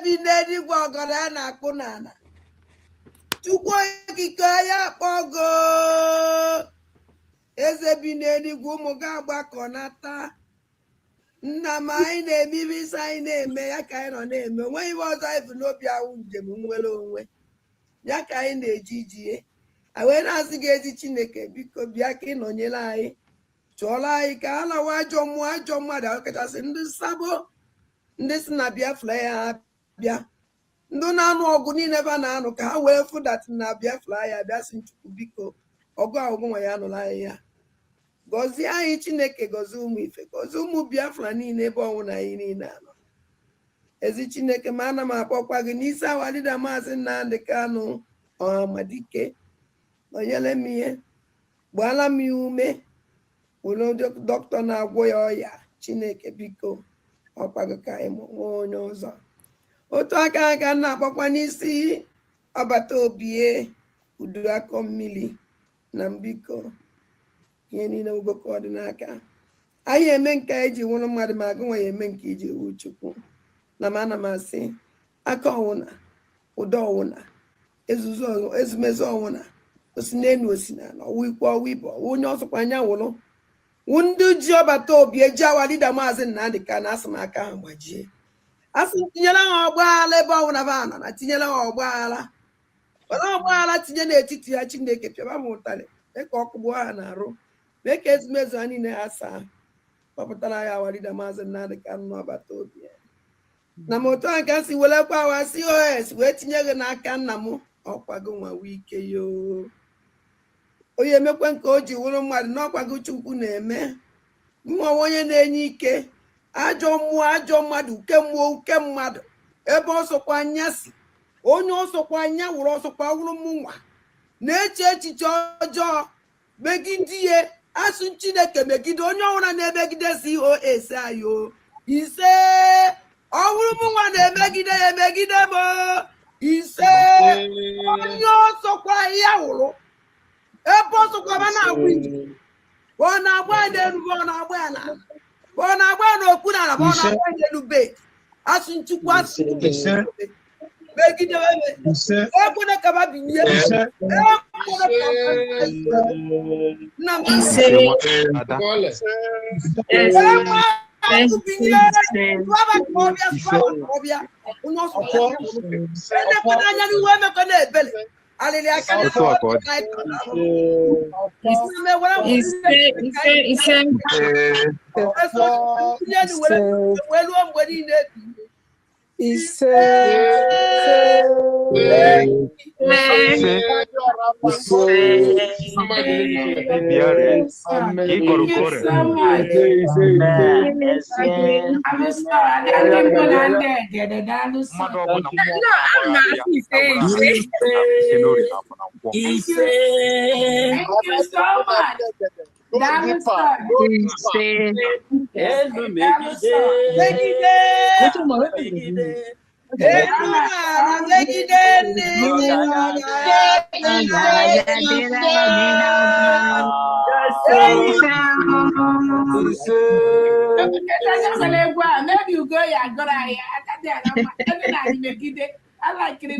bi n'eluigwe ọgọdọ a na-akpụ n'ala. Chukwu okike ya kpọgo. Eze bi n'eluigwe ụmụ gị agbakọ nata. Nna m anyị na-eme ibe isi anyị na-eme ya ka anyị nọ na-eme. Onweghị ibe ọzọ anyị bụ n'obi ahụ njem nwere onwe. Ya ka anyị na-eji ijie. A wee na-asị gị ezi Chineke biko bịa ka ị nọnyere anyị. Chụọla anyị ka a lawa ajọ mmụọ ajọ mmadụ ọkachasị ndị sabo ndị si na Biafra ya bịa. Ndị na-anụ ọgụ niile ba na-anụ ka ha wee fụdat na Biafra ya bịa si Chukwu biko ọgụ ahụgụ nwa ya nụrụ anyị ya. Gọzie anyị Chineke gọzie ụmụ ife gọzie ụmụ Biafra niile ebe ọnwụ na anyị niile anọ. Ezi Chineke ma ana m akpọkwa gị n'isi awalida Mazi Nnamdi Kanu Ọhamadike nọnyere m ihe gbaala m ya ume were dọkịta na-agwọ ya ọya Chineke biko ọkwago ka anyị nwee onye ọzọ. Otu aka aka na-akpọkwa n'isi ọbata obie udu akọ mmiri na mbiko ihe niile ugoko ọdịnaka anyị eme nke anyị ji nwụrụ mmadụ ma agụ nwa ya eme nke iji wu Chukwu na m ana m asị aka ọwụna ụdọ ọwụna ezumezu ọwụna osi n'elu osi n'ala ọwụ ikwu ọwụ ibe ọwụ onye ọsọkwa anya wụrụ ndị ji ọbata obi eji awalida Mazi Nnamdi ka na asị m aka ha gbajie asị tinyere ha ọgbaghara ebe ọwụna ba nọ na tinyere ha ọgbaghara were ọgbaghara tinye n'etiti ya Chineke pịaba m ụtarị mee ka ọkụgbuo ha na-arụ mee ka ezumezu ha niile ha saa kpọpụtara ya awalida Mazi Nnamdi ka n'ọbata obi ya na m otu a ka si welekwa awa COS wee tinye gị n'aka nna m ọkwago nwa wike yoo onye emekwe nke o ji wụrụ mmadụ n'ọkwago Chukwu na-eme mmụọ onye na-enye ike ajọ mmụọ ajọ mmadụ uke mmụọ uke mmadụ ebe ọsọkwa anya si onye ọsọkwa anya wụrụ ọsọkwa wụrụ mụnwa na-eche echiche ọjọọ megide ihe asụ Chineke megide onye ọbụla na-emegide COS ayo ise ọwụrụ mụnwa na-emegide ya emegide m ise onye ọsọkwa ya wụrụ ebe ọsọkwa ba na-agwụ ije ọ na-agba ya n'elu ọ na-agba ya n'ala ọ na-agba ya n'okpuru ala ọ na-agba ya n'elu bed asụ Chukwu asụ megide ekwene ka ba binye nna m maybe you go ya agora ya I like it.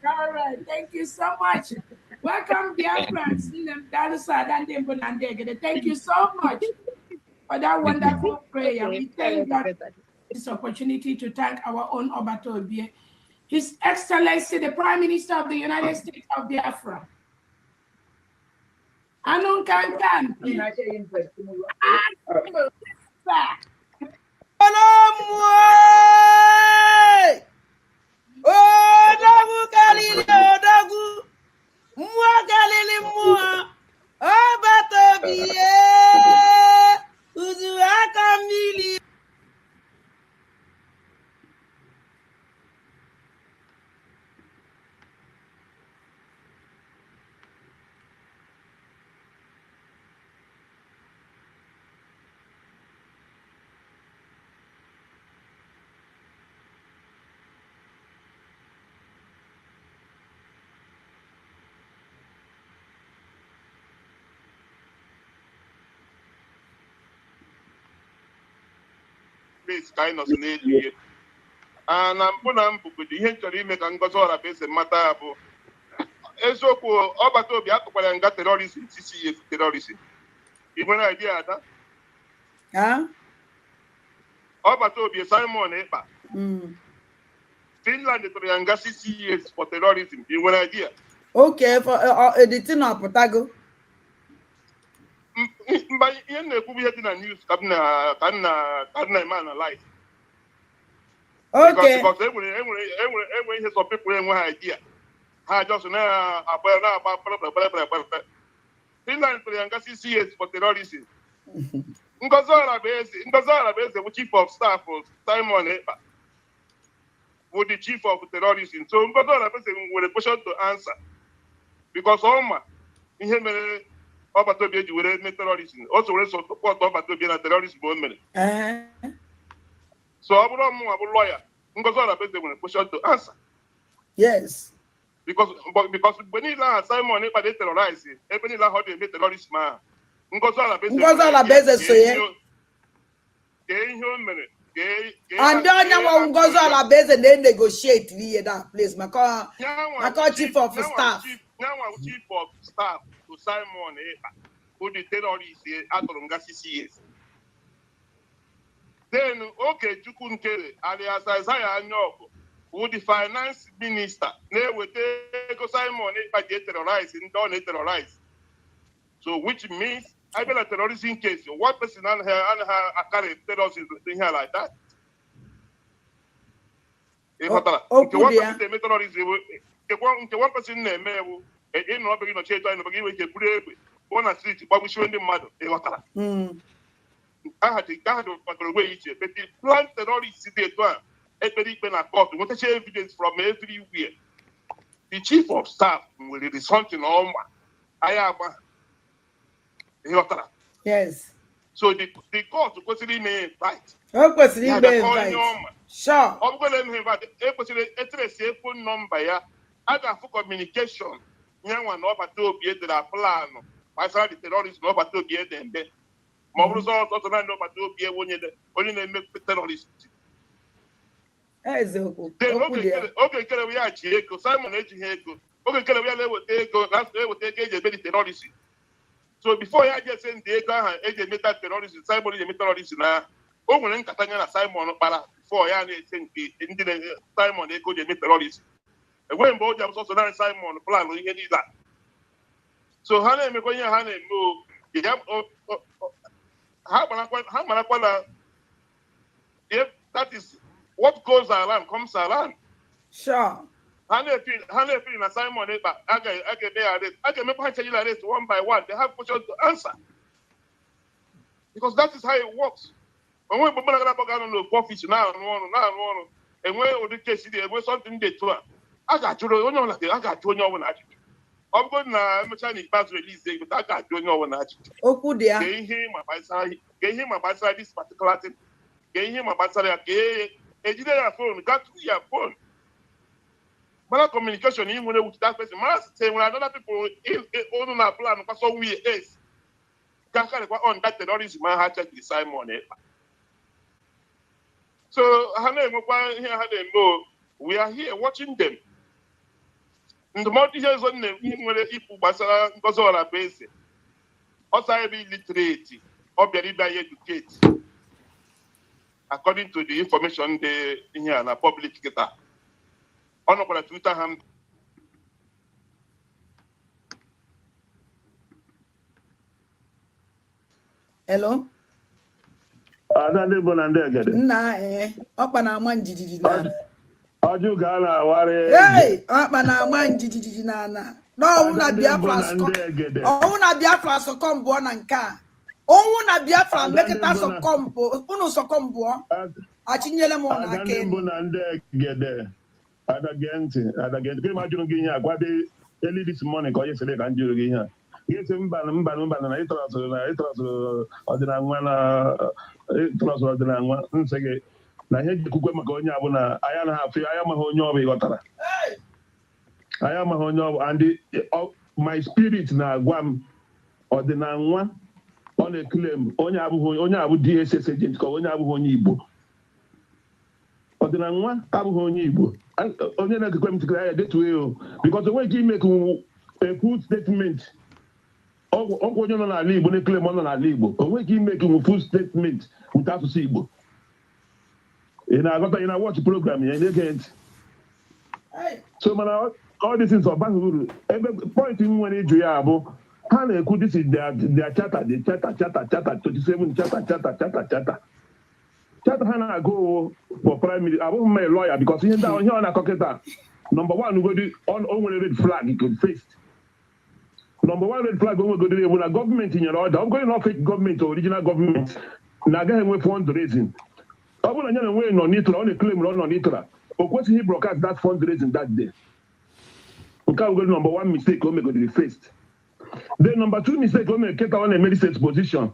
All right, thank you so much. Welcome, dear friends. Thank you so much for that wonderful prayer. We thank God for this opportunity to thank our own Obato Obie, His Excellency, the Prime Minister of the United States of Biafra. Anun Kankan. Orabueze ka anyị nọsị n'elu ihe na mbụ na mbụgodo ihe chọrọ ime ka Ngozi Orabueze mata bụ eziokwu ọgbata obi atụkwara ya nga terrorism 6 years terrorism ị nwere idea ada ọgbata obi Simon Ekpa Finland tụrụ ya nga 6 years for terrorism ị nwere idea okay for editing ọpụtago mba ihe na-ekwu ihe dị na news ka na-eme analyze okay because enwere ihe some people enweghị idea ha just na-agba Finland tụrụ ya nga 6 years for terrorism Ngozi Orabueze bụ chief of staff Simon Ekpa bụ the chief of terrorism so Ngozi Orabueze nwere question to answer because ọma ihe mere ọgbata obi eji were mee terrorism o so were support ọgbata obi na terrorism o mere so ọ bụrụ ọmụnwa bụ lawyer Ngozi Orabueze nwere question to answer yes because mgbe niile ahụ Simon Ekpa dey terrorize ebe niile ahụ ọ dị eme terrorism ahụ Ngozi Orabueze so ya kee ihe o mere and onye nwa Ngozi Orabueze na-negotiate ihe that place maka chief of staff chief of staff to Simon Ekpa who the terrorist atụrụ nga 6 years then Okechukwu Nkere alias Isaiah Anyaoku who the finance minister na-eweta ego Simon Ekpa ji terrorize ndị ọ na-terrorize so which means I been a terrorism case. One person and her carry terrorism thing here like that. One person name in no begin to change and begin with a brave one a street, but we show the mother. I had to wait, but the plan terrorists today to a very court. What is evidence from everywhere? The chief of staff will be something on I am. Yes. So the court considering me invite. Sure. I'm going to invite a phone number. I got full communication. Young one over to be the plan. I saw the terrorists over to be them. My results also not over to be only make terrorists. Okay, we are Chico, Simon Ejiheko. Okay, we are last day will take a terrorist. So before I just send the agent terrorist, Simon is a terrorist now. Oh, when Catania Simon para before I send the Simon they go to terrorist. And when both jobs also done Simon plan we need that. So Hannah me going Hannah move. How if that is what goes around comes around. Sure. Simon Ekpa, I can make arrest one by one. They have questions to answer. Because that is how it works. When we put on the office now, and when the case is something they do, I got you know, I got you know, I'm going to Chinese pass release, but I got you know, oh, good, yeah. Gave him about this particular thing. Gave him about a phone, got to your phone. But communication even with that person. Must say when other people in our plan for some way is on that terrorism man had to Simon Ekpa. So we are here watching them. In the multi-years on them, even when people Basara Ngozi Orabueze, also be literate or be educated. According to the information they here in a public sector. On Twitter hand. Hello. Ọkpa na-ama njijiji n'ala. Ọjụ ga na-awara. Ọkpa na-ama njijiji n'ala. N'ọnwụ na Biafra sọkọmbụọ na nke a. Ọnwụ na Biafra mekịta sọkọmbụ, unu sọkọmbụọ. Achinyele m na aka enu. Na ndị egede. Adagenti. Ke ma jụrụ gị ihe agwade early this morning ka onye sele ka njụrụ gị ihe a. Gete mba na ịtọrọsụrụ ọdịnanwa nsị gị na ihe jikwukwe maka onye abụ na anya na afọ anya amaghị onye ọ bụ ịghọtara. Anya amaghị onye ọ bụ and my spirit na-agwa m ọdịnanwa ọ na-eklem onye abụ DSS agent ka onye abụghị onye Igbo. ọdịna nwa abụghị onye Igbo onye na-ekekwe m tikere ya detuo because o nweghị ime a full statement ọgwụ onye nọ n'ala Igbo na-ekele m ọ nọ n'ala Igbo o nweghị ime full statement nke asụsụ Igbo ị na-agọta ị na-watch program ya na-ege ntị so mana all these things ọbaghị uru ebe point m nwere ịjụ ya bụ ha na-ekwu this is their charter 27 charter ha na-agụ for prime minister abụghị m a lawyer because ihe ndị ahụ ihe ọ na-akọkịta number one ugodi o nwere red flag first number one red flag o nwegodiri ebu na gọọmenti nyere ọda ọ bụgodị na fake gọọmenti original gọọmenti na-agaghị enwe fundraising ọ bụrụ na ya na enweghị nọ n'itra ọ na-ekele ọ nọ n'itra o kwesịghị broadcast that fundraising that day nke a ugodi number one mistake o megodiri first then number two mistake o mere keta ọ na-eme this exposition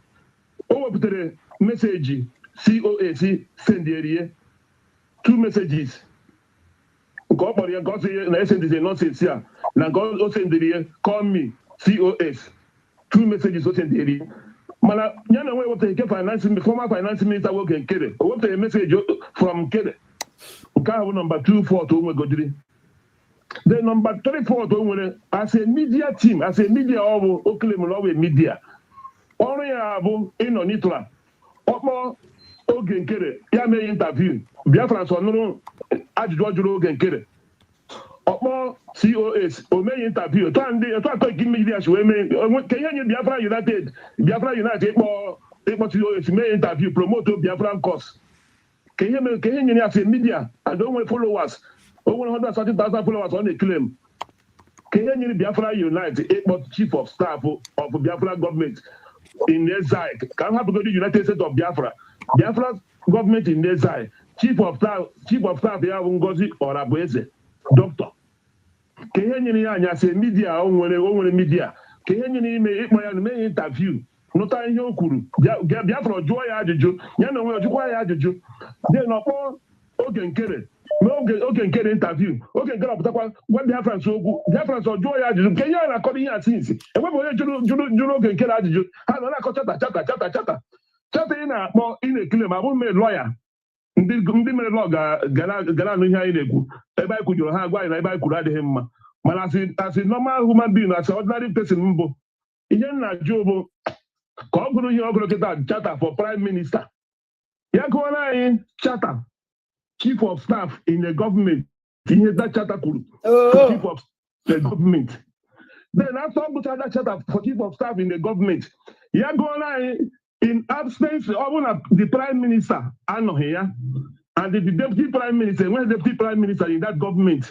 o wepụtara meseji COAC sendierie 2 messages nke ọ kpọrọ ya nke ọ sị na esendizie nonsense a na nke o sendierie call me COS 2 messages o sendierie mana ya na enwe wepụtara former finance minister nwoke Nkere o wepụtara meseji from Nkere nke ahụ bụ number 2 fault o nwegodiri the number 3 fault o nwere as a media team as a media ọ bụ o claim na ọ bụ media ọrụ ya bụ ịnọ n'itra ọkpọ oge Nkere ya mee interview Biafra nso nụrụ ajụjụ ọ jụrụ oge Nkere ọkpọ COS o meghị interview etu atọ ike media wee mee ka ihe nye Biafra United ịkpọ COS mee interview promote Biafran cause ka ihe nyere ya sị media and o nwere followers o nwere 130,000 followers ọ na-eklem ka ihe nyere Biafra Unite ịkpọ chief of staff of Biafra government in exile ka m hapụgodi United States of Biafra government in exile chief of staff ya bụ Ngozi Orabueze doctor ka ihe nyere ya anya sị media o nwere media ka ihe nyere ime ịkpọ ya na mee interview nụta ihe o kwuru Biafra jụọ ya ajụjụ ya na onwe jụkwa ya ajụjụ dị n'ọkpọ oge Nkere oge Nkere interview oge Nkere ọpụtakwa gwa Biafra okwu Biafra jụọ ya ajụjụ nke ihe a na-akọrọ ihe asị nsị enweghị onye jụrụ oge Nkere ajụjụ ha nọ na-akọ chata ị na-akpọ ị na-ekele ma abụghị m lọya ndị mere lọ gara anụ ihe anyị na-ekwu ebe anyị kwujuru ha agwa anyị na ebe anyị kwuru adịghị mma mana asị normal human being asị ordinary person mbụ ihe nna jụ bụ ka ọ gụrụ ihe ọ gụrụ kịta charter for prime minister ya gụọra anyị charter chief of staff in the government ihe that charter kwuru chief of the government then after ọ gụcha that charter for chief of staff in the government ya gụọra anyị in absence ọ bụ na the prime minister anọghị ya and the deputy prime minister when the deputy prime minister in that government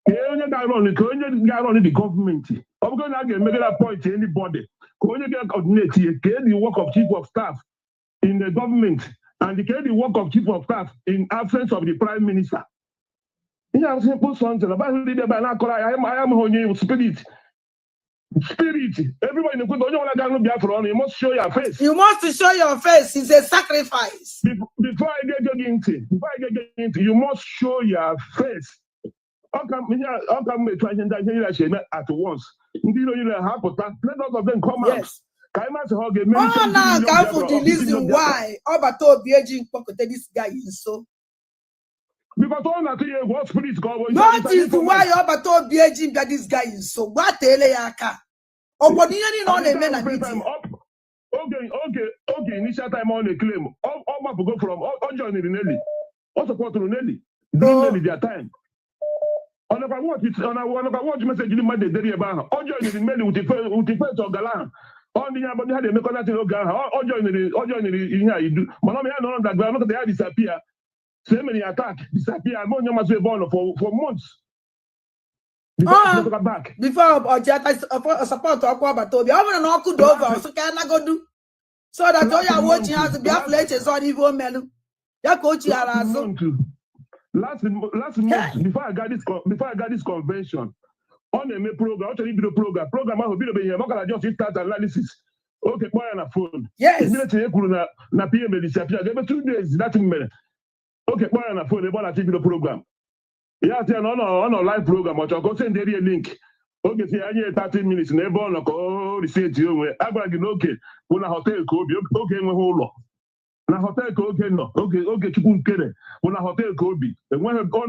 ka onye ga-arọn the government ọ bụrụ na a ga-emegara point anybody ka onye ga-coordinate ihe ka the work of chief of staff in the government and the work of chief of staff in absence of the prime minister ihe a simple something ọbaghị ndị ebe a na-akọrọ anyị amaghị onye spirit everybody na-ekwe onye ọbụla ga-anụ Biafra ọnụ you must show your face. You must show your face. It's a sacrifice. Before I get into you must show your face. Ọ ka m etu ihe ndị ihe niile eme at once ndị iro niile ha pụta let all of them come out ka anyị masị ha ọ ga-eme ọ na-aga for the reason why ọbata obi eji mkpọkọta this guy nso because ọ na-atụ ya egwu spirit ka ọ bụ not is why ọbata obi eji mbịa this guy nso gbateele ya aka ọgbọdọ ihe niile ọ na-eme na media oge initial time ọ na-eklem ọ gbapụgo from ọ joiniri Nelly ọ sọpọtụrụ Nelly Nelly their time ọ nakwa watch message ndị mmadụ edere ebe ahụ ọ joiniri Nelly with the face ọgala ahụ ọ ndị ha na-emekọta oge ahụ ọ joiniri ihe a idu mana ọ ya nọrọ ndagba mekọta ya disappear so emere ya attack disappear ma onye masị ebe ọ nọ for months before support ọkụ ọbata obi ọ bụrụ na ọkụ dị over ọsọ ka ya nagodu so that onye awụ ochi azụ Biafra echezọ n'ihe o melụ ya ka o chighara azụ. Last month before I got this convention ọ na-eme program ọ chọrọ ibido program ahụ bidobeghị ihe ọ gara just start analysis oke kpọọ ya na phone etinye kwuru na PM disappear ebe 2 days that mere oke kpọọ ya na phone ebe ọ na-achọ ibido program ya sị ya na ọ nọ live program ọ chọrọ ka o senderi ya link oge si ya nye 30 minutes na ebe ọ nọ ka o riseti onwe a gwara gị n'oke bụ na họteelụ ka oge enweghị ụlọ na hotel ka oge nọ oge chukwu nkere bụ na hotel ka obi enweghị ọ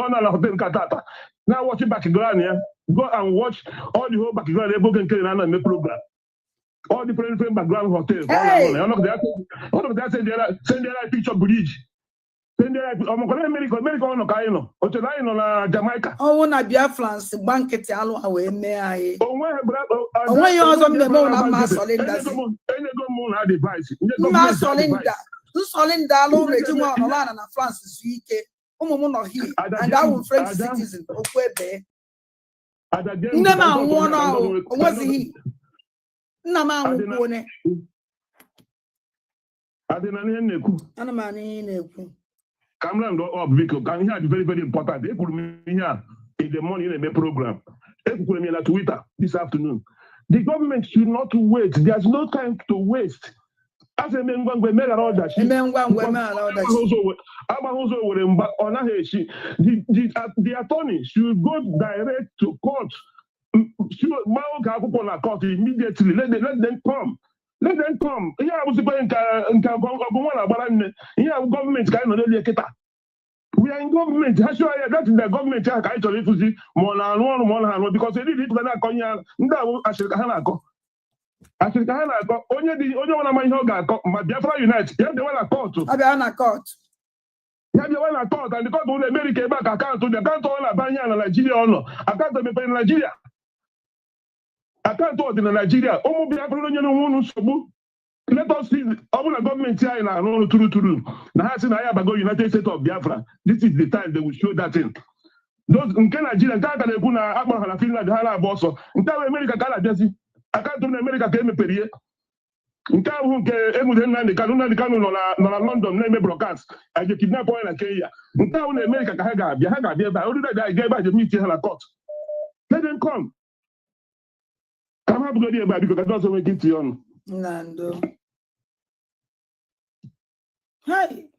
nọ na hotel nke tata na watch background ya go and watch all the whole background ebe oge nkere na eme program all the different background hotel all of that send the picture bridge ọmọkọrọ America ọ nọ ka anyị nọ oche na anyị nọ na Jamaica ọnwụ na Biafrans gba nkịtị alụ ha wee mee anyị onweghị ọzọ mmemme na mma sọlindazi enyego m na advice mma sọlinda alụ ụlọ eji nwa ọnọla na France zuo ike ụmụ m nọ here and awụ French citizen okwu ebe nne m anwụọ n'ahụ onwezighị nna m anwụkwuo one adịna n'ihe na-ekwu ana m anụ ihe na-ekwu Cameron up biko ka ihe a dị very very important ekwuru m ihe a in the morning na-eme program ekwukwere m ya na Twitter this afternoon the government should not wait there's no time to waste as eme ngwangwa emeghara ọdachi agbaghị ụzọ were mgba ọ naghị echi the attorney should go direct to court gba oge akwụkwọ na court immediately let them come. Let them come. Ihe a bụzikwa nke ọgụ nwa na-agbara nne ihe a bụ gọọmenti ka anyị nọ n'elu kịta we are in government ha chụọ ya that is the gọọmenti ahụ ka anyị chọrọ ịkụzi ma ọ na-arụ ọrụ ma ọ na-arụ because edidi ịpụta na-akọ ihe ndị ahụ asịrị ka ha na-akọ onye ọbụla ma ihe ọ ga-akọ ma Biafra Unite ya bịawa na kọtụ and the court ụlọ America ebe a ka akaụntụ ọ na-abanye ya na Naijiria ọ nọ akaụntụ mepere na Naijiria akaụntụ ọdị na Naijiria ụmụ Biafra onye na onwe unu nsogbu let us see ọ bụrụ na gọọmenti anyị na-arụ ọrụ tụrụ na ha sị na anyị abago United States of Biafra this is the time they will show that thing. Nke Naijiria nke aka na-ekwu na akpọrọ ha na Finland ha na-agba ọsọ nke ahụ Amerika ka a na-abịazi akaụntụ na Amerika ka emepere ihe nke ahụ nke emude Nnamdi Kanu nọ na London na-eme broadcast aje kidnap onye na Kenya nke ahụ na Amerika ka ha ga-abịa ebe a oriri ga ebe a je meet ha na court let them come. Ka ha bụgodi ebe a biko ka ndị ọzọ nwee ike itinye ọnụ. Nando. Hi.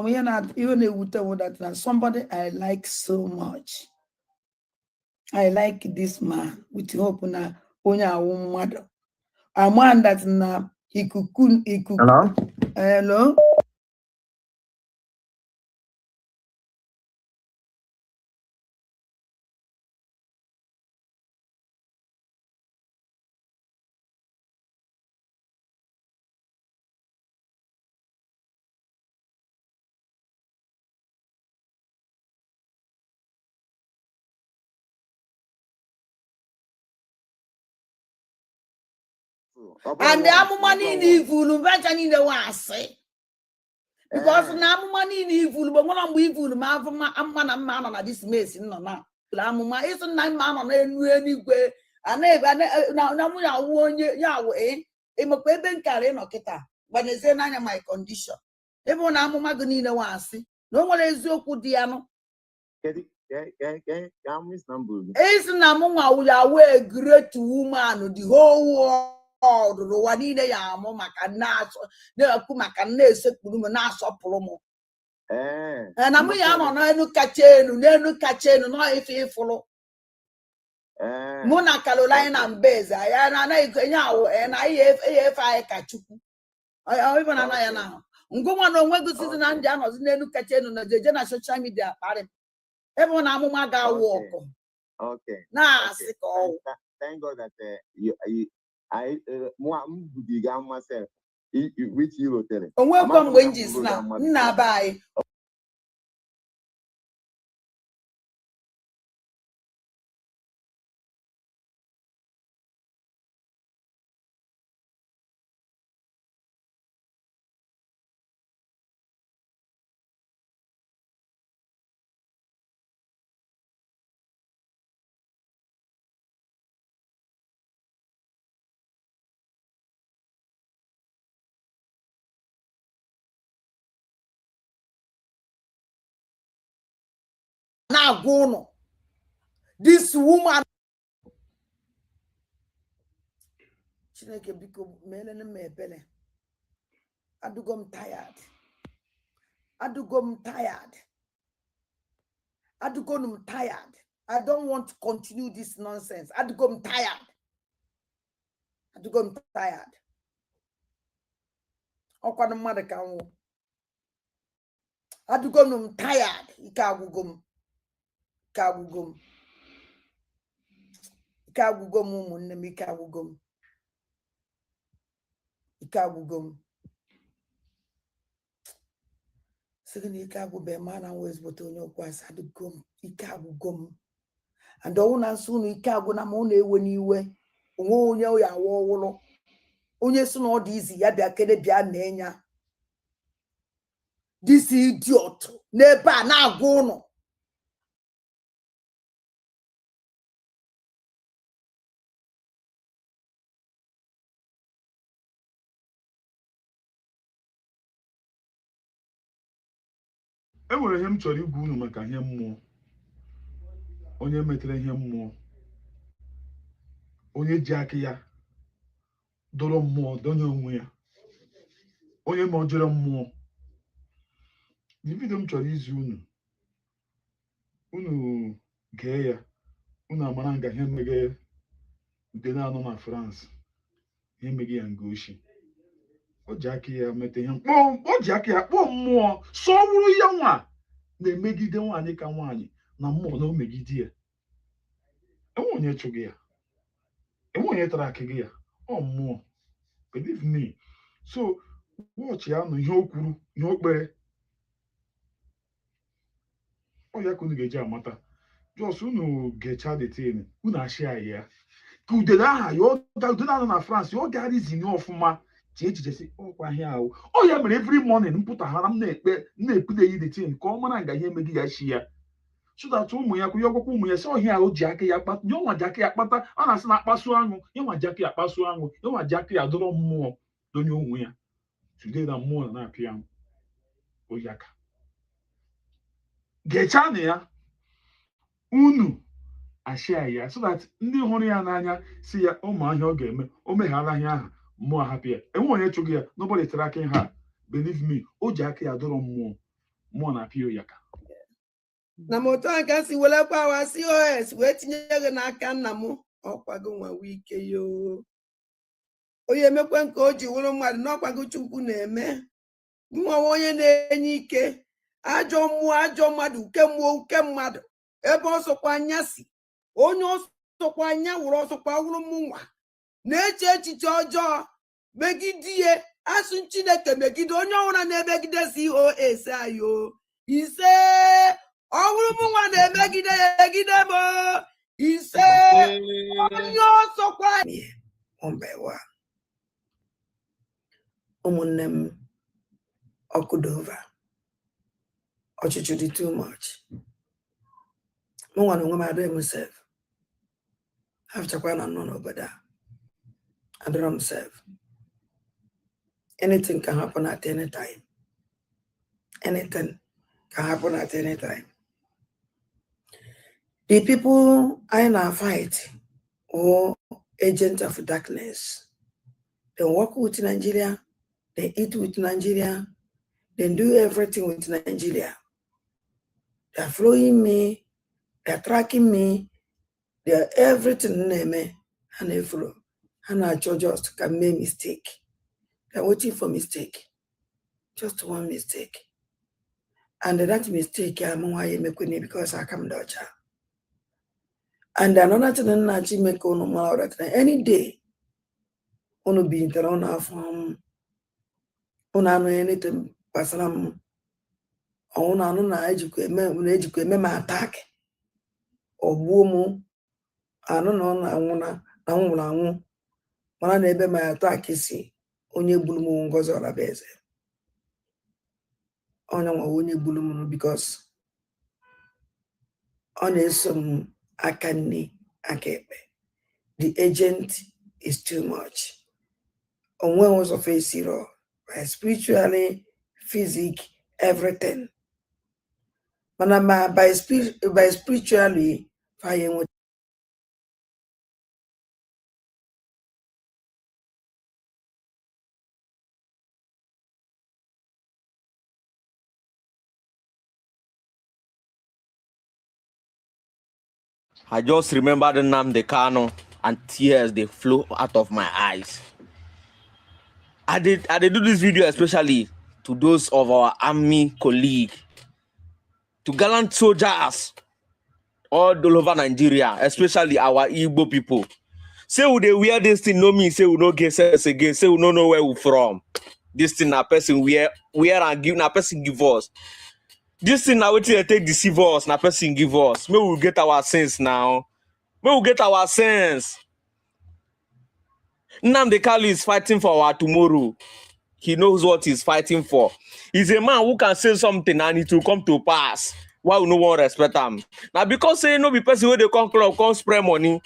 Ihe na-ewute wụ that na somebody I like so much. I like this man with hope na onye awụ mmadụ. A man that na ikuku. Hello? And the amụma niile ivulu bacha niile wasị because na amụma niile ivulu bụ nwere mgbe ivulu ma amụma na mma nọ na this mess nọ na amụma ịsụ na mma nọ n'elu eluigwe na mụ ya wụ onye ya wụ ịmakwa ebe nkara ịnọ kịta gbanyezie n'anya my condition ebe na amụma gị niile wasị na o nwere eziokwu dị ya nụ ịsị na mụ nwa wụ ya wụ a great woman the whole world ụwa niile ya amụ maka na-ekwu maka na-esekpuru m na-asọpụrụ m na mụ ya nọ n'elu kacha elu n'ife ịfụrụ mụ na Carolina Mbeze ya na-anaghị enye awụ na ihe efe anyị ka Chukwu ịbụ na anaghị na ahụ ngụnwa na onwe gosizi na ndị anọzi n'elu kacha elu na jeje na soshal midia kparị ebe na amụma ga-awụ ọkụ na-asị ka ọwụ onwekwa mgbe m ji si na nna be anyị na-agwa ụnụ this woman Chineke biko meelene m ebele adụgo m tired I don't want to continue this nonsense adụgo m tired ọkwa mmadụ ka nwụ adụgo m tired ike agwụgo m ụmụnne m ike agwụgo m sị na ike agwụbe ma na nwa ezigbote onye okwu asị adụgo m ike agwụgo m and ọnwụ na nsọ unu ike agwụ na ma ọ na-ewe n'iwe onwe onye ya awa ọwụlụ onye si na ọ dị izi ya bịa kede bịa mee ya this idiot n'ebe a na-agwa ụnụ enwere ihe m chọrọ igwu unu maka ihe mmụọ onye metere ihe mmụọ onye ji aka ya dọrọ mmụọ donye onwe ya onye mọjọrọ mmụọ the video m chọrọ izi unu gee ya unu amara nga ihe mmeghe ude na-anọ na France ihe mmeghe ya nga oshi o ji aka ya mete ihe o ji aka ya kpọọ mmụọ sọ wụrụ ya nwa na-emegide nwaanyị ka nwaanyị na mmụọ na o megide ya enwe onye chụghị ya enwe onye tara akị gị ya ọ mmụọ believe me so watch ya nụ ihe o kwuru ihe o kpere ọ ya ka unu ga-eji amata jos unu gecha detin unu achị anyị ya ka udele aha ya ude na-anọ na France ọ gara izini ọfụma ji echiche si ọkwa ahịa ahụ ọ ya mere every morning mpụtaghara m na-ekpule yi detin ka ọ mara nga ihe emegi ya chi ya so that ụmụ ya kwụ ya ọgwụkwọ ụmụ ya si ọhịa ahụ ji aka ya kpata nwa ji aka ya kpata a na-asị na akpasu aṅụ nwa ji aka ya akpasu aṅụ nwa ji aka ya dọrọ mmụọ donye onwe ya today na mmụọ na-apịa ya oyaka gechanụ ya unu ashia ya so that ndị hụrụ ya n'anya si ya ụmụ ahịa ọ ga-eme o meghara ahịa ahụ mmụọ hapụ ya enwe onye chụghị ya nobody tara aka ha believe me o ji aka ya dọrọ mmụọ na-apịa oyaka na m otu a ka si welekwa awa COS wee tinye gị n'aka nna m ọkwago nwawa ike yo onye emekwe nke o ji wụrụ mmadụ n'ọkwago Chukwu na-eme mmanwe onye na-enye ike ajọ mmụọ ajọ mmadụ uke mmụọ uke mmadụ ebe ọsọkwa anya si onye ọsọkwa anya wụrụ ọsọkwa wụrụ mụnwa na-eche echiche ọjọọ megide ihe asụ Chineke megide onye ọbụla na-emegide COS ayo ise ọwụrụ mụnwa na-emegide ya egide m ise onye ọsọkwa mbewa ụmụnne m ọkụdova ọchịchị dị too much mụnwa na onwe m adịghị m sef hafchakwa na nọ n'obodo a adịrọ m sef anything can happen at any time anything can happen at any time. The people I now fight or agents of darkness, they work with Nigeria, they eat with Nigeria, they do everything with Nigeria. They are following me, they are tracking me, they are everything in me, and they follow. And I just can make mistake. They are waiting for mistake. Just one mistake. And that mistake, I'm why you make because I come Dutch. And another thing that you make on that any day, on be in the run of on anything personal on an educate me attack or woman. I don't know. I want when I never my attack is onye bulumu Ngozi Orabueze. Onye bulumu because on some akani EKPA. The agent is too much. On one was of a zero, spiritually, physic, everything. But I'm by spiritually fire. I just remember the name the KANU and tears they flow out of my eyes. I did do this video especially to those of our army colleague, to gallant soldiers all over Nigeria, especially our Igbo people. Say we they wear this thing, no mean say we no get sense again, say we no know where we from. This thing na person wear and give, na person give us. This thing na wetin they take deceive us, na person give us. May we get our sense now. May we get our sense. Nnamdi Kanu is fighting for our tomorrow. He knows what he's fighting for. He's a man who can say something and it will come to pass. Why we no one respect him? Now because say no be person where they come club, come spray money.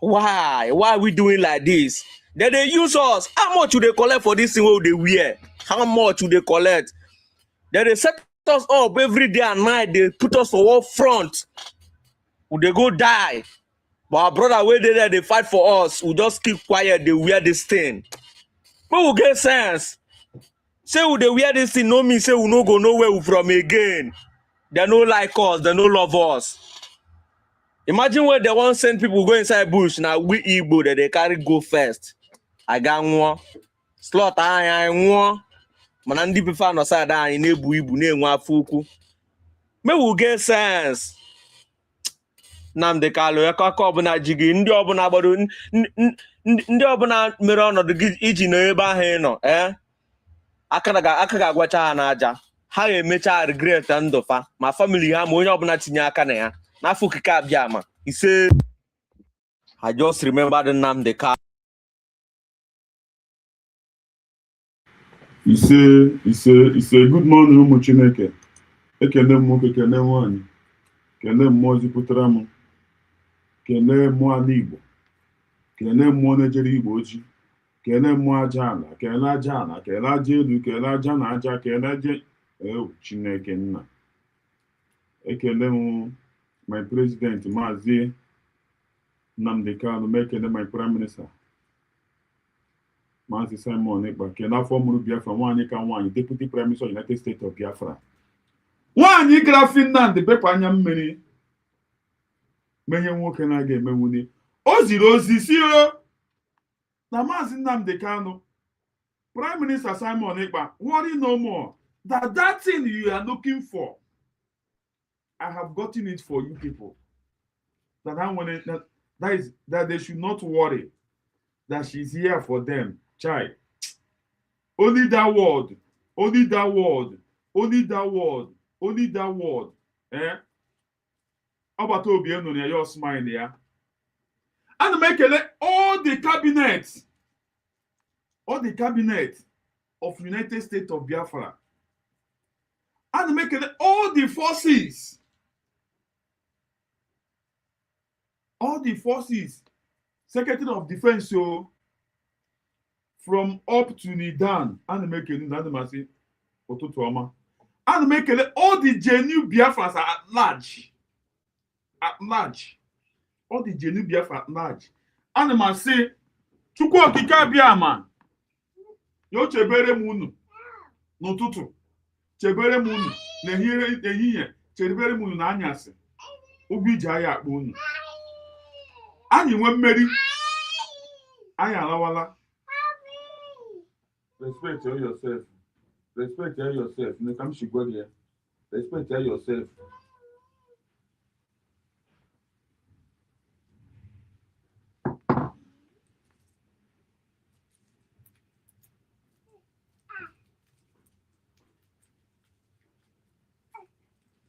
Why? Why are we doing like this? Then they use us. How much do they collect for this thing where they wear? How much do they collect? Then they set us up every day and night. They put us for one front. Would they go die? But our brother where they there, they fight for us. We just keep quiet. They wear this thing. But we get sense. Say we they wear this thing, no mean say we no go nowhere we from again. They no like us. They no love us. Imagine where they want send people go inside bush. Now we Igbo that they carry go first. I got one. Slaughter I one. Manandi prefer no side I in Ebu Ibu ne nwa fuku. Me will get sense. Nnamdi Kanu yakaka obuna jigi ndị obuna gbado ndị obuna mere ọnọdụ gị iji na ebe ahụ nọ aka ga-agwacha ha n'aja ha ga-emecha regret ndụfa ma family ha ma onye ọbụla tinye aka na ya n'afọ okike abịa ma ise. I just remember the Nnamdi Kanu. Ise good morning ụmụ Chineke. Ekene m nwoke, kene nwaanyị, kene mmụọ zipụtara m, kene mmụọ ala Igbo, kene mmụọ na-ejere Igbo oji, kene mmụọ aja ala, kene aja ala, kene aja elu, kene aja na aja, kene aja Chineke nna. Ekene m my president Mazi Nnamdi Kanu, mekene my prime minister Mazi Simon Ekpa, kene afọ mụrụ Biafra, nwaanyị ka nwaanyị, deputy prime minister United States of Biafra. Nwaanyị gara Finland bepụ anya mmiri menye nwoke na-aga emenwuni. O ziri ozi si na Mazi Nnamdi Kanu, Prime Minister Simon Ekpa, worry no more. That thing you are looking for, I have gotten it for you people. That they should not worry. That she's here for them. Chai. Only that word. Only that word. Only that word. Only that word. About Obiano, you're smiling there. And make all the cabinet of United States of Biafra. And make all the forces. Secretary of Defense, so from up to Nidan, and make it and make all the genuine Biafrans are at large. All the genuine Biafra at large. And must say, Chukwu okike abịama, yo chebere m unu n'ụtụtụ, chebere m unu n'ehihie, chebere m unu n'anyasị, ụgwọ iji anyị akpa unu. Anyị nwe mmeri, anyị alawala. Respect yourself. Respect yourself. You come to go there. Respect yourself.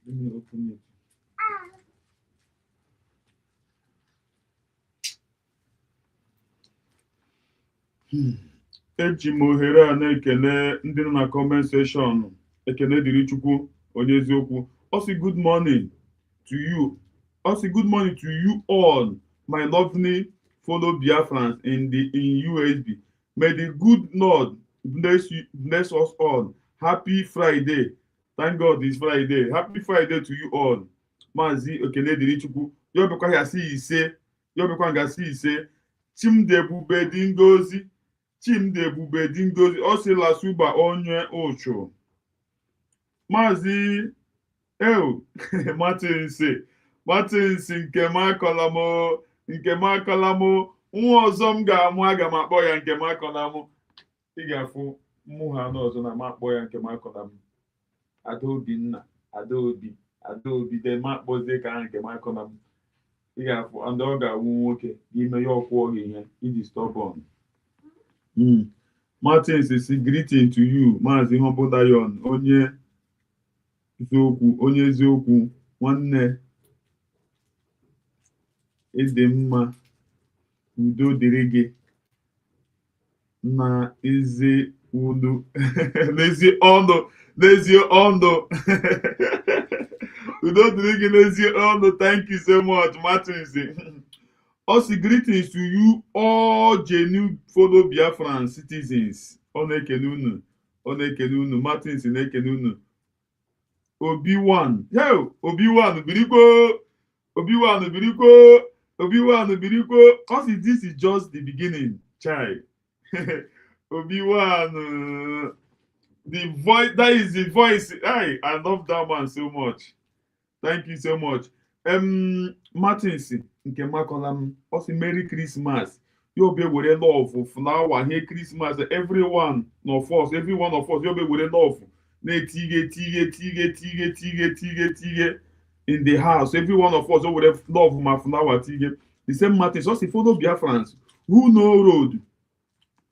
Let me open it. Eji m ohere a na-ekele ndị nọ na comment section. Ekele dịrị Chukwu onye eziokwu. Also good morning to you. Also good morning to you all, my lovely fellow Biafrans in USB. May the good Lord bless us all. Happy Friday. Thank God it's Friday. Happy Friday to you all. Mazi ekele dịrị Chukwu. Yo bekwa ya si ise. Yo bekwa nga si ise. Chimdebube dị Ngozi. Chimdebube dị Ngozi. Ọ sịla suba onye ocho. Mazi Martins nke m akọla m nwa ọzọ m ga-amụ aga m akpọ ya nke m akọla m. ị ga-afụ mmụ ha n'ọzọ na makpọ ya nke makọla m Adaobinna Adaobi de makpọzie ka ha nke makọla m ị ga-afụ ndị ọ ga-awụ nwoke n'ime ya ọkwụọ gị ihe iji stọbọn. Martins si greeting to you Maazị Humble Lion onye eziokwu nwanne ịdị mma udo dịrị gị na ezi unu n'ezi ọnụ udo dịrị gị n'ezi ọnụ. Thank you so much Martins. Also greetings to you all genuine fellow Biafran citizens. Ọ na-ekele unu Martins na-ekele unu. Obi-Wan birikwo cause this is just the beginning child. Obi-Wan the voice, that is the voice. I love that man so much. Thank you so much. Martins nke makola m osi Merry Christmas. You be were love flower here Christmas every one of us you be were love na tige in the house. Every one of us would have love my flower tige. The same Martins also follow Biafrans who know road.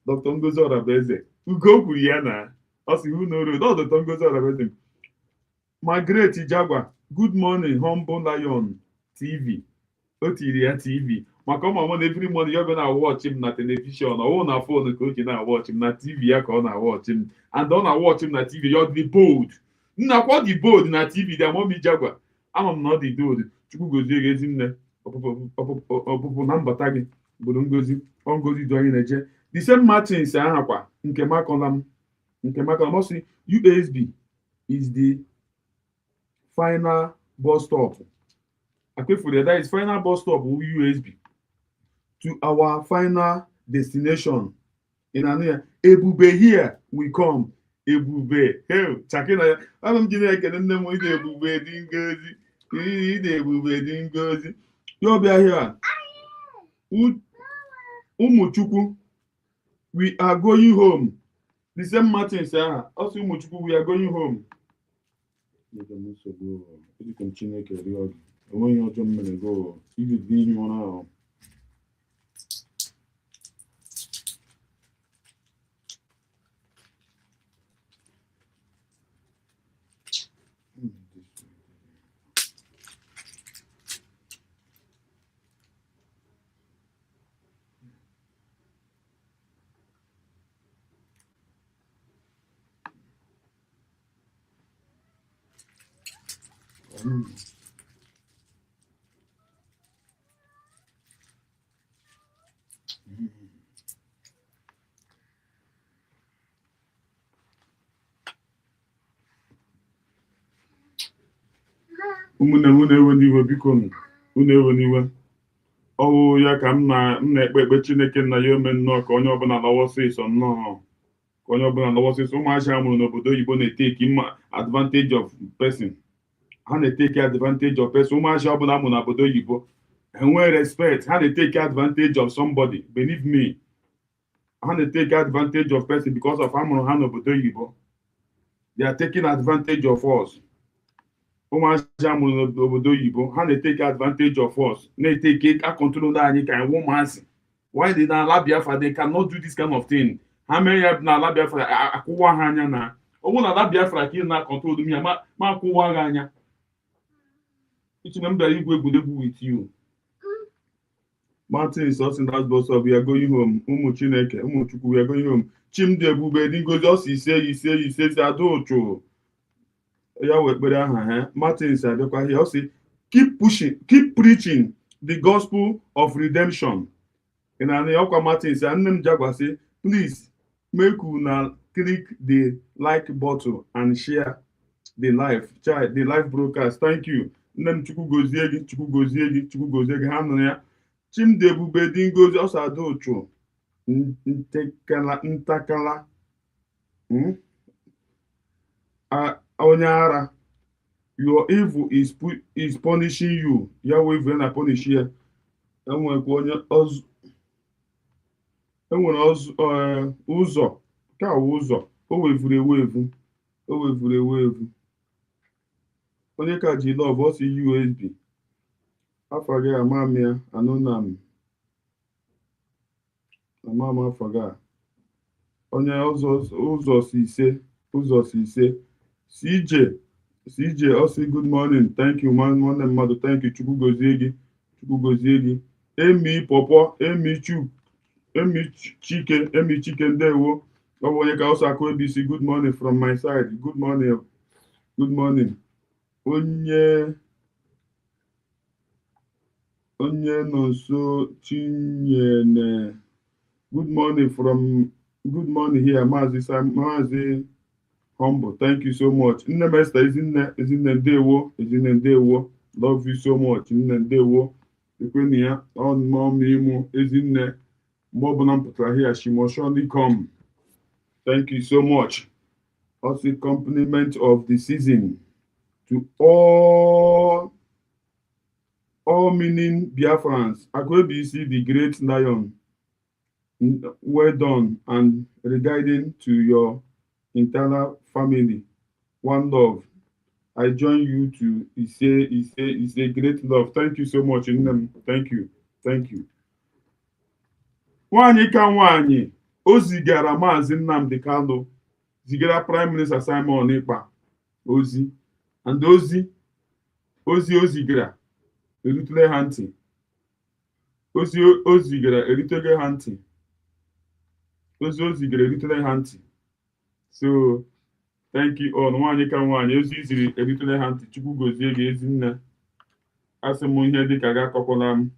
Dr. Ngozi Orabueze Ugo Kuriana also who know road. Dr. Ngozi Orabueze Margaret Ijagwa good morning Humble Lion TV Otiria TV. Maka ọma every morning you're gonna watch him na television or na phone ka oke na watch him na TV ya ka ọ na watch him and ọ na watch him na TV you're the bold. Nna kwa the bold na TV da Mommy Jagwa. Ama m na ọ dị bold. Chukwu gozie gị ezi nne ọpụpụ na mbata gị bụrụ ngozi dị anyị na-eje. The same Martins ahakwa nke makola m ọsị USB is the final bus stop. Akwefure that is final bus stop USB to our final destination. In Ania, Ebube here we come. Ebube, hey, Chakina, I'm gonna get a name with Ebube Dingozi. You'll be here. Umuchuku, we are going home. The same Martin sir, also Umuchuku, we are going home. You can continue to go. When you're going to go, you can be on now. Ụmụnne m na-ewe n'iwe biko unu ewe n'iwe ọwụ ya ka m na-ekpe Chineke nna ya ome nnọọ ka onye ọbụla lawa ọsịsọ nnọọ ka onye ọbụla lawa ọsịsọ. Ụmụazị a mụrụ n'obodo oyibo na-eteki advantage of person. Ha na-eteki advantage of person. Ụmụazị ọbụla amụrụ n'obodo oyibo enwee respect. Ha na-eteki advantage of somebody. Believe me, ha na-eteki advantage of person because of amụrụ ha n'obodo oyibo. They are taking advantage of us. Ụmụazị amụrụ n'obodo oyibo ha na-eteki advantage of us, na-eteki control anyị ka anyị ụmụazị. Why did ala Biafra they cannot do this kind of thing? Ha mee ya na ala Biafra akwụwa ha anya na ọ bụrụ na ala Biafra ka ị na-control m ya ma akwụwa ha anya. Ichine m bịara igwu egwuregwu with you. Martin Sosin that's boss of we are going home. Ụmụ Chineke ụmụ Chukwu we are going home. Chimdi Ebube Dingozi ọsị ise adụchụ. Ya wekpere aha Martins abịakwa here ọsị keep preaching the gospel of redemption. In an ọkwa Martins nne m jagwasị please make una click the like button and share the live broadcast. Thank you. Nne m Chukwu gozie gị ha nụrụ ya. Chimdi Ebube Dingozi ọsọ adụchụ ntakala onye ara your evil is punishing you. Yahweh will not punish you. Enwere ụzọ ka ụzọ o wevuru ewevu onye ka ji love ọ si USB afọ gị ama m ya anụna m ama m afọ gị onye ụzọ si ise CJ ọ sị good morning thank you nwanne mmadụ thank you Chukwu gozie gị Emi Pọpọ Emi Chike ndewo ọ bụ onye ka ọsọ akụ ABC good morning from my side good morning onye nọ nso Chinyere good morning here Mazi Humble thank you so much nne m Esther Ezinne ndewo love you so much nne ndewo ekwenụ ya ọmịmụ Ezinne mgbe ọbụla m pụtara here she must surely come thank you so much also compliment of the season to all meaning Biafrans Akwebuisi the great lion well done and regarding to your entire family one love I join you to is a great love thank you so much nnem thank you nwanyị ka nwanyị o zigara Mazi Nnamdi Kanu zigara Prime Minister Simon Ekpa ozi and ozi o zigara erutele ha ntị ozi o zigara erutele ha ntị so thank you all nwanyị ka nwanyị ozi iziri erutele ha ntị Chukwu gozie gị Ezinne asị m ihe dịka ga-akọkwala m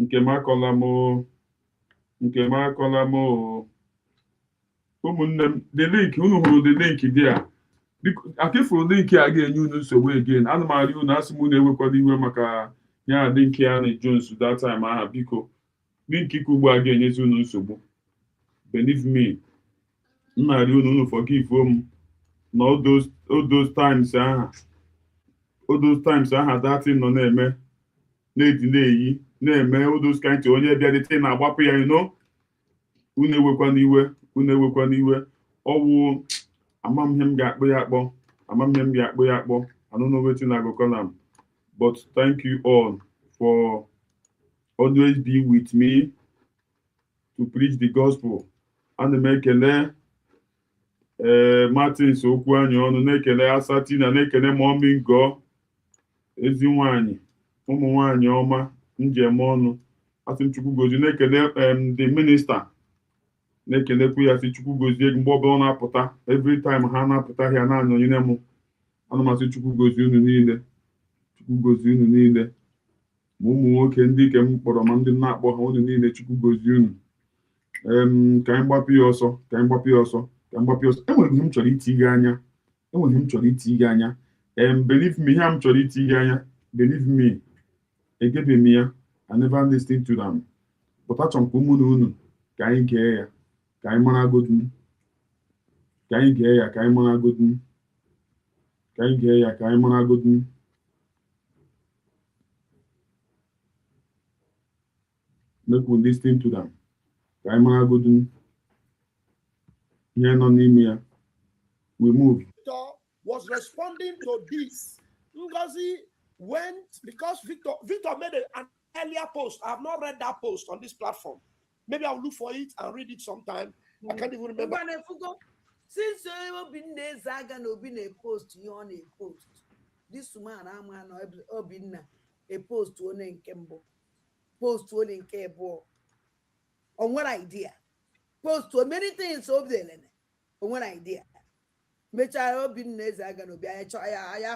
nke m akọla m ụmụnne m the link unu hụrụ the link dị a akịfụrụ link a ga-enye unu nsogbu again ana m arịọ unu asị m unu ewekwala iwe maka ya link ya na Jones that time aha biko link ka ugbu a ga-enyezi unu nsogbu believe me m na-arịọ unu forgive m na all those times aha datin nọ na-eme na-eyi na-eme all those kind onye bịadite na-agbapụ ya unu ewekwana iwe ọwụ amam ihe m ga-akpọ ya akpọ I don't know wetin I go call am but thank you all for always be with me to preach the gospel ana m ekele Martins okwu anyị ọnụ na-ekele Asatina na-ekele Mommy Ngo ezi nwanyị ụmụ nwanyị ọma njem ọnụ asị m Chukwu gozie na-ekele the minister na-ekelekwu ya sị Chukwu gozie mgbe ọbụla ọ na-apụta every time ha na-apụta ya na-anọnyere m ana m asị Chukwu gozie unu niile ma ụmụ nwoke ndị ike m kpọrọ ma ndị na-akpọ ha unu niile Chukwu gozie unu ka anyị gbapụ ya ọsọ enwere ihe m chọrọ iti gị anya believe me ihe m chọrọ iti gị anya believe me egebe m ya I never listened to them but achọrọ m ka ụmụ na unu ka anyị gee ya ka anyị mara agodun make we listen to them ka anyị mara agodun ihe nọ n'ime ya we move. Was responding to this. Ngozi went because Victor made an earlier post. I have not read that post on this platform. Maybe I'll look for it and read it sometime. I can't even remember. Since Obinna Zaga no been a post, you on a post. This man, Obinna, a post to one in Kembo, post to one in Kebo. On what idea? Post to many things over there. On what idea? Mecha Obinna Zaga no be I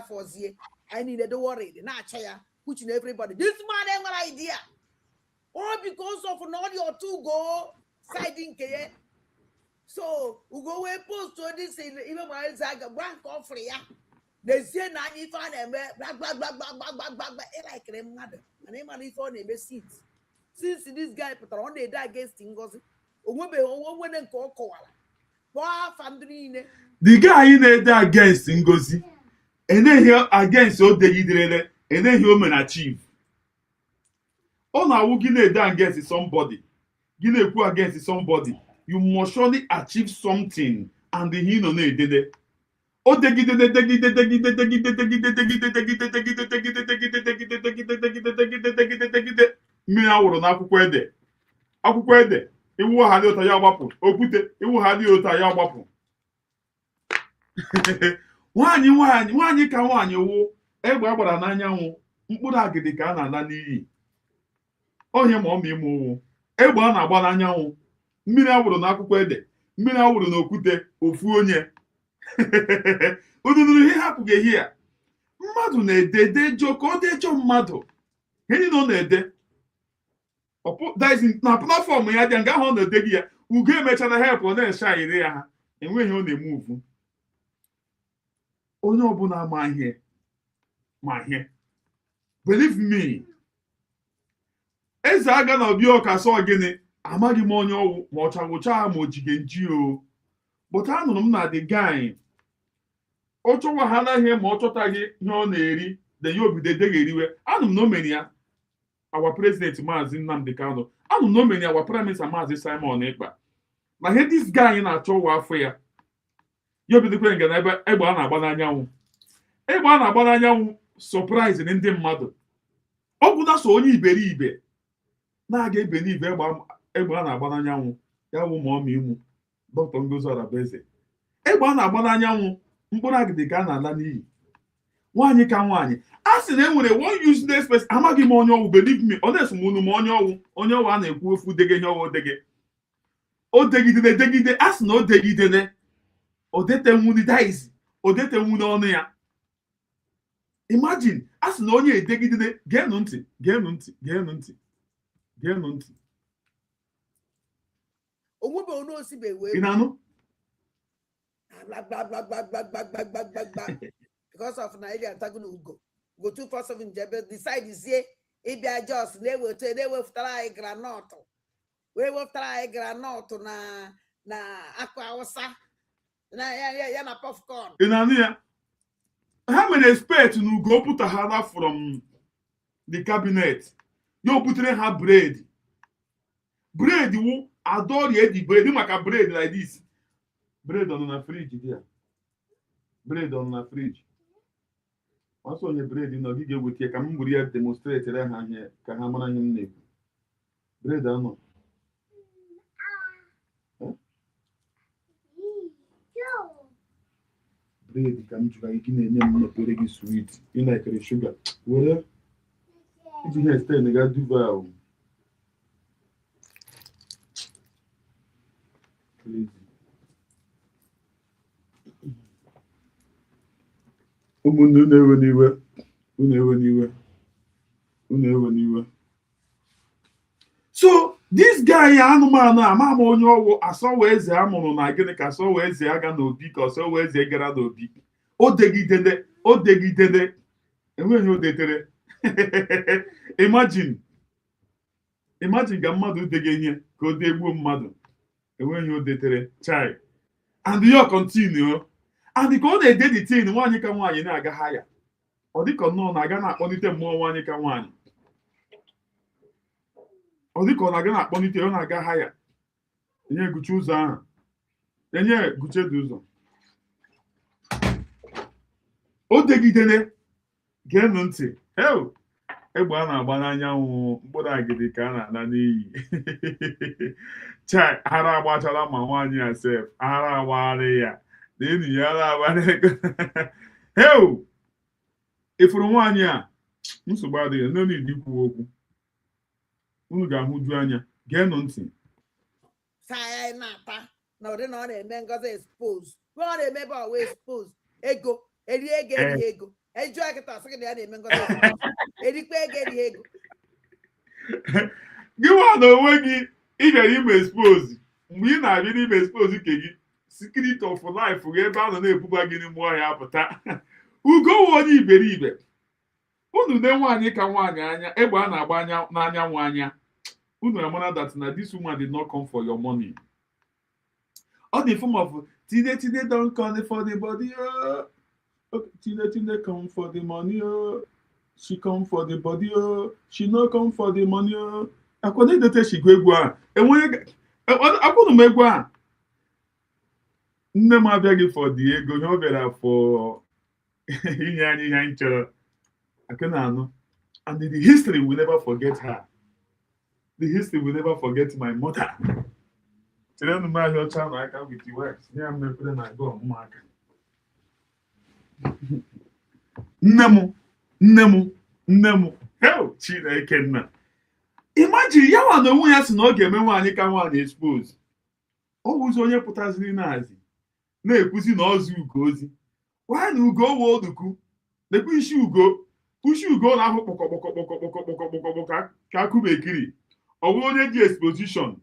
foresee. I needed to worry. Not chaya, pushing everybody. This man ain't what idea. All because of an audio or two go siding K. So we go away post to this even my Zaga bank off for ya. They say nanny fan and blah like them mother. And they money for name seats. Since this guy put on the die against Ngozi, when and call koala. The guy in there against Ngozi, and then here against all the Idrele, and then human achieve. All now we Guinea against somebody. Guinea against somebody. you must surely achieve something, and the hino na edede. Mmiri awụrụ n'akwụkwọ ede. Akwụkwọ ede, iwu ha dị ụtọ ya gbapụ. Okwute, iwu ha dị ụtọ ya gbapụ. Nwaanyị ka nwaanyị wụ egbe agbara n'anyanwụ, mkpụrụ agidi ka a na-ala n'iyi. Onye ma ọma ime ụwụ egbe a na-agba n'anyanwụ, mmiri awụrụ n'akwụkwọ ede, mmiri awụrụ n'okwute, ofu onye. Ududuru ihe hapụghị ehi a. Mmadụ na-ede dejo ka ọ dejo mmadụ. Gịnị na ọ na-ede? Na platfọm ya dị nga ahụ ọ na-ede gị ya, ugo emechana help ọ na-eche ayịrị ya ha, enweghị ọ na-eme uvu. Onye ọbụla ma ihe believe me, eze aga na obi ọka sọ gịnị amaghị m onye ọwụ ma ọ chagwụcha ma o jige nji o, but anụrụ m na the guy ọ chọwahala ihe ma ọ chọtaghị ihe ọ na-eri then ya obido edegheriwe. Anụ m na o mere ya our president Mazi Nnamdi Kanu, anụ m na o mere ya our prime minister Mazi Simon Ekpa, na ihe this guy na-achọ ụwa afọ ya obidokwe nga na ebe egbe a na-agba n'anyanwụ. Egbe a na-agba n'anyanwụ surprise ndị mmadụ. Ọ bụ na so onye iberibe na-aga iberibe egbe a na-agba n'anyanwụ ya wụ ma ọ ma imu Dr. Ngozi Orabueze. Egbe a na-agba n'anyanwụ, mkpụrụ agidi ka a na-ala n'iyi. Nwaanyị ka nwaanyị a sị na enwere one useless person, amaghị m onye ọwụ, believe me, ọ na-eso m unu ma onye ọwụ a na-ekwu ofu dege ihe ọwụ dege. O degide a sị na o degidene odetenwuni daizi, odetenwuni ọnụ ya. Imagine a sị na onye edegidene, geenụ ntị. Ị na-anụ? Because of Nigeria tagun ugo go 247 jebe decidezie ịbịa just na-ewefutara anyị granọtụ na akụ awụsa ya na popcorn. Ị na-anụ ya? Ha mere expect na ugo pụtaghara from the cabinet ya, o butere ha bread wụ adọrị edi bread maka bread like this. Bread on na fridge dị ya. Bread on na fridge. Ọsọ onye bread nọ gị ga-eweta ka m gburu ya demonstrate ha ihe ka ha mara ihe m na-ekwu. Bread anọ. Bread ka m jụrụ gị na-enye m mepere gị sweet. Ị na-ekere sugar. Were iji ihe stain ga duva ahụ. Ụmụnne unu ewe n'iwe. So this guy anụmanụ ama onye ọwụ asọwa eze amụrụ na gịnị ka asọwa eze aga n'obi ka ọsọwa eze gara n'obi. O degidede enweghị o detere. Imagine ka mmadụ dege ihe ka o degbuo mmadụ, enweghị o detere chai, and you continue. And ka ọ na-ede the thing, nwaanyị ka nwaanyị na-aga haya. Ọ dịka nnọọ na-aga na-akpọlite mmụọ nwaanyị ka nwaanyị. Ọ dịka ọ na-aga na-akpọlite, ọ na-aga haya. Enye guchi ụzọ ahụ. Enye guchi dị ụzọ. O degidere, geenụ ntị. Egbe a na-agba n'anyanwụ, mkpụrụ agidi ka a na-ala n'iyi. Chai, ara agbachala ma nwaanyị ya sef, ara agbagharị ya. Enyi ya ifuru nwaanyị a nsogbu adịghị, n'olu ikwu okwu. Unu ga-ahụju anya, geenụ ntị. Saya na-ata na ụdị na ọ na-eme Ngozi expose. Ọ na-emebe ọwa expose ego, eri ego. Ejụọ kịta sị na ya na-eme Ngozi expose. Erikwa ego, ego. Gị nwa na onwe gị ị bịara ime expose. Mgbe ị na-abịa n'ime expose ke gị, secret of life ebe a nọ na-ebuba gị n'ime ọhịa apụta. Ugo onye iberibe. Unu ne nwaanyị ka nwaanyị anya, egbe a na-agba n'anyanwụ anya. Unu amara that na this woman did not come for your money. All the form of Tine don't come for the body. Tine come for the money. She come for the body. She no come for the money. According to she go egwu a. Akụnụ m egwu a nne m abịaghị for the ego ihe ọ bịara for inye anyị ihe anyị chọrọ akụnụ anụ and the history will never forget her. The history will never forget my mother. Chere nụ m ahịa ọcha na aka with the words ya mepere na agụ ọmụmaka nne m hell Chineke nna imagine ya nwa na onwe ya si na ọ ga-eme nwaanyị ka nwaanyị expose ọ wụzi onye pụtaziri n'azị na-ekwuzi na ọzọ ugo ozi nwaanyị na ugo wo oduku na-ekwu isi ugo na-ahụ kpọkọkpọkọkpọkọkpọkọkpọkọ ka akụ bekiri ọ bụ onye dị exposition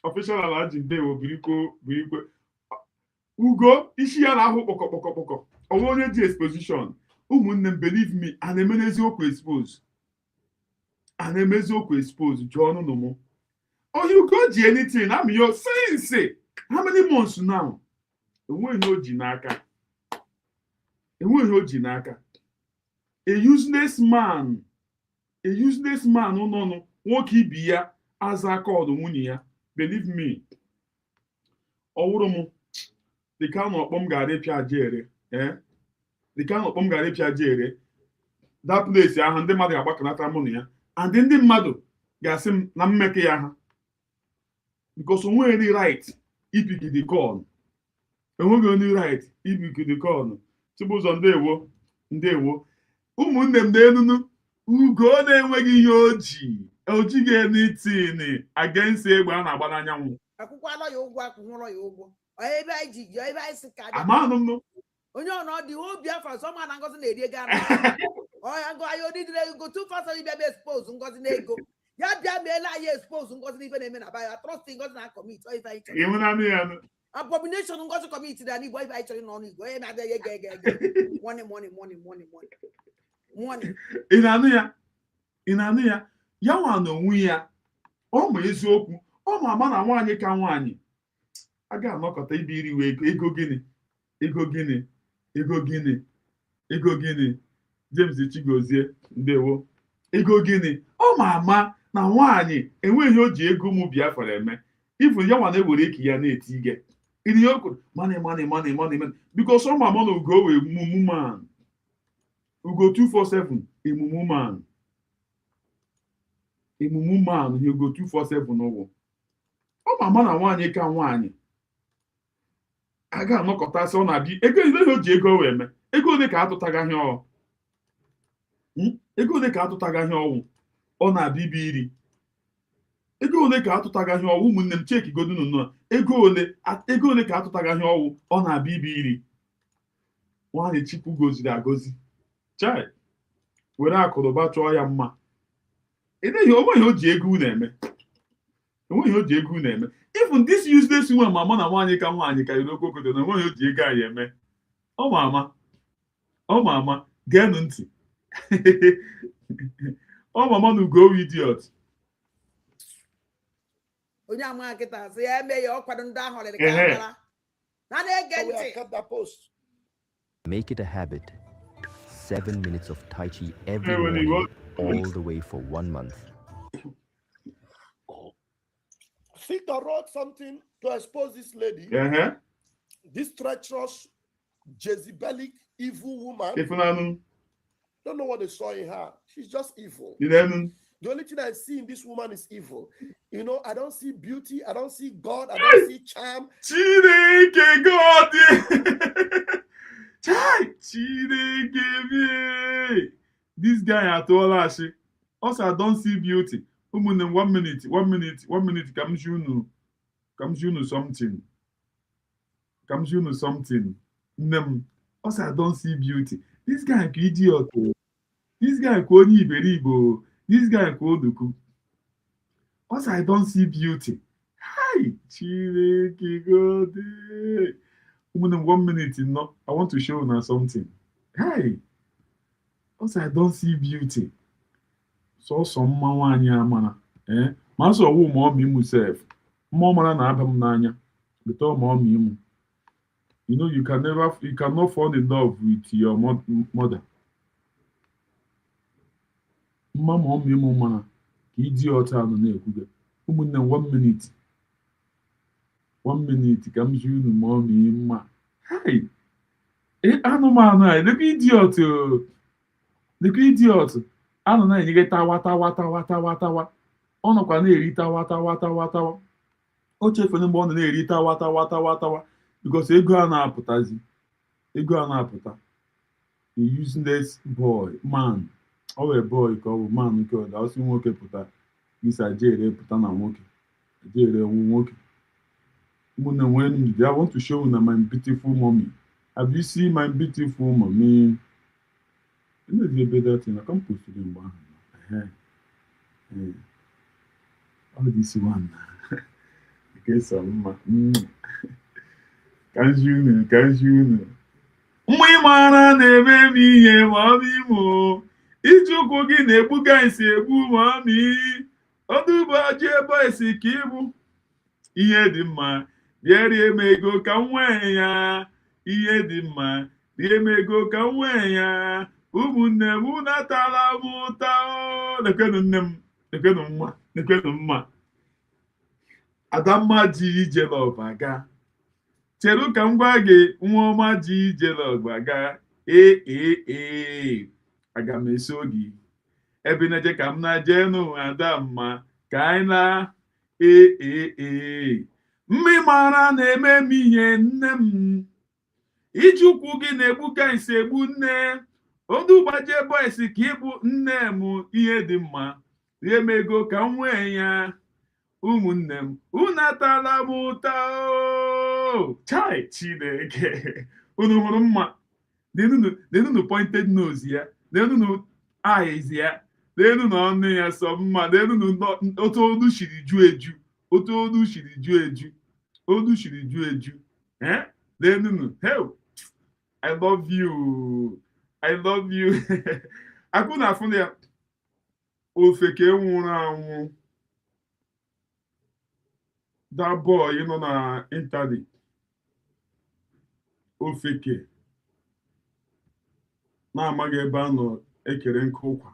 official ala ji ndewo birikwe ugo isi ya na-ahụ kpọkọkpọkọkpọkọ ọ bụ onye dị exposition ụmụnne m believe me a na-eme n'eziokwu expose jụọ ọnụ m oh you go ji anything I'm your sense how many months now enweghị o ji n'aka a useless man nọ nwoke ibi ya aza aka ọdụ nwunye ya believe me ọwụrụ m dịka ọkpọ m ga-arịpịa jere that place ahụ ndị mmadụ ga-agbakọnata mụ na ya and ndị mmadụ ga-asị m na mmekọ ya ha because onweghị right ipikidi call enweghị onye right ipikidi call Chibụzọ ndewo ụmụnne m na-enunu ugo na-enweghị ihe ojighị anything against egbe a na-agba n'anyanwụ akwụkwọ ya ụgwọ akwụkwọ ya ụgwọ ebe anyị ji ebe anyị si ka amanụ m onye ọnọdụ Biafra sọma na Ngozi na-eri ego ara ọya ngo anyị odidire ego 2,000 bịa expose Ngozi na ego ya bịa meela anyị expose Ngozi n'ife na-eme na bayo trust Ngozi na commit ife anyị chọrọ abomination Ngozi commit na n'Igbo ife anyị chọrọ n'ọnụ Igbo onye na-abịa ege money ị na-anụ ya ya nwa na onwe ya ọ ma eziokwu ọ ma ama na nwaanyị ka nwaanyị a ga-anọkọta ibe iriwe ego gịnị James Chigozie ndewo ego gịnị ọ ma ama na nwaanyị enweghị o ji ego ụmụ Biafra eme ifu ya nwa na-ewere eki ya na-eti ige ihe o kwuru money because ọ ma ama na ugo wee mumu man ugo 247 emumu man ihe ugo 247 ụgwọ ọ ma ama na nwaanyị ka nwaanyị a ga-anọkọta sị ọ na-abịa ego ile o ji ego wee eme ego ole ka atụtagaghị ọwụ ọ na-abịa ibe iri ego ole ka atụtagaghị ọwụ ụmụnne m cheki godunu nọ ego ole ka atụtagaghị ọwụ ọ na-abịa ibe iri nwaanyị Chukwu goziri agozi chai were akụrụba chọọ ya mma onweghị o ji ego na-eme even this useless woman ma na nwaanyị ka nwaanyị ka iri okwokodo na enweghị o ji ego anyị eme ọ ma ama geenụ ntị ọ ma ama na ugo idiot onye ama nkịta sị ya eme ya ọkwado ndị ahụ lere ka mara na na-ege ntị. Make it a habit. 7 minutes of Tai Chi every morning, all the way for 1 month. Victor wrote something to expose this lady. This treacherous, Jezebelic, evil woman. Don't know what they saw in her. She's just evil. The only thing I see in this woman is evil. You know, I don't see beauty. I don't see God. I don't see charm. Chineke God. This guy at all actually. Also, I don't see beauty. 1 minute. Come you know something. Also, I don't see beauty. This guy idiot. This guy only iberibo. This guy oduku. Also, I don't see beauty. Hi, Chineke God. 1 minute, no. I want to show you something. Hi. Also, I don't see beauty. So some nwaanyị amara. Ma so wo ma ọmị mu self. Mmụọ mara na abam n'anya. But ọ ma ọmị mu. You know, you cannot fall in love with your mother. Mama ọmị mu mana ka ịdị ọta nọ na-ekwuge. ụmụnne 1 minute 1 minute ka m ji unu ma ọ mee mma. Hai, anụmanụ a lekwa idiot anụ na-enyere tawa ọ nọkwa na-eri tawa o chefere mgbe ọ nọ na-eri tawa because ego a na-apụta a useless boy man. Ọ wee boy ka ọ bụ man nke ọda ọsị nwoke pụta isa jere pụta na nwoke jere nwoke. Ụmụnne nwere ndidi. I want to show you my beautiful mommy. Have you seen my beautiful mommy? Maybe a better thing. I can't post it in one. All this one. Okay, some. Can't you know? Mgbe mara na-eme m ihe mami mo. Iji ụkwụ gị na-egbuga isi egbu mami. Ọdụbọjị ebe esi ka ịbụ. Ihe dị mma. Bịa rie m ego ka m nwee ya. Ihe dị mma. Rie m ego ka m nwee ya. Ụmụnne m natala m ụta. Lekwenụ nne m. Lekwenụ mma. Adamma ji jelọb aga. Cheru ka m gwa gị nwa ọma ji jelọb aga. Aga m eso gị. Ebe na-eje ka m na-je n'ụwa Adamma ka anyị na Mmi mara na-eme m ihe nne m. Iji ụkwụ gị na-egbu ka isi egbu nne. Ọdụgbaje boys ka ịbụ nne m. Ihe dị mma. Rie m ego ka m nwee ya. Ụmụnne m unu atala m ụta. Chai Chineke. Unu hụrụ mma. Nenunu pointed nose ya. Nenunu eyes ya. Nenunu ọnụ ya sọ mma. Nenunu otu olu shiri ju eju. Olu shiri ju eju. Nenunu. Hey, I love you. Akụ na-afụ ya. Ofeke nwụrụ anwụ. That boy, nọ na internet. Ofeke. Na-amaghị ebe a nọ ekere nke ụkwa.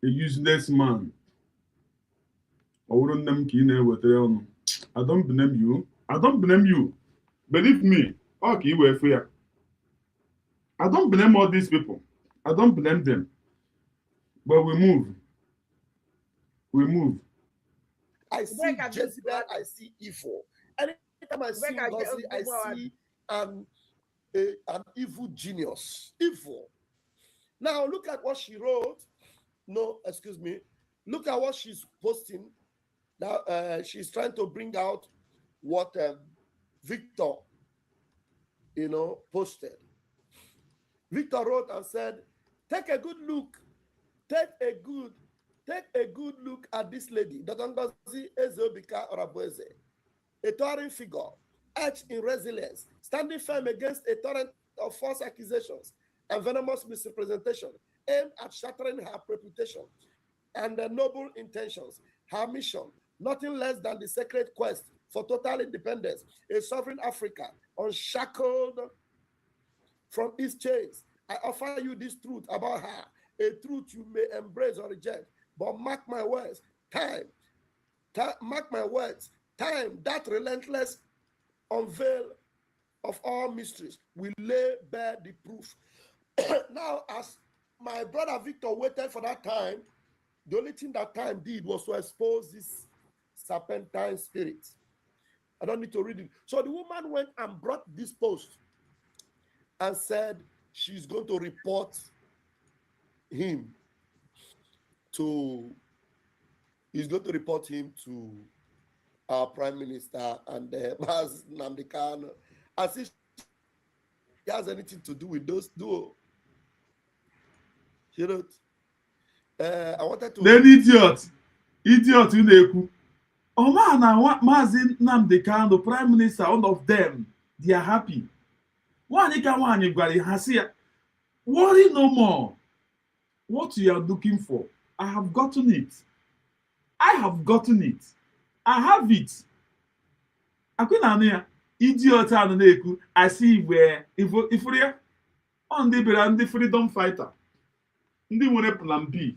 A useless man. Ọ bụrụ nne m ka ị na-ewetara ọnụ. I don't blame you. Believe me. Ọ ka ị wee fụ ya. I don't blame all these people. I don't blame them. But we move. I see Jezebel, I see evil. Anytime I see Ngozi, I see an evil genius. Evil. Now look at what she wrote. No, excuse me. Look at what she's posting. Now she's trying to bring out what Victor, posted. Victor wrote and said, take a good look at this lady, Dr. Ngozi Orabueze, a towering figure, etched in resilience, standing firm against a torrent of false accusations and venomous misrepresentation aimed at shattering her reputation and the noble intentions. Her mission, nothing less than the sacred quest for total independence, a sovereign Africa unshackled from its chains. I offer you this truth about her, a truth you may embrace or reject. But mark my words, time, that relentless unveil of all mysteries will lay bare the proof. Now, as my brother Victor waited for that time, the only thing that time did was to expose this serpentine spirit. I don't need to read it. So the woman went and brought this post and said she's going to report him to our Prime Minister and Mazi Nnamdi, as if he has anything to do with those duo. You know, I wanted to. Then idiot na-ekwu. Oma na Mazi Nnamdi, the Prime Minister, all of them, they are happy. Worry no more. What you are looking for, I have gotten it. I have it. Akwina idiot na-ekwu. I see where if on the freedom fighter. Ndị nwere plan B.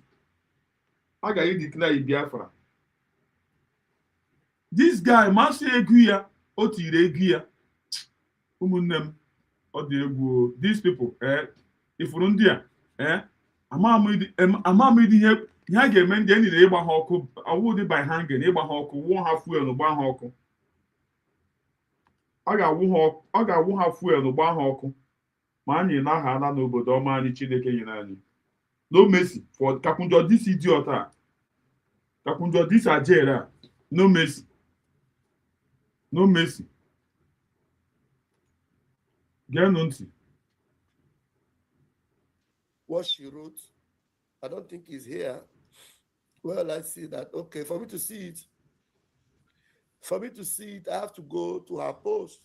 A ga-declare Biafra. this guy masị ego ya o tiri ego ya ụmụnne m ọ dị egwu these people ifuru ndị a amamidi ihe a ga-eme ndị enyi na ịgba ha ọkụ ọwụ dị by hanging ịgba ha ọkụ wụọ ha fuel gba ha ọkụ ọ ga-awụ ha fuel gba ha ọkụ ma anyị na-aha ala n'obodo ọma anyị Chineke nyere anyị no mercy for Kakunjo this idiot a Kakunjo this ajere a no mercy no mercy geenụ ntị what she wrote. I don't think he's here. Well, I see that. Okay, for me to see it, I have to go to her post.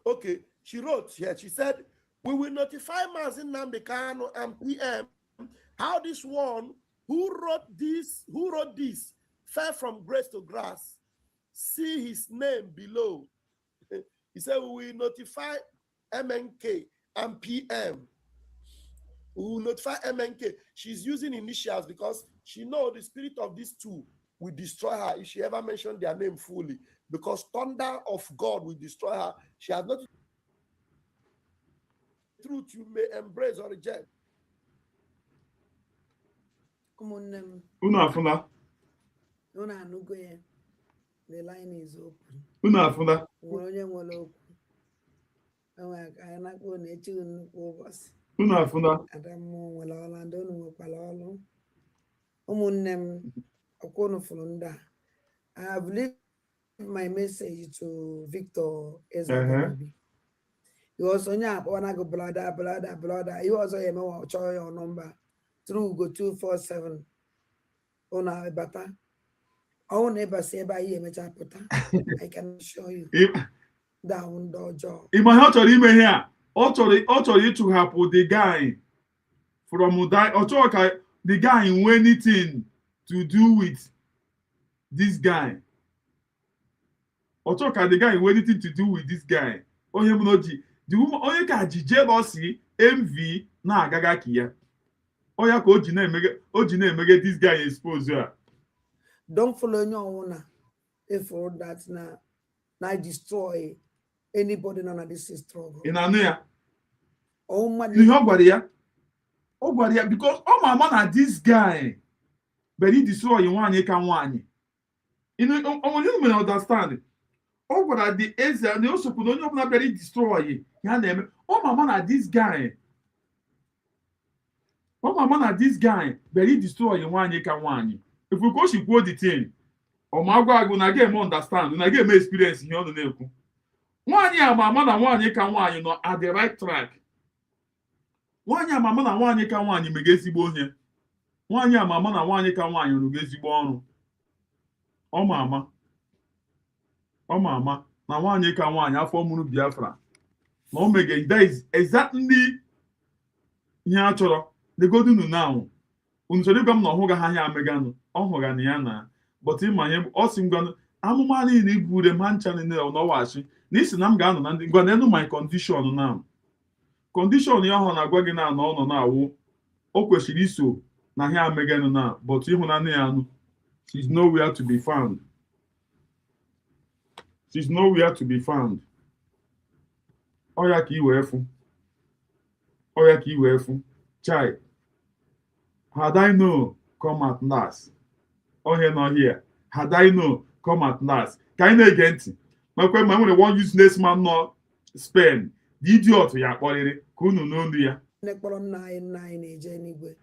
Okay, she wrote here. She said, "We will notify Mazi Nnamdi KANU and PM how this one who wrote this fell from grace to grass. See his name below." He said, "We will notify MNK and PM. We will notify MNK." She's using initials because she knows the spirit of these two will destroy her if she ever mentioned their name fully. Because thunder of God will destroy her. She has not the truth you may embrace or reject. Unafuna. The line is open. Unafuna. Unafuna. I have left my message to Victor Ezra. He was on your brother. He was on your number through go 247 on our bata. I will never say by him. I can show you. Down dojo. In my heart, email here. Authority to help with the guy from that. The guy in anything to do with this guy. The guy in anything to do with this guy. Oh, you know, the woman. Oh, you can jealousy, envy. Na gaga kia. Oh, you can make this guy exposure. Don't follow your owner. If all that now destroy anybody none this is struggle. In Ania. Oh my God, because my man are this guy. But he destroy you one you can one. You know, you may understand. Oh, but at the end, they also put on your very destroy you. My man are this guy. Oh, my man are this guy. But he destroy you one you can one. If we go, she quote the thing. Oh my God, when I get more understand, when I get more experience in the name. 1 year, my man and 1 year can one, you know, at the right track. 1 year, my man and 1 year can one, you may get here. 1 year, my man and 1 year can one, you get you born. Oh, mama. Now 1 year can one, you have 4 months Biafra. No, make that is exactly natural. They go to now. Unsori gam no hoga hanya megano. On hoga niana. But in my name, osim gano. Amumani ni bude manchani ne no washi. Nisi nam gano na ndi gwanenu my condition now. Condition ya ho na gwa gi na no na awu. O kwesiri so na hia megano na, but ihunani ya no. She's nowhere to be found. She's nowhere to be found. Oya ki iwefu. Chai. Had I know, come at last. Oh, here, not here. Had I know, come at last. Can you get it? My question, I want to use next man not spend. The idiot, ya quality. Kunu no dia. Nekpolo 9 anyway.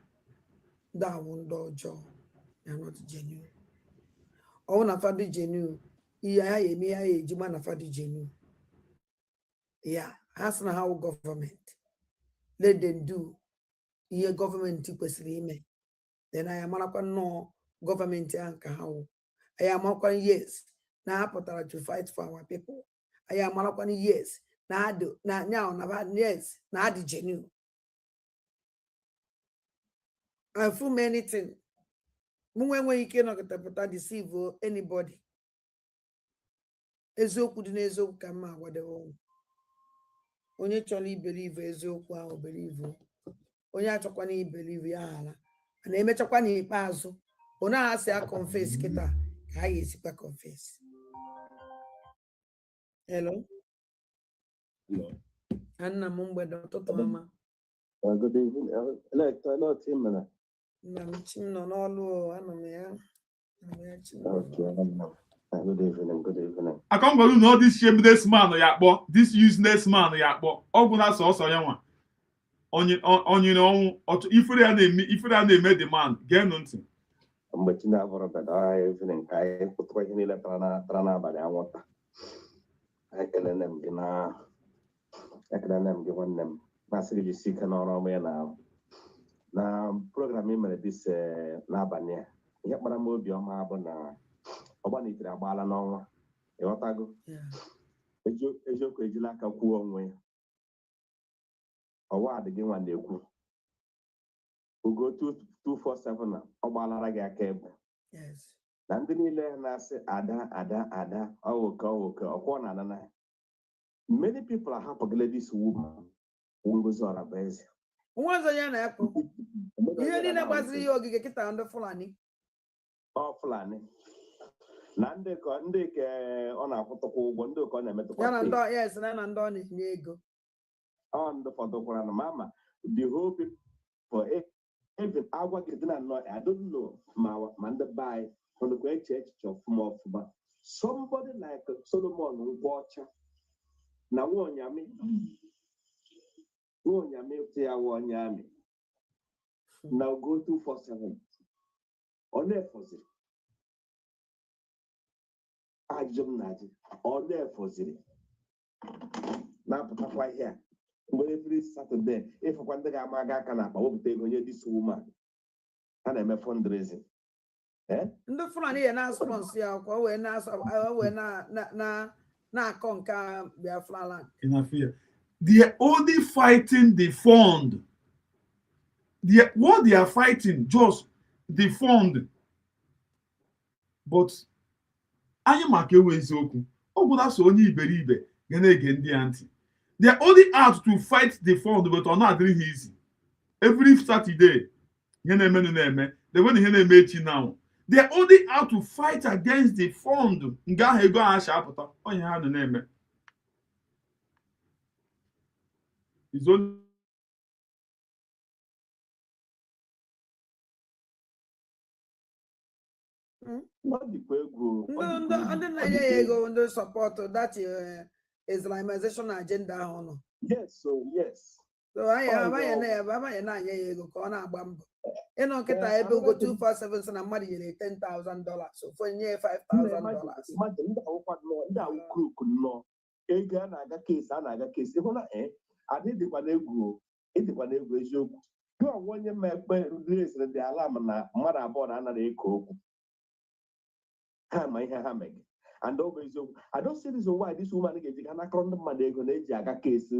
That one dojo. You're not genuine. Oh, na fadi genuine. Yeah, Jima na fadi genuine. Yeah, that's not how government. Let them do. Here government kwesịrị then I am no government anka how I am yes na apụtara to fight for our people. I am yes na do na now na yes na the genuine. I feel many things. When you cannot deceive anybody. Eziokwu dị n'eziokwu ka mma agwadewo. Onye chọrọ ibelieve eziokwu ahụ believe. Onye achọkwana ibelieve ya ala na emechakwa n'ikpeazụ onye ha si a confess kịta ka ha ga-esikwa confess. Hello. Nna m mgbede ụtụtụ ọma. Good evening. Not him, man. Nna m chi m nọ n'ọlụ anọ m ya. Okay, good evening. Good evening. I can't believe all this shameless man yakpo, this useless man yakpo. Oguna so yanwa. Onye ifere ya na-eme the man, get nothing. Mgbe chi na-abụrụ beda evening ka anyị pụtara ihe niile tara n'abalị anwụta. Ekele m gị nwanne m. Masị gị jisi ike n'ọrụ ọma ya na program ị mere dis n'abalị a. Ihe kpara m obi ọma bụ na ọgbanitere agbaala n'ọnwa. Ịghọtago? Eziokwu ejila aka kwuo onwe ya. Ọwa adịghị nwa na-ekwu. Ugo 247 na ọgbalara gị aka ebe. Na ndị niile na-asị ada ọwoke ọkwọ na anana. Many people are happy this woman. Ngozi Orabueze. Nwa ọzọ ya na-ekwu. Ihe niile gbasiri ihe ogige kịta ndị Fulani. Fulani. Na ndị ke ọ na-akwụtụkwa ụgwọ, ndị ka ọ na-emetụkwa. Ya na ndị na ndị ọ na-enye ego. Ndị fọdụkwara na mama the whole people even agwa gị dị na nnọọ I don't know ma ndị be anyị ọnụkwa eche echiche ọfụma. Somebody like Solomon Ngwaọcha na Nwonyami ya Nwonyami na Ugo 247 ọ na-efoziri ajụjụ m na-ajụ ọ na-efoziri na-apụtakwa ihe a mgbe every Saturday ịfụkwa ndị ga-ama gị aka na akpa wepụta ego nye this woman a na-eme fundraising. Ndị Fulani ya na-sponsor ya kwa wee na-akọ nke Biafra land. They are only fighting the fund. What they are fighting, just the fund. But anyị maka ewe eziokwu ọ bụla so onye iberibe ga na-ege ndị anti. They are only out to fight the fund, but ọ na-adịrị ha easy. Every Saturday, ihe na-eme the way ihe na-eme echi now. They are only out to fight against the fund. Nga ahụ ego ha shapụta onye ha na-eme. It's only ndị na-enye ya ego ndị support that Islamization agenda ahụ nọ. Yes. So abanye na-anye ya ego ka ọ na-agba mbọ. Ịnọ nkịta ebe Ugo 247 sị na mmadụ nyere $10,000 so fonye $5,000. Ndị ahụ kruk nnọọ ego a na-aga kesi ịhụ na adịdịkwa n'egwu eziokwu. Gị ọnwa onye ma ekpe resịrị dị ala na mmadụ abụọ na anaghị eke okwu ha ma ihe ha megị and ọ bụ eziokwu. I don't see reason why this woman ga-eji ga nakọrọ ndị mmadụ ego na-eji aga kesi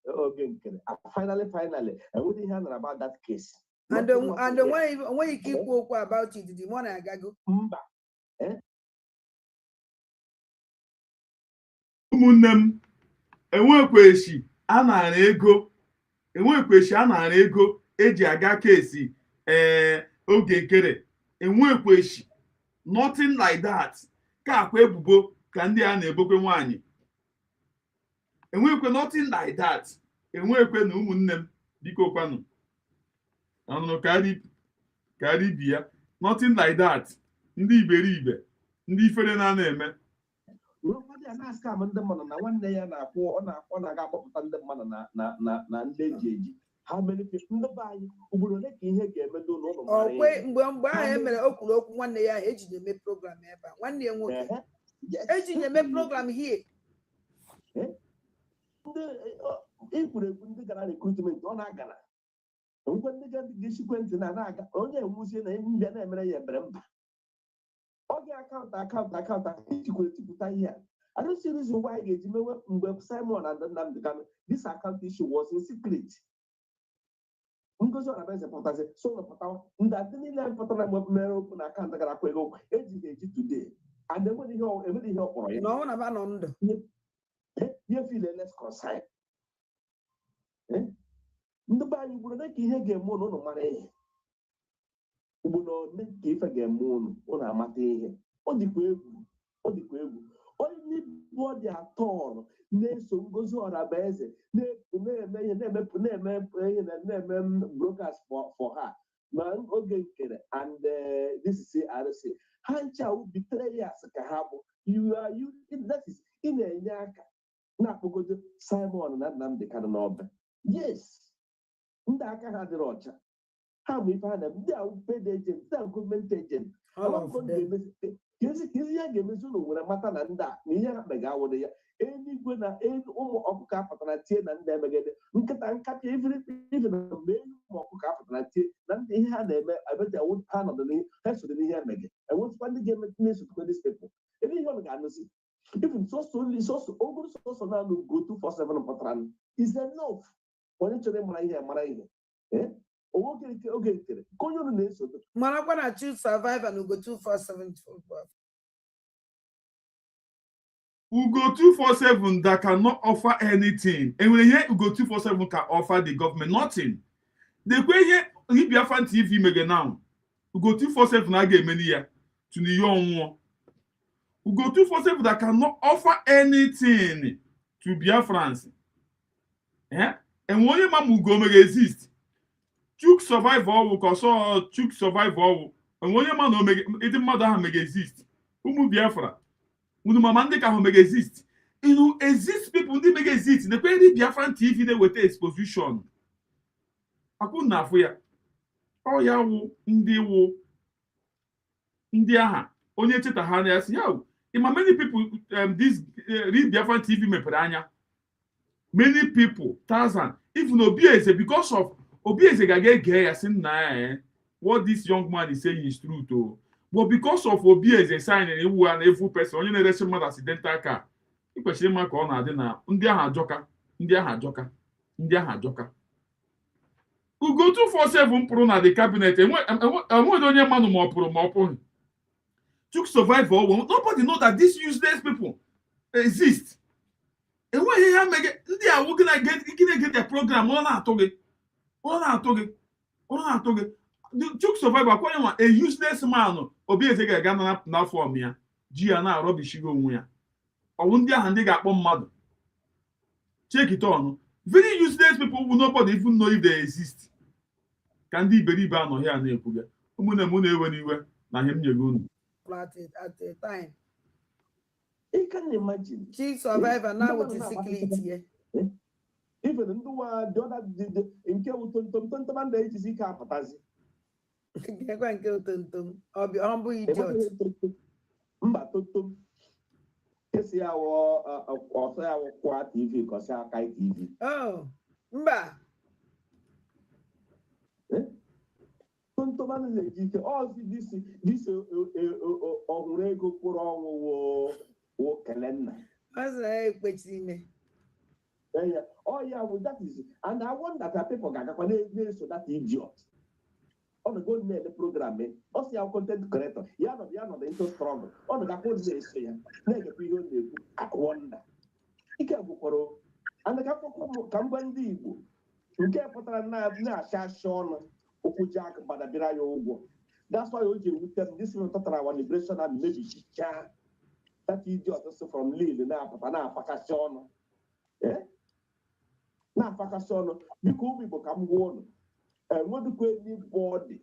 oge nkere. Finally enweghị ihe a nara about that case. And onweghị ike ikwu okwu about it dị mụ na-agago mba. Ụmụnne m enwekweshi a nara ego eji aga kesi oge nkere. Enwekweshi nothing like that. Ka akwa ebubo ka ndị a na-ebokwe nwaanyị. Enwekwe nothing like that. Enwekwe na ụmụnne m biko kwanụ anụ karị bi ya nothing like that. Ndị iberibe ndị ifere na-eme ụfọdụ a na-asa ama ndị mmadụ na nwanne ya na-akwụ ọ na-aga akpọpụta ndị mmadụ na ndị eji ha mere ndị be anyị ugboro ole ka ihe ga-eme n'ụlọ mgbe ahụ e mere o kwuru okwu nwanne ya ahụ eji eme program ebe a nwanne ya nwoke eji eme program hie ndị egwuregwu ndị gara rekrutment ọ na-agara ngwa ndị ga-esikwe ntị na-aga onye enwuzie na mbịa na-emere ya ebere mba ọ ga akaụntụ etikwupụta ihe a. I don't see reason why ga-eji mewe mgbe Simon and Nnamdi Kanu this account issue was in secret. Ngozi Orabueze pụtazi so pụta ndị adị niile pụtara mgbe mere okwu na akaụntụ gara akwa ego eji today and enweghị ihe ọ kpọrọ ya na ọ na-aba nọ ndụ ihe file less concern. Ndị be anyị gburu ka ihe ga-eme ụlọ mara ihe ugbu na ole ka ife ga-eme unu amata ihe ọ dịkwa egwu onye bụ ọ dị atọ na-eso Ngozi Orabueze na-eme ihe na-eme broadcast for her na oge nkere and this is CRC ha ncha betrayers ka ha bụ that is ị na-enye aka na-akpọgodo Simon na Nnamdi Kanu n'ọba yes ndị aka ha dịrị ọcha ha bụ ife ha na ndị ahụ paid agent ndị ahụ gọọmenti agent ihe ya ga-emezi ụlọ nwere mata na ndị a na ihe ha mega awụrụ ya eluigwe na ụmụ ọkụkọ apụtara tie na ndị emegede nkịta nkapị ife na mgbe elu ụmụ ọkụkọ apụtara tie na ndị ihe ha na-eme abeta ha nọdụ n'ihe ha soro n'ihe emege enwetụkwa ndị ga-emetụ na-esotukwa ndị stepụ ebe ihe ọ ga-anụzi even sọsọ ogoro sọsọ na-anụ go 247 pụtara is enough onye chọrọ ịmara ihe mara ihe oge nkere ka onye ọrụ na-esote marakwa na Chief Survivor na Ugo 247 Ugo 247 that cannot offer anything. And when here Ugo 247 can offer the government nothing. The way here Biafra TV mega now. Ugo 247 na get many year to the young one. Ugo 247 that cannot offer anything to Biafrans. Yeah? And when your man Ugo mega exist. Chuk survive all because Chuk survive all. And when your man no mega it mother mega exist. Umu Biafra. Unu mama ndị ka ahụ mega exist. Exist people ndị mega exist. Na kwere Biafran TV na-eweta exposition. Akụ na afụ ya. Ọ ya wụ ndị aha onye cheta ha na yasi ya. Many people this read Biafran TV mepere anya. Many people, thousand, even Obieze, because of Obieze ga-ege ya sị na what this young man is saying is true too. But because of Obieze signing iwu an evil person, onye na-eresi mmadụ accidental car, ị kwesịrị ịma ka ọ na-adị na ndị ahụ ajọka. Ugo 247 pụrụ na the cabinet, enweghị onye mmanụ ma ọ pụrụ ma ọ pụghị. Chuk survive all. Nobody know that these useless people exist. Enweghị ha mege ndị a wụ gị na-get their program ọ na-atụ gị. Chuk survive akwanye nwa a useless man Obieze ga-aga na form ya ji ya na-arọbishigo onwe ya. Ọwụ ndị ahụ ndị ga-akpọ mmadụ. Check it on. Very useless people who nobody even know if they exist. Ka ndị iberibe anọ ya na-ekwuga. Ụmụnne m na-ewe n'iwe na ihe m nyere unu. At a time. You can imagine. Chief Survivor now with his secret. Even the other nke utontom na ejizi ka apụtazi. Gekwa nke utontom. Ọ bụ humble idiot. Mba tontom. Esi ya ọsọ ya kwa TV kosi aka TV. Oh, mba. Tontom na-eji ike this ọhụrụ ego kwụrụ ọnwụ wo kelenna. Ọsọ ekpechi ime. Oh yeah, well that is, and I want that people gagakwa so that idiot. On the go near the program, also your content creator. You are not into strong. On the go say ya. Nega people I wonder. Ike bukoro. And the couple come bandi Igbo. Nke pụtara na shashon okujak badabira yo ugwo. That's why we tell this one totara one liberation and maybe chicha. That idiot also from Lille na apakashon. Eh? Na apakashon biko Igbo ka m gwa unu. Enwedukwa anybody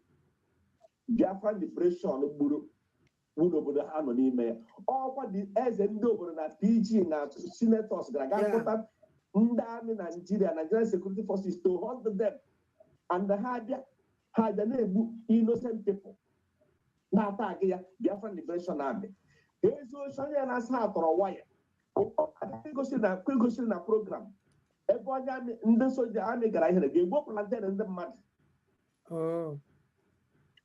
Biafra liberation gburu obodo ha nọ n'ime ya. Ọkwa dị eze ndị obodo na PG na senators gara pụta ndị amị Nigerian security forces to hunt them, and ha abịa na-egbu innocent people na-ata agị ya Biafra liberation army. Ezi oche onye na-asa atọrọ waya kwegosiri na program ebe onye ndị soja amị gara ihe ga-egbu plantain ndị mmadụ.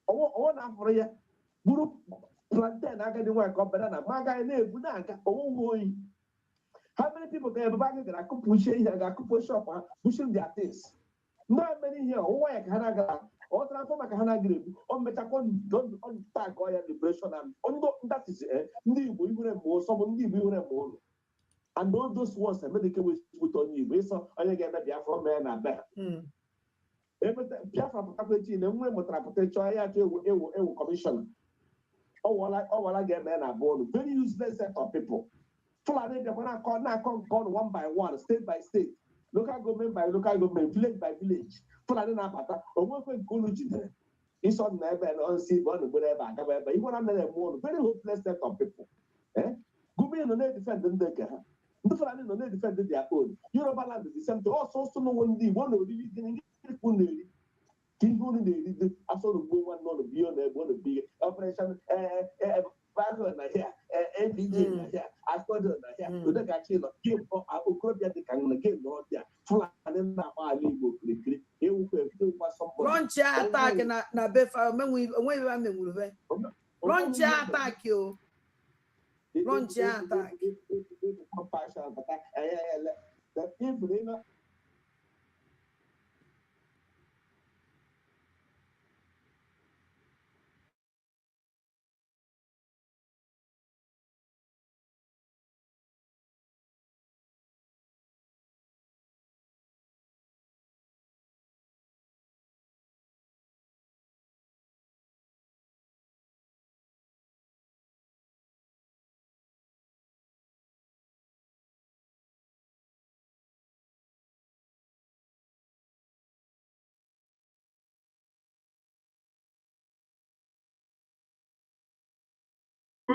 Ọ na-afụrụ ya bụrụ plantain agadi nwaanyị ka ọ bịara na magaghị na-egbu na-aga owuwe oyi. How many people ka ebe agị gara akụpụchie ihe ga-akụpụ shop ha pushing their things. Not many here ọwụwa ya ka ha na-agara ọ transforma ka ha na-agara egbu ọ mechakwa tag ọya liberation and that is ndị Igbo ihure mgbe ụsọ bụ ndị Igbo ihure mgbe ụlọ. And all those ones emedike weta onye Igbo ịsọ onye ga-eme Biafra mee na be ha. Biafra pụtakwechi na nwe mụtara pụta chọọ ya achọ ewu kọmishọna ọwala ga-eme na abụọ very useless set of people. Fulani bịakwa na-akọ nke ọnụ one by one, state by state, local government by local government, village by village. Fulani na-abata onwekwe nke unu jidere ịsọ na ebe na nsi ebe ọ na-egbere ebe agaba ebe ihe na mere eme ụnụ very hopeless set of people. Gụmị nọ na-edifend ndị nke ha, ndị Fulani nọ na-edifend their own. Yoruba land dị same thing. Ọsọsọ n'onwe ndị Igbo na-oriri gịnị unu na-eri ka ihe unu na-eri asọrọ ugbo nwa nọ n'obi ọ na-egbe ọ na-ebi ihe operation Bago na ya APG na ya Akodo na ya Odegachi nọ game okorobịa dị ka na game na ọbịa Fulani na-agba ala Igbo kirikiri ewukwa sọmbọ launch attack na befa onweghị ha menwuru be launch attack o launch attack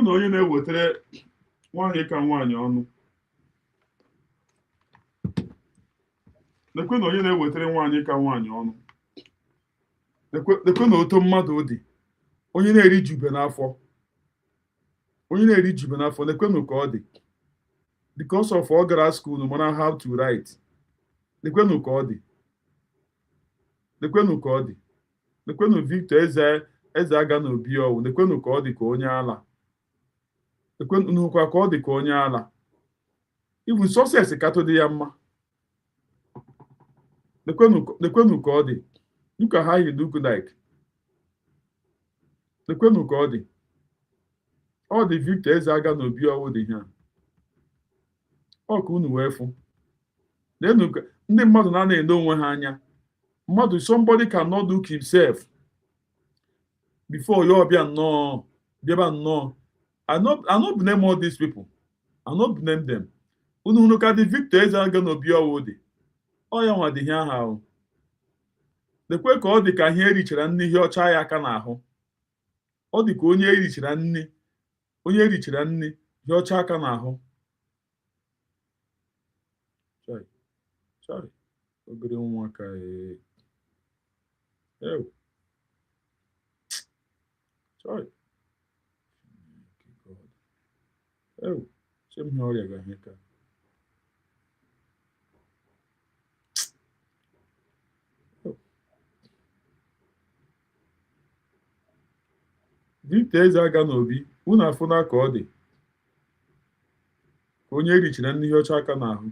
na onye na-ewetara nwaanyị ka nwaanyị ọnụ lekwe na onye na-ewetara nwaanyị ka nwaanyị ọnụ lekwe na oto mmadụ dị onye na-eri jube n'afọ lekwe ka ọ dị because of ọ gara school no matter how to write lekwe ka ọ dị lekwe Victor eze aga n'obi ọwụ lekwe ka ọ dị ka onye ala nukwa ka ọ dị ka onye ala ibu success katọ dị ya mma lekwenu ka ọ dị look at how you look like lekwenu ka ọ dị Victor eze aga n'obi ọwụ dị ha ọ ka unu wee fụ ndị mmadụ na-ele onwe ha anya mmadụ somebody cannot look himself before ya ọbịa nnọọ bịaba nnọọ I not blame all these people. I not blame them. Unu ka the Victor eze aga n'obi ọwụ dị. Ọ ya nwa dị ihe aha ahụ. Lekwe ka ọ dị ka ihe erichara nne ihe ọcha ya aka n'ahụ. Ọ dị ka onye erichara nne ihe ọcha aka n'ahụ. Sorry. Obere nwa ka sorry. Chem ihe ọrịa ga-ahụ ka Victor eze aga n'obi unu afụna ka ọ dị ka onye erichara nne ihe ọcha aka n'ahụ.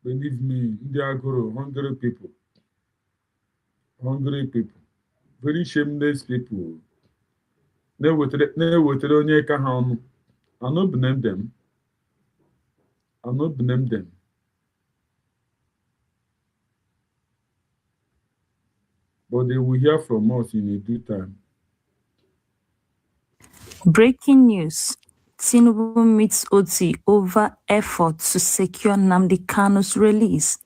Believe me, ndị agụrụ hungry people, very shameless people. Na-ewetara onye ka ha ọnụ. I no blame them. But they will hear from us in a due time. Breaking news. Tinubu meets Oti over effort to secure Nnamdi Kanu's release.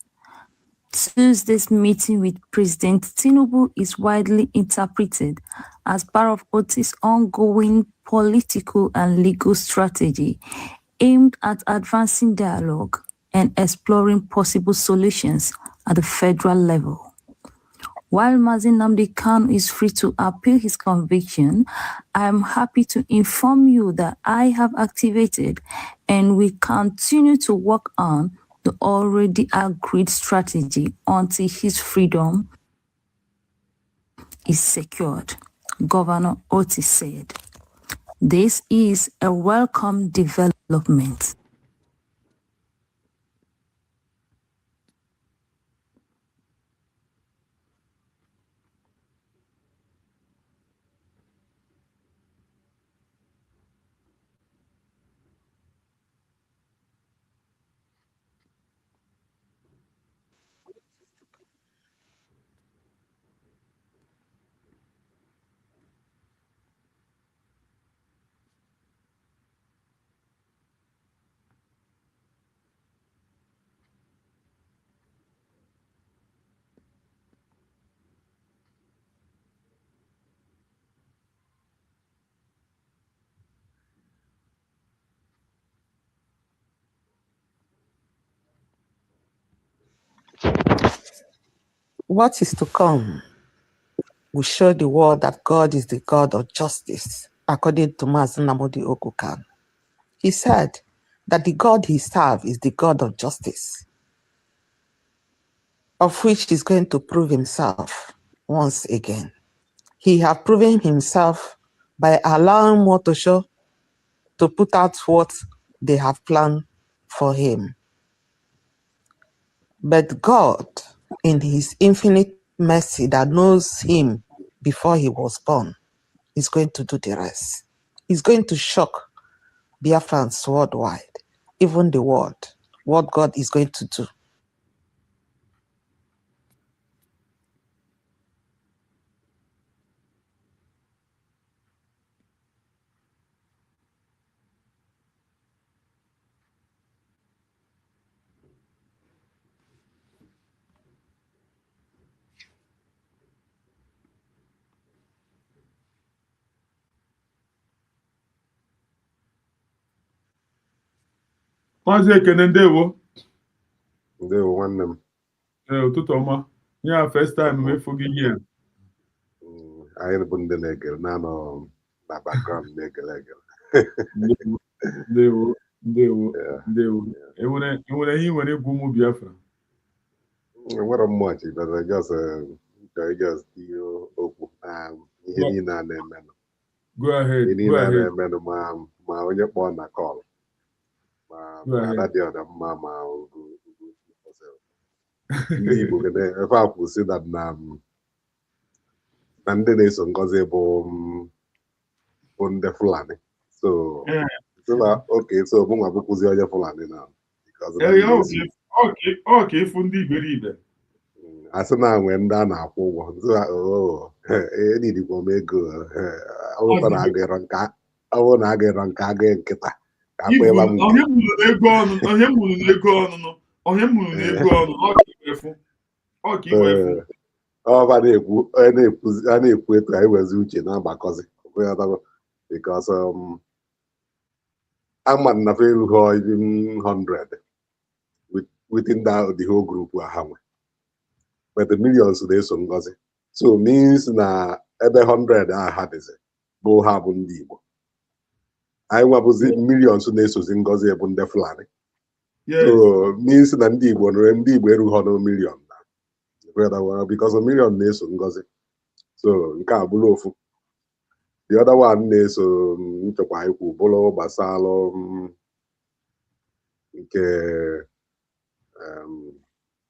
Tuesday's meeting with President Tinubu is widely interpreted as part of Oti's ongoing political and legal strategy aimed at advancing dialogue and exploring possible solutions at the federal level. While Mazi Nnamdi KANU is free to appeal his conviction, I am happy to inform you that I have activated and will continue to work on the already agreed strategy until his freedom is secured, Governor Oti said. This is a welcome development. What is to come will show the world that God is the God of justice, according to Mazi Nnamdi. He said that the God he serves is the God of justice, of which he's going to prove himself once again. He has proven himself by allowing Motosho to put out what they have planned for him. But God, in his infinite mercy that knows him before he was born, is going to do the rest. He's going to shock Biafrans worldwide, even the world, what God is going to do. Mazi Ekene ndewo. Ndewo nwanne m. Ụtụtụ ọma. Ya first time m efu gị here. Anyị bụ ndị na-egere na-anọ na background na-egere egere. Ndewo. Enwere ihe nwere igwu ụmụ Biafra? Enwere much, but I just ihe okwu ihe niile a na-emenụ. Go ahead. Ihe niile a na-emenụ ma onye kpọọ na call. Ma ada dị ọda mma ma ndị Igbo efe a kwụsị na ndị na-eso Ngozi bụ ndị Fulani. So okay, so mụ nwa bụkwụzi onye Fulani na ka ịfụ ndị iberibe asị na nwee ndị a na-akwụ ụgwọ enidikwa m ego ọbụrụ na agịrọ nke agị nkịta onye mụrụ n'ego ọnụnụ ọba a na-ekwu etu anyị wezi uche na-agbakọzi because ama na fe erughị 100 within the whole group ha nwe, but the millions na-eso Ngozi, so means na ebe 100 a ha dịzi bụ ha bụ ndị Igbo, anyị nwabụzi millions na-esozi Ngozi bụ ndị Fulani. So means na ndị Igbo erughị ọnụ million because a million na-eso Ngozi. So nke a bụrụ ofu. The other one na-eso nchekwa ikwu bụrụ gbasara nke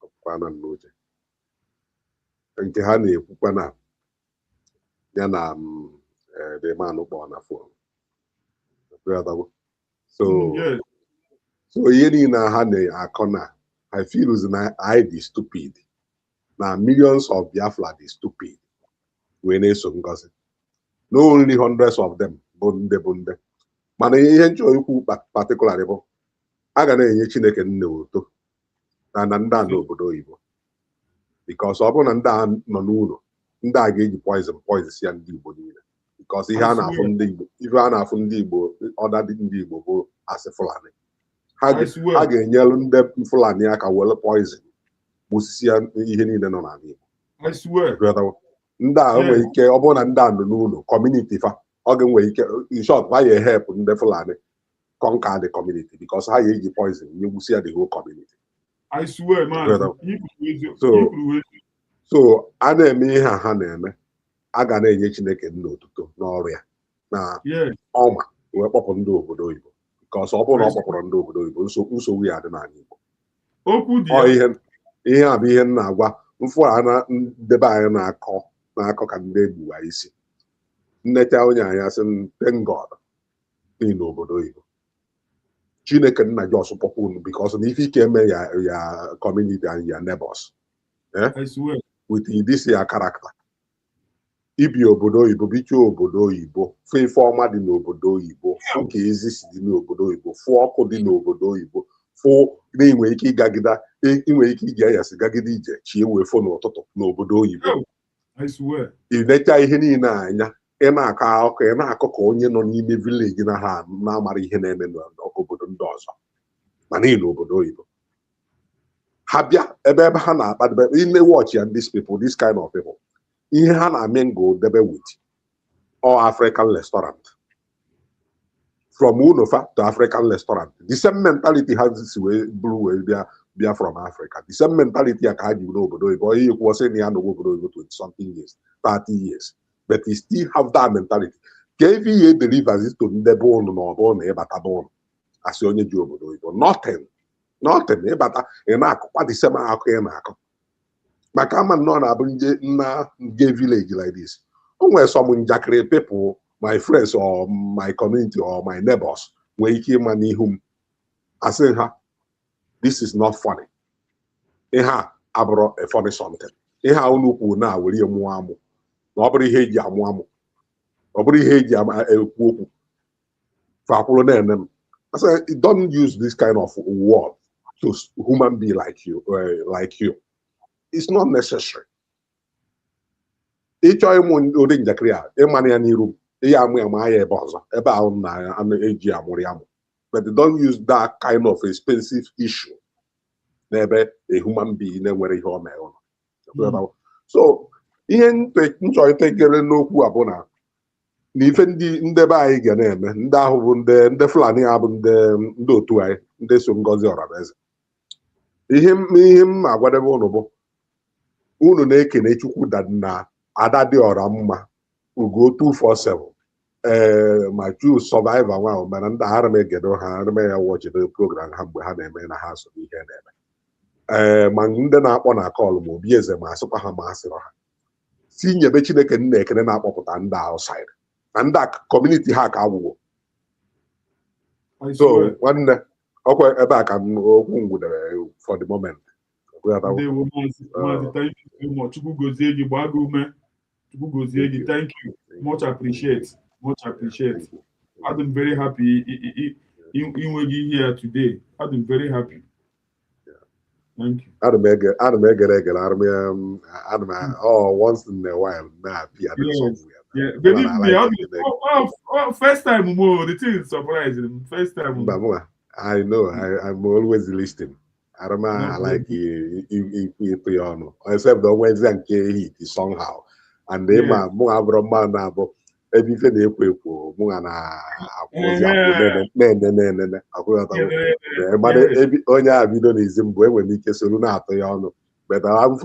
ọkwana n'uche nke ha na-ekwukwa na ya na the man kpọọ na phone. So ihe niile ha na-akọ na I feel na I dị stupid na millions of Biafra dị stupid wee na-eso Ngozi. No only hundreds of them bụ nde mana ihe nchọrọ ikwu particularly bụ a ga na-enye Chineke nne oto na ndị a n'obodo oyibo, because ọ bụrụ na ndị a nọ n'ụlọ ndị a ga-eji poison ya ndị Igbo niile because ihe a na-afụ ndị Igbo ọda ndị Igbo bụ asị Fulani ha ga-enyelu ndị Fulani aka were poison gbusisia ihe niile nọ n'ala Igbo ndị a nwere ike ọ bụrụ na ndị a nọ n'ụlọ kọmuniti fa ọ ga-enwe ike in short ha ya help ndị Fulani conquer the community because ha ga-eji poison nye gbusisia the whole community. I swear, man. So a na-eme ihe ha na-eme a ga na-enye Chineke n'otuto n'ọrụ ya na ọma wee kpọpụ ndị obodo oyibo because ọ bụrụ na ọ kpọpụrụ ndị obodo oyibo nsogbu ya dị n'ala Igbo ihe a bụ ihe m na-agwa mfụra ndebe anyị na-akọ ka ndị egbuwa isi nneta onye anyị asị thank God dị n'obodo oyibo Chineke nna Jos kpọpụ unu because na ife ike eme ya community and ya neighbors with this ya character ibi obodo oyibo biche obodo oyibo fụ ife ọma dị n'obodo oyibo fụ ka ezi si dị n'obodo oyibo fụ ọkụ dị n'obodo oyibo fụ na inwe ike ịgagide inwe ike iji anyasị gagide ije chie wee fụ n'ụtụtụ n'obodo oyibo ilecha ihe niile anya ị na-akọ akụkọ ị na-akọ ka onye nọ n'ime vileji na ha na-amara ihe na-eme n'obodo ndị ọzọ ma niile obodo oyibo ha bịa ebe ha na-akpadebe ine watch ya these people this kind of people ihe ha na-ame ngo debe with all African restaurant from Unofa to African restaurant the same mentality has wee bụrụ wee bịa from Africa the same mentality ya ka ha ji n'obodo oyibo ihe kwuo sị na ya n'obodo oyibo 20-something years 30 years but he still have that mentality ka ebe ihe delivers to ndebe ụnụ na ọ bụrụ na ịbata ụnụ asị onye ji obodo oyibo nothing ịbata ị na-akọkwa the same akụkọ ị na-akọ maka ama nnọọ na-abụ nge village like this o nwere some njakịrị people my friends or my community or my neighbors nwere ike ịma n'ihu m asị ha this is not funny ihe a abụrụ a funny something ihe a unu kwuru na were ihe mụọ amụ na ọ bụrụ ihe eji amụ amụ ọ bụrụ ihe eji ekwu okwu fakwụrụ na-ene m I said don't use this kind of word to human being like you it's not necessary ịchọ ịmụ ụdị njakịrị a ịmana ya n'iru ihe amụ ya ma ya ebe ọzọ ebe ahụ na-eji amụrụ ya amụ but don't use that kind of expensive issue n'ebe a human being na-enwere ihe ọ mere so ihe nchọrịta ekele n'okwu a bụ na ife ndị be anyị ga na-eme ndị ahụ bụ ndị Fulani ha bụ ndị otu anyị ndị so Ngozi Orabueze ihe m agwadebe ụnụ bụ unu na-ekene Chukwu na ada dị ọra mma ugo 247 ma ju survivor nwa ahụ mana ndị ara m egedo ha ara m ya wọchide program ha mgbe ha na-eme na ha so ihe na-eme ma ndị na-akpọ na kọlụ ma obi eze ma asịkwa ha ma asịrọ ha si nyebe Chineke nna ekene na-akpọpụta ndị outside na ndị kọmuniti ha ka agwụgwọ so nwanne ọkwa ebe a ka okwu ngwudere for the moment thank you Chukwu gozie gị gbaa gị ume Chukwu gozie gị thank you much appreciate I'm very happy inwe gị here today I'm very happy thank you ana m egere once in a while na-apịa believe me, first time more the thing is surprising first time I know I'm always listening. I don't know, I like you except the Wednesday and heat somehow. And then my man now everything they pay for onya video is when you can solo na to ya but I'm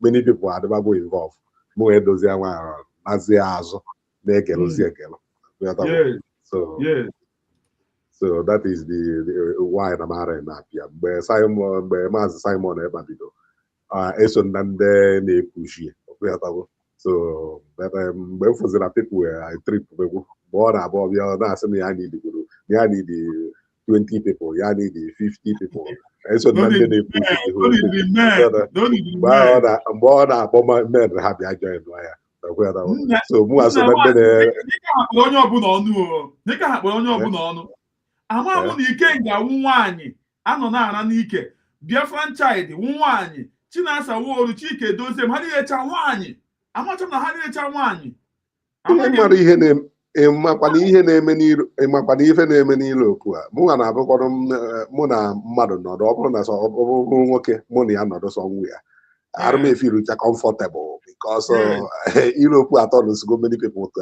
many people are never involved. Mo edozi anwa azi azo na egelozi egelo. So that is the why na mara na apia. Mgbe Mazi Simon eba bido. Eso ndande na-epushi. So mgbe mfụzira people I trip people. More above ya na asị na ya need 20 people, ya need 50 people. Eso ndande na-epushi. Mgbe ọ na-akpọ men ha bịa join ya. So mụ asị ndande onye ọbụla ọnụ. Ama bụ na ike ga-awụ nwaanyị anọ na-ara n'ike Biafran child nwaanyị Chinasa Nworu, Chike Doziem, ha niile cha nwaanyị. Amacha m na ha niile cha nwaanyị. Ihe mara ihe ịmakwana ihe na-eme n'ilu ịmakwana ife na-eme n'ilu okwu a mụ na abụkwanụ mụ na mmadụ nọdụ ọ bụrụ na ọ bụrụ nwoke mụ na ya nọdụ sọ nwa ya arụmefirucha comfortable because Europe turns so many people to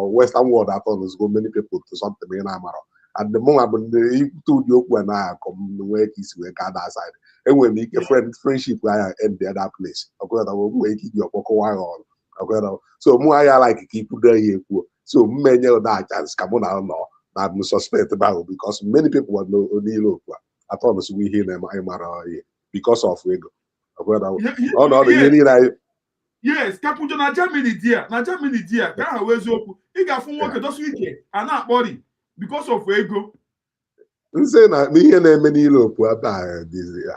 Western world turns so many people to something in Amaro. And the moment to the open come where is where God side. And when make a friendship where end the other place. Okay, that will make your pocket on. Okay, so more like keep there here. So many of that chance come on now. I'm suspect about because many people will know Europe. I thought we hear them because of ego. Oh no, the yes, Kapunjo na Germany dear. Na Germany dear. Ka ha weziokwu. Ị ga-afụ nwoke dosu ike a na-akpọri because of ego. Nse na ihe na-eme n'Europe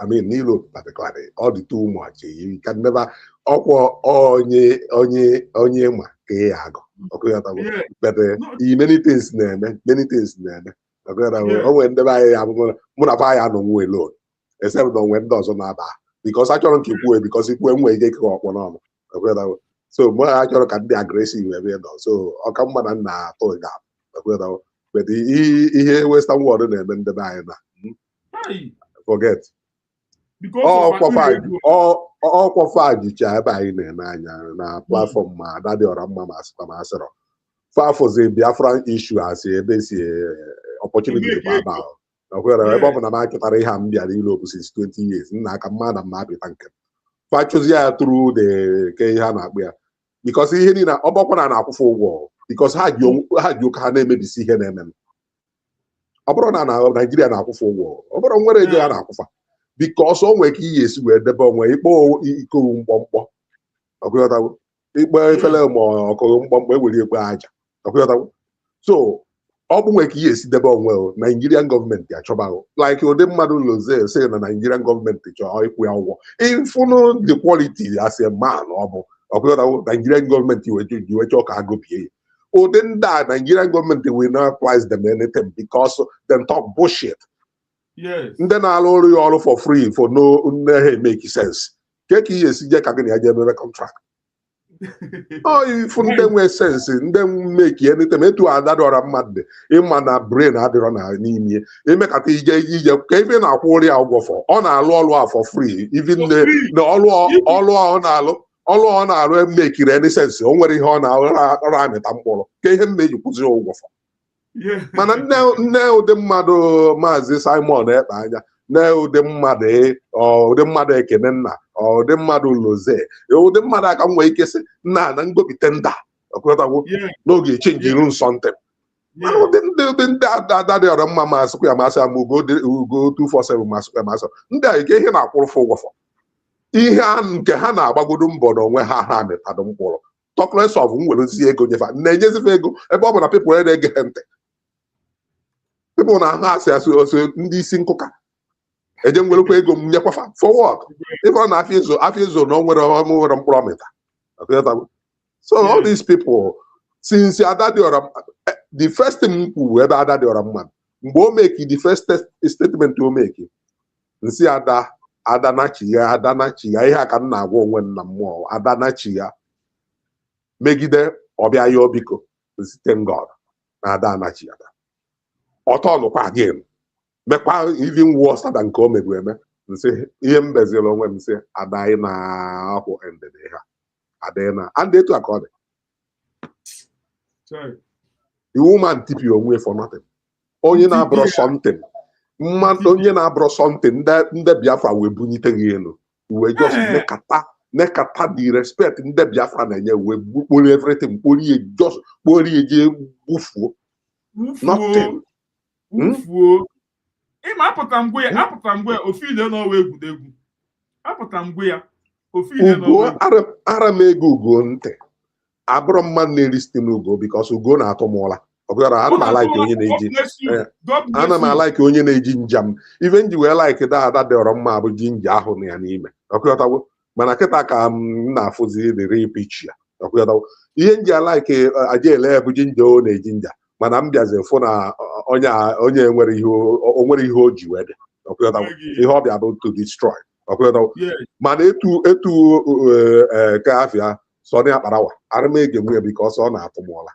I mean n'Europe particularly all the too much. You can never onye ma ka ị agụ. But many things na-eme. O ndị ba ya mụ na ba ya no nwe alone. Except na when does na ba. Because I don't keep away because if we nwere ike ịkọ ọkpọ n'ọnụ. So more actually can be aggressive ebe nọ. So ọ ka mma na nna atọ ga. But ihe Western world na-eme ndị be anyị na forget. All kwafajicha ebe anyị na-ene anya na platform ma Daddy Oramma ma asịkwa ma asịrọ. Fafozi Biafran issue asị ebe si opportunity kwa aba. Ebe ọ bụ na m akịtara ihe a m bịara Europe since 20 years nna aka mmadụ m apịta nke m fachozi ya through the ke ihe a na-akpụ ya because ihe niile ọ bụkwa na akwụfọ ụgwọ because ha ji ụka ha na-emebisi ihe na-eme ọ bụrụ na Naijiria na-akwụfọ ụgwọ ọ bụrụ nwere ego ya na-akwụfa because o nwere ka ihe esi wee debe onwe ikpo ikoru mkpọmkpọ ọkụghọtawo ikpe efele ma ọkụghị mkpọmkpọ ewere ekpe aja ọkụghọtawo so ọ bụ nwere ka ihe esi debe onwe Nigerian gọọmenti achọbaghị like ụdị mmadụ loze say na Nigerian gọọmenti chọọ ịkwụ ya ụgwọ ịfụnụ the quality as a man ọ bụ ọkụghọtawo Nigerian gọọmenti wee chọọ ka agụpie ụdị ndị a Nigerian gọọmenti will not price them anything because them talk bullshit. Ndị na-alụ ọrụ ya ọrụ for free for no make sense ka ihe esi je ka gị na ya je emebe contract ifu ndị nwee sense ndị make anything etu Daddy Oramma dị ịma na brain adịrọ na n'ime emekata ije ka ebe na-akwụ ụrụ ya ụgwọ fọ ọ na-alụ ọrụ a for free even na ọrụ ọ na-arụ emekiri any sense o nwere ihe ọ na-arụ amịta mkpụrụ ka ihe m na-eji kwụzi ụgwọ fọ mana nne ụdị mmadụ Maazị Simon Ekpa anya nne ụdị mmadụ Ekene nna ụdị mmadụ Loze ụdị mmadụ aka nwee ike sị nna na ngopite nda ọkụrọtawo n'oge chenji ru nsọntem ụdị ndị Daddy Oramma masịkwa ya masị ama ugo 247 masịkwa ya masị ndị a ike ihe na-akwụrụfụ ụgwọfọ ihe nke ha na-agbagodo mbọ n'onwe ha ha mịtadụ mkpụrụ tọkless of mwerezie ego nyefa na-enyezife ego ebe ọ bụ na pepụl na-ege ha ntị pepụl na ha asị ndị isi nkụka eje nwerekwa ego m nyekwafa forward ịbụrụ na afọ izo na o nwere mkpụrụ ọmịta so all these people since Daddy Oramma the first thing kwuru ebe Daddy Oramma mgbe o meki the first statement o meki nsị adanachi ya ihe a ka m na-agwa onwe m na mmụọ adanachi ya megide ọbịa ya obiko site God na adanachi ya ọtọnụkwa again mekwa even worse than nke o mebu eme nsị ihe m beziri onwe m sị adanyị na-akwụ endede ha adịghị na and etu aka ọ dị the woman tipi onwe for nothing onye na-abụrụ something mmadụ onye na-abụrụ something ndị Biafra wee bunyite gị elu wee just nekata the respect ndị Biafra na-enye wee kpori everything kpori je gbufuo nothing ịma apụta mgbe ya ofu ile n'ọwa egwuregwu apụta mgbe ya ofu ile n'ọwa ara m ego ugo ntị abụrụ mmadụ na-eri site n'ugo because ugo na-atụ m ụla ana m alaiki onye na-eji njam ife nji wee laiki Daddy Oramma bụ jinja ahụ na ya n'ime ọkụghọtawo mana kịta ka m na-afụzi the pitch ya ọkụghọtawo ihe nji alaiki aja ele bụ jinja o na-eji nja mana m bịazi fụ na onye nwere ihe o ji wee dị ọkụghọtawo ihe ọ bịa bụ to destroy mana etu kafia sọ na akparawa ana m ege nwunye because ọ na-atụ m ụla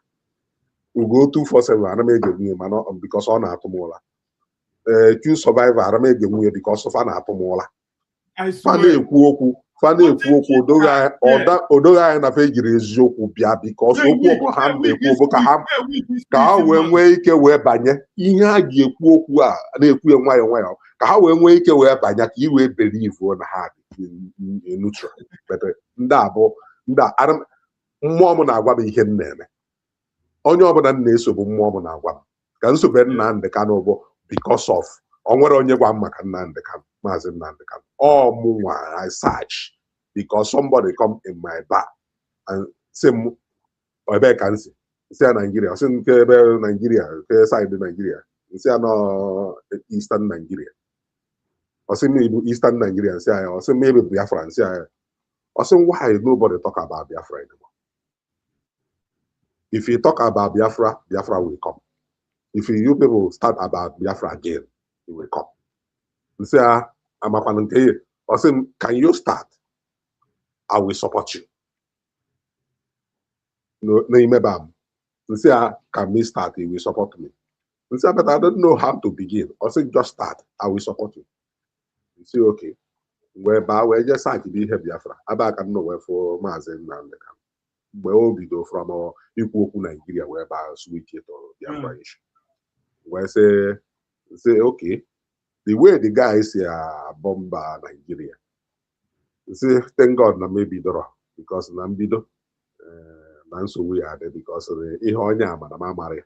ugo 247 ana m ege nwunye mana because ọ na-atụ m ụla Q survivor ana m ege nwunye because fa na-atụ m ụla fa na-ekwu okwu odoghị anyị na fa ejiri eziokwu bịa because okwu ọbụ ha na-ekwu bụ ka ha wee nwee ike wee banye ihe a ga-ekwu okwu a na-ekwu ya nwayọọ nwayọọ ka ha wee nwee ike wee banye ka i wee believe na ha neutral ndị abụ mmụọ m na-agwa m ihe m na-eme onye ọbụla m na-eso bụ mmụọ m na-agwa m ka nsobe Nnamdi Kanu bụ because of o nwere onye gwa m maka Nnamdi Kanu Mazi Nnamdi Kanu ọ mụnwa I search because somebody come in my bar and say m ebe ka nsi nsi ya Nigeria ọsị nke ebe Nigeria nke side Nigeria nsi ya nọ Eastern Nigeria ọsị m ibu Eastern Nigeria nsi ya ọsị m ebe Biafra nsi ya ọsị why nobody talk about Biafra anymore. If you talk about Biafra, Biafra will come. If you people start about Biafra again, it will come. Nsi ya amakwana nke ya ọsị m can you start? I will support you. No, Nsi ya can me start? He will support me. Nsi ya but I don't know how to begin. Ọsị just start. I will support you. Nsi okay. Whereby we just start to be here Biafra. Abaka no where for Mazi Nnamdi Kanu. Mgbe o bido from ikwu okwu Nigeria whereby switch it to Biafra issue. We say okay. The way the guys here bomb Nigeria. Say thank God na maybe doro because na mbido na nsogbu ya dị because ihe onye ama na mamara ya.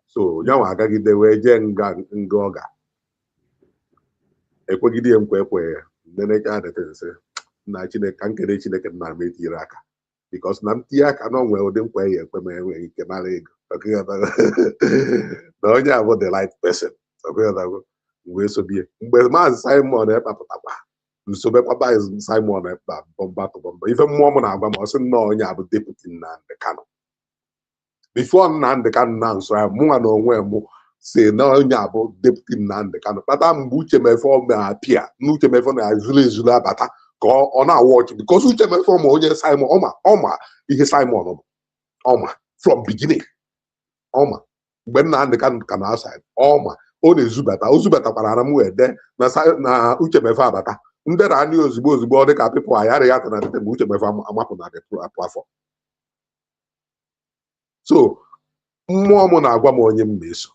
So nyanwa agagide wee jee nga ọga ekwegide nkwe ya nnenecha adịtịsị na Chineke ka nkere Chineke na m etiri aka because na m tinye aka na onwe ụdị nkwe ya ekpe ma enweghị ike nara ego na onye abụ the right person wee sobie mgbe Maazị Simon ekpapụtakwa nsobekwa Simon ekpa bọmba to bọmba ife mmụọ m na-agwa m ọsị nnọọ onye abụ deputy Nnamdi Kanu before Nnamdi Kanu na nso ya mụnwa na onwe m si na onye abụ deputy Nnamdi Kanu kpata mgbe Uchemefe na-apịa na Uchemefe na-ezulu ezulu abata ka ọ na-awụ ọchị because Uchemefe ma onye Simon ọma ihe Simon bụ ọma from beginning ọma mgbe Nnamdi Kanu ka na outside ọma ọ na-ezubata o zubatakwara ara m wee de na Uchemefe abata ndera anyị ozugbo ọ dị ka pipụ ayara ya na dịte mgbe Uchemefe amapụ na platform. So mmụọ m na-agwa m onye m na-eso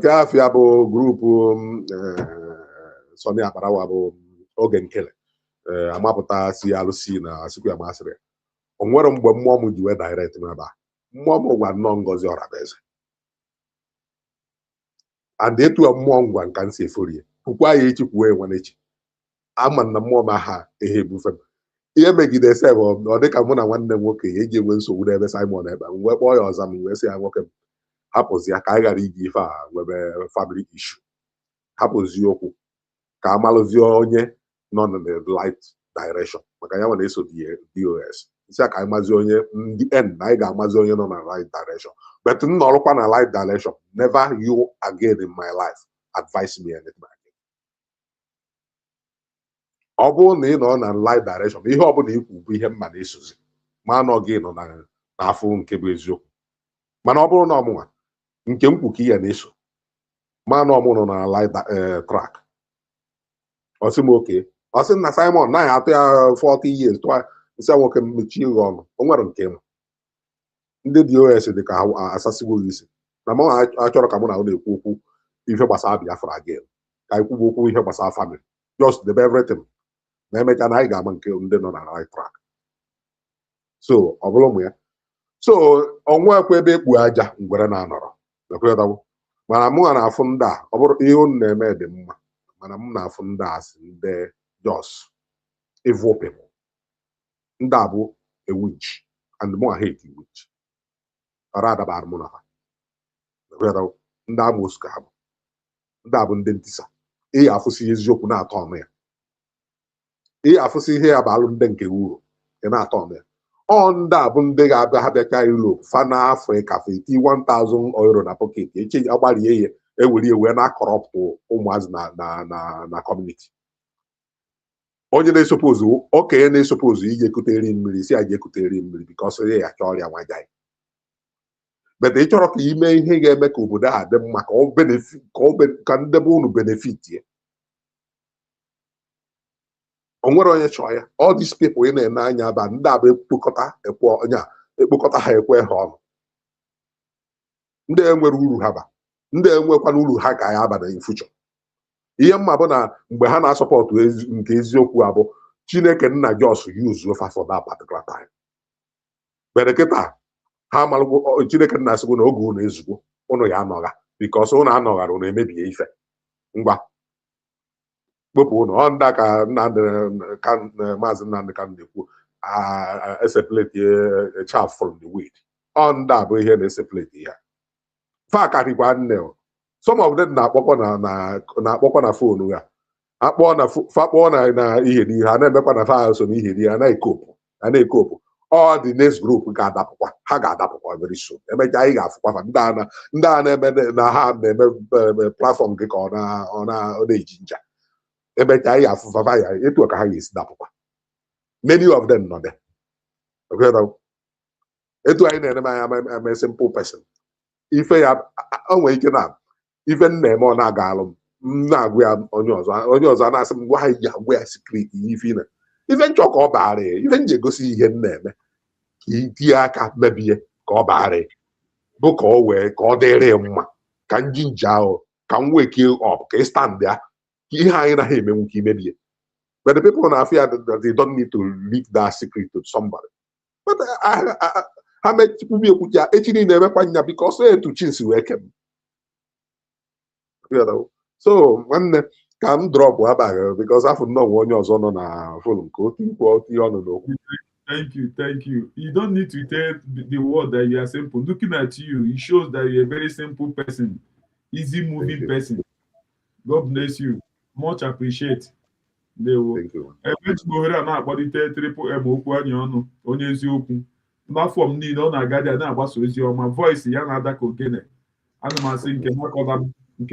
gafia bụ grupu Sọni Akparawa bụ oge nkele amapụta si alụsi na sikwu ya masịrị o nwere mgbe mmụọ m ji wee direct m ebe a mmụọ m gwa nnọọ Ngozi Orabueze and etu mmụọ ngwa nka nsi eforie kwukwa ya echi kwuo enwe n'echi ama na mmụọ m aha ehe ebufe m ihe megide sef ọ dịka mụ na nwanne m nwoke eji enwe nsogbu n'ebe Simon ebe m wee kpọọ ya ọza m wee sị ya nwoke m hapụzi ya ka anyị ghara iji ife a nwebe family issue hapụzi okwu ka amalụzie onye nọ na the light direction maka ya nwere eso DOS isi ka anyị mazi onye ndị end na anyị ga-amazi onye nọ na light direction but m nọrụkwa na light direction never you again in my life advise me anything again. Ọ bụrụ na ị nọ na light direction ihe ọ bụla ikwu bụ ihe mma na-esozi ma nọ gị nọ n'afọ nke bụ eziokwu mana ọ bụrụ na ọmụnwa nke m kwu ka ihe na-eso ma na ọmụ nọ na light track ọsị m oke ọsị na Simon naghị atụ ya 40 years tụọ nsị nwoke mmechi ihe ọnụ o nwere nke m ndị DOS dị ka asasiwo isi na m achọrọ ka mụ na na-ekwu okwu ihe gbasara Biafra again ka anyị kwuo okwu ihe gbasara family just debe everything na emecha na anyị ga-ama nke ndị nọ na right track. So ọ bụrụ ụmụ ya so ọnwa ekwe ebe ekpu aja ngwere na-anọrọ mana mụ na-afụ ndị a ọ bụrụ ihe unu na-eme dị mma mana m na-afụ ndị a si ndị just evil people ndị a bụ a witch and mụ hate a witch ọra adabara mụ na ha ndị amoosu ka ha bụ ndị a bụ ndị ntisa ihe afụsị eziokwu na-atọ ọnụ ya ihe afụsị ihe ya bụ alụ ndị nke uru ị na-atọ ọnụ ya ọ ndị a bụ ndị ga-abịa ha bịacha Europe fa na Afrịka feti 1000 euro na pocket eche agbarie ihe ewere wee na-akọrọpụtụ ụmụazị na kọmuniti. Onye na-esopozu okenye na-esopozu ije kutere mmiri si aje kutere mmiri bikọs onye ya ka ọrịa nwajaghị. But ị chọrọ ka ime ihe ga-eme ka obodo a dị mma ka ndị be unu benefit ya. O nwere onye chọọ ya. All these people ị na-ene anya ba ndị abụ ekpokọta ha ekwe ha ọnụ. Ndị enwere uru ha ba, ndị enwekwana uru ha ga ya aba na future. Ihe mma bụ na mgbe ha na-asọpọtụ nke eziokwu abụ Chineke nna Jos use ofa for that particular time. But kịta ha malụgo Chineke nna asịgo na oge unu ezugbo unu ya anọgha because unu anọghara unu emebie ife. Ngwa kpopụ unu ọ ndị ka Mazi Nnamdi ka na-ekwu separate chaff from the wheat. Ọ ndị a bụ ihe na-eseparate ya. Fa karịkwa nne. Some of them na-akpọkwa na fonu ya. Fakpọọ na ihe n'ihe ha na-emekwa na fa so n'ihe n'ihe na-ekopụ. All the next group ga-adapụkwa. Ha ga-adapụkwa very soon. Emechaa anyị ga-afụkwa fa ndị a na-eme na ha na-eme platform gị ka ọ na-eji nja. Emechaa anyị ga-afụfa ya etu ka ha ga-esi dapụkwa. Many of them nọ there. Etu anyị na-eme anya simple person. Ife ya o nwere ike na ife na-eme ọ na-aga alụ m na-agwa ya onye ọzọ na-asị m gwa ya agwa ya secret ife na ife nchọ ka ọ baara ya ife nje gosi ihe na-eme ka itinye aka mebie ka ọ baara ya bụ ka ọ wee ka ọ dịrị mma ka njinji ahụ ka m wake up ka ị stand ya ka ihe anyị naghị emenwu ka imebie. But the people na afia they don't need to leak that secret to somebody. But ha mechikwubi ekwucha echi niile emekwa nya because etu chinsi wee kem. So nwanne ka m drop abaghị because afọ nnọọ onye ọzọ nọ na forum ka otu ihe ọnụ n'okwu. Thank you. You don't need to tell the world that you are simple. Looking at you, it shows that you're a very simple person, easy moving person. God bless you. Much appreciate. Thank you. Ohere a na-akpọlite triple M okwu anyị ọnụ onye eziokwu n'afọ m niile ọ na-agadi na-agbasa ozi ọma voice ya na-ada ka ogene. Ana m asị nke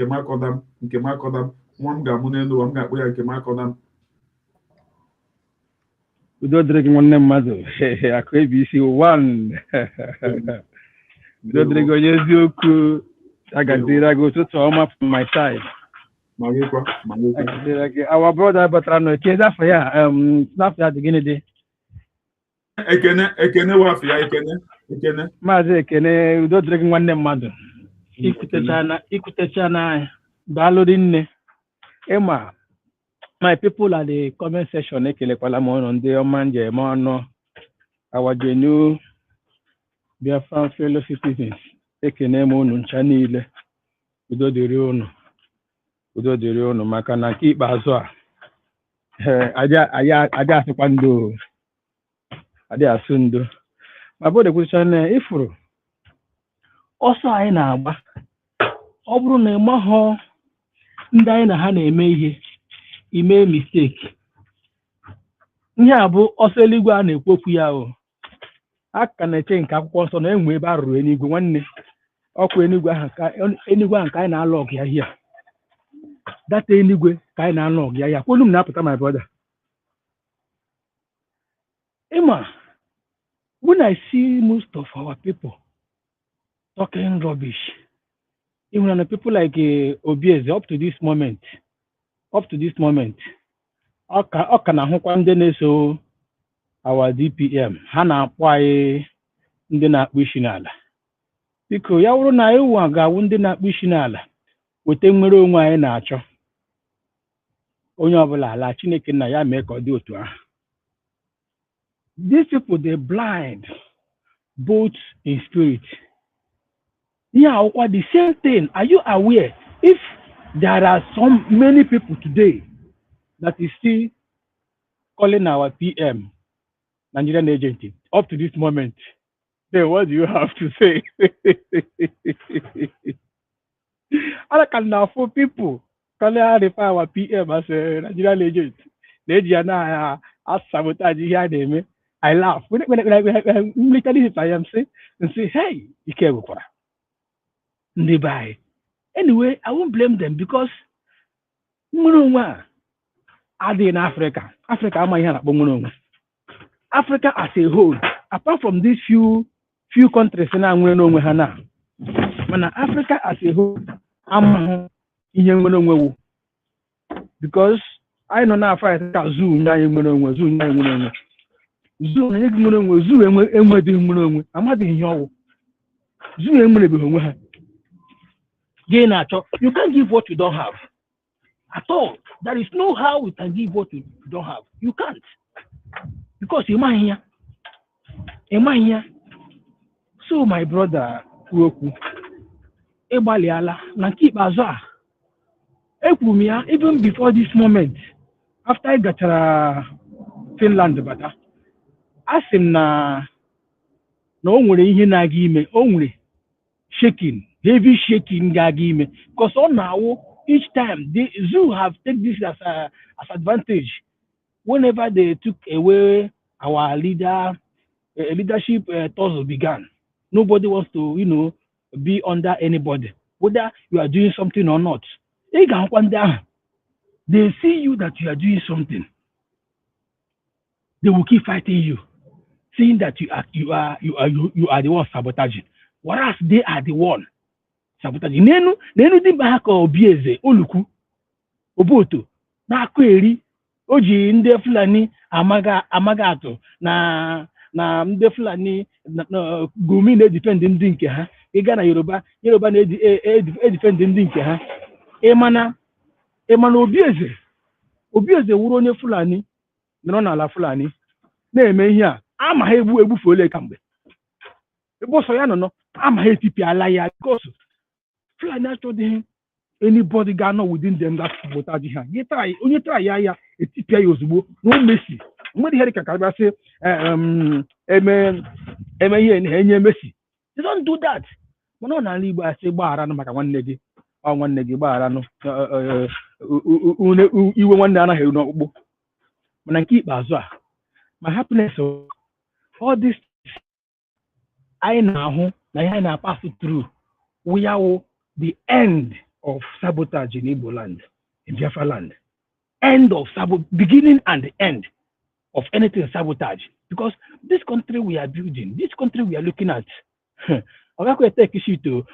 makọdam nwa m ga-amụ n'elu ụwa m ga-akpọ ya nke makọdam. Udo dịrị gị nwanne mmadụ akụ ebi isi one. Udo dịrị gị onye eziokwu agaziri gị ụtụtụ ọma from my side. Our brother batara no ke da for ya snap ya dị gịnị dị. Ekene wafọ ya ekene. Maazị Ekene udo dịrị gị nwanne mmadụ. Ikutecha na daalụ nne. Emma, my people at the comment section ekelekwala m ọnụ ndị ọma njem ọnụ. Our genuine Biafra fellow citizens ekene m unu ncha niile. Udo dịrị unu. Udo dịrị unu maka na nke ikpeazụ a aja asịkwa ndo adị asụ ndo ma bụ dekwucha na ifuru ọsọ anyị na-agba ọ bụrụ na ịmahụ ndị anyị na ha na-eme ihe ime mistake ihe a bụ ọsọ eluigwe a na-ekwu okwu ya o aka na-eche nke akwụkwọ nsọ na enwe ebe a rụrụ eluigwe nwanne ọkụ eluigwe ahụ ka anyị na-alụ ọgụ ya hia data eluigwe ka anyị na-alụ ọgụ ya ya kwolu m na-apụta my brother. Emma, when I see most of our people talking rubbish, even on the people like Obieze up to this moment, ọ ka na-ahụkwa ndị na-eso our DPM ha na-akpọ anyị ndị na-akpụ isi n'ala. Biko ya wụrụ na ewu ga-awụ ndị na-akpụ isi n'ala weta nwere onwe anyị na-achọ onye ọbụla ala Chineke nna ya mee ka ọ dị otu ahụ. These people they blind both in spirit. Yeah, the same thing. Are you aware if there are many people today that is still calling our PM Nigerian agency up to this moment? Then what do you have to say? I can now for people calling our PM as a Nigerian agent. They as sabotage here. I laugh when literally I am saying and say, hey, you can't go for that. Anyway, I won't blame them because are they in Africa? Africa Africa as a whole, apart from these few countries now, Africa as a whole, because I know now fight zoo you can't give what you don't have at all. There is no how we can give what you don't have. You can't, because you're here. So my brother Roku Ebaliala Nankip Azar Ekumia, even before this moment, after I got Finland, but I asked him no only shaking, heavy shaking gagime, because on now each time the zoo have taken this as advantage. Whenever they took away our leadership tussle began. Nobody wants to, be under anybody, whether you are doing something or not. They see you that you are doing something. They will keep fighting you, saying that you are the one sabotaging, whereas they are the one sabotaging. Nenu di bahaka Obieze Oluku Oboto na kweri oji ndị Fulani amaga atụ na ndị Fulani Gumi na-edefend ndị nke ha. Ị gaa na Yoruba na-edefend ndị nke ha. Ịmana Obieze wuru onye Fulani nọrọ n'ala Fulani na-eme ihe a ama ha egbufe ole kamgbe. Ebe ọsọ ya nọ ama ha etipịala ya, because Fulani achọghị anybody got no within them that sabotage her. Onye try ya etipia ya ozugbo no Messi. Mgbe ihe ka ka say eme enye Messi. They don't do that. Mana na ala Igbo asị gbaghara maka nwanne gị gbaghara iwe nwanne anaghị eru n'ọkpụkpụ. Mana nke ikpeazụ a, my happiness, all this I know na ihe na pass through, we are the end of sabotage in Igbo land, in Biafra land. End of beginning and the end of anything sabotage. Because this country we are building, this country we are looking at,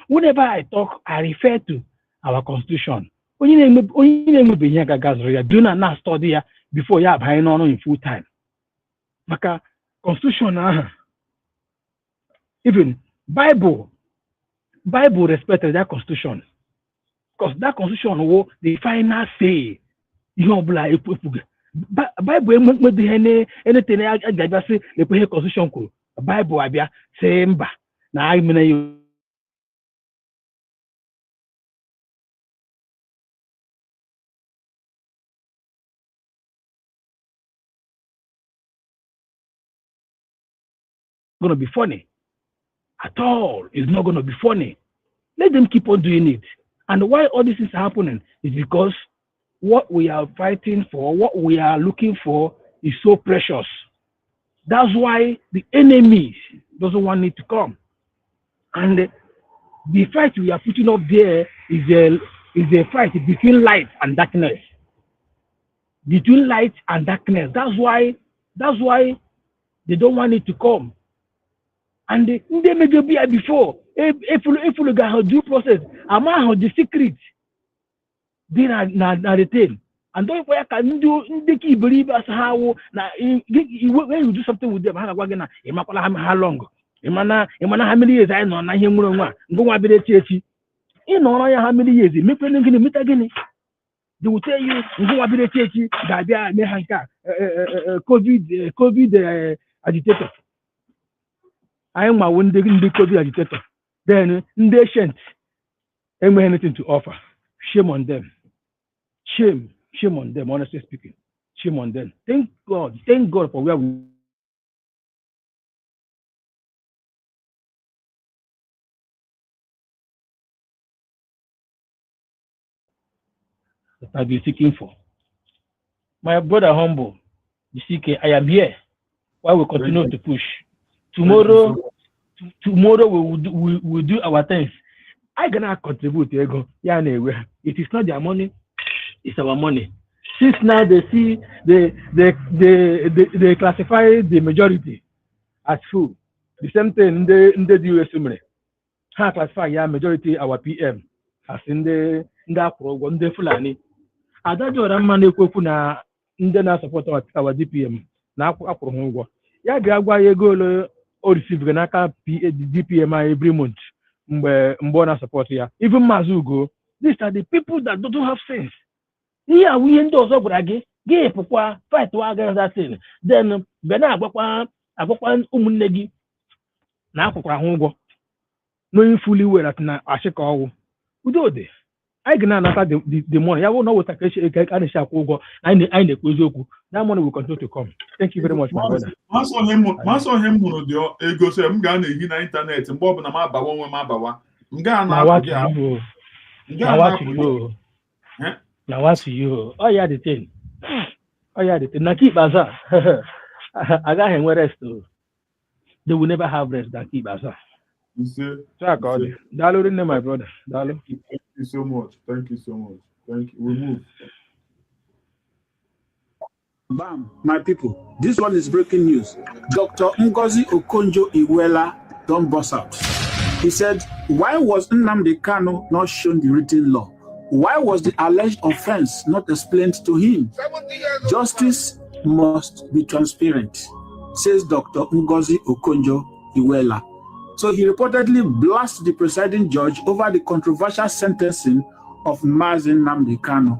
whenever I talk, I refer to our constitution. Do not study before you have in full time. Maka constitution, even Bible respected that constitution. Because that constitution was the final say. Bible anything I say the constitution could Bible abia say mba na I mean you gonna be funny at all. It's not gonna be funny. Let them keep on doing it. And why all this is happening is because what we are fighting for, what we are looking for is so precious. That's why the enemy doesn't want it to come. And the fight we are putting up there is a fight between light and darkness. Between light and darkness. That's why they don't want it to come. And they may be before. If you look at due process, among the secret, they are retained. And don't can do the key believers how when you do something with them, how long? How many years I know na him go be the you know how many years make again. They will tell you go be the that they are COVID agitator. I am one the COVID agitator. Then they shan't anything to offer. Shame on them. Shame on them, honestly speaking. Shame on them. Thank God for where we I've been seeking for. My brother Humble, the CK, I am here. Why we continue to push. Tomorrow we will do our things. I gonna contribute ego. Yeah, anyway. It is not their money, it's our money. Since now they see they classify the majority as full. The same thing in the US ha classify ya majority our PM as ndị akwụrụ ụgwọ ndị Fulani. Adajọra mma na-ekwekwu na ndị na-asọpọt our DPM na akwụrụ ha ụgwọ. Ya bịa gwa ya ego ole o receive n'aka DPM every month mgbe ọ na-asọpọt ya. Even Mazi Ugo, these are the people that don't have sense. Ihe awụ ihe ndị ọzọ gwara gị pụkwa fight wa against that thing. Then mgbe na-agwakwa ụmụnne gị na akwụkwara ha ụgwọ. Knowing fully well that na ashika owu udode I gonna anata the money ya will not with a shop ụgwọ anyị na-ekwu eziokwu. That money will continue to come. Thank you very much, my brother. Masọ ihe m hụrụ dị ego so m ga na-ehi na ịntanetị mgbe ọbụla m abawa onwe m abawa m ga na-apụ na what you oh yeah the thing na keep as agaghị enwe rest. They will never have rest na keep as Dalo, my brother. Dalo. Thank you so much. Thank you so much. Thank you. We move. Bam, my people. This one is breaking news. Dr. Ngozi Orabueze don't bust out. He said, why was Nnamdi KANU not shown the written law? Why was the alleged offense not explained to him? Justice must be transparent, says Dr. Ngozi Orabueze. So he reportedly blasted the presiding judge over the controversial sentencing of Mazi Nnamdi KANU.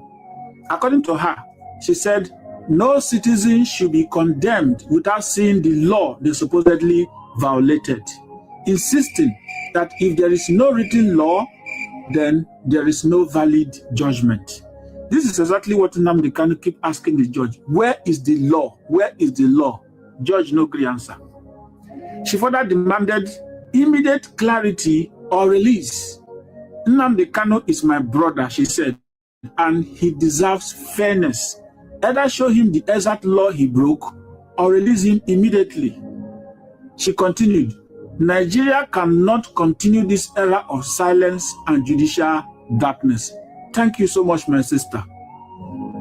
According to her, she said, no citizen should be condemned without seeing the law they supposedly violated, insisting that if there is no written law, then there is no valid judgment. This is exactly what Nnamdi KANU keep asking the judge. Where is the law? Where is the law? Judge no agree answer. She further demanded immediate clarity or release. Nnamdi KANU is my brother, she said, and he deserves fairness. Either show him the exact law he broke or release him immediately. She continued, Nigeria cannot continue this era of silence and judicial darkness. Thank you so much, my sister.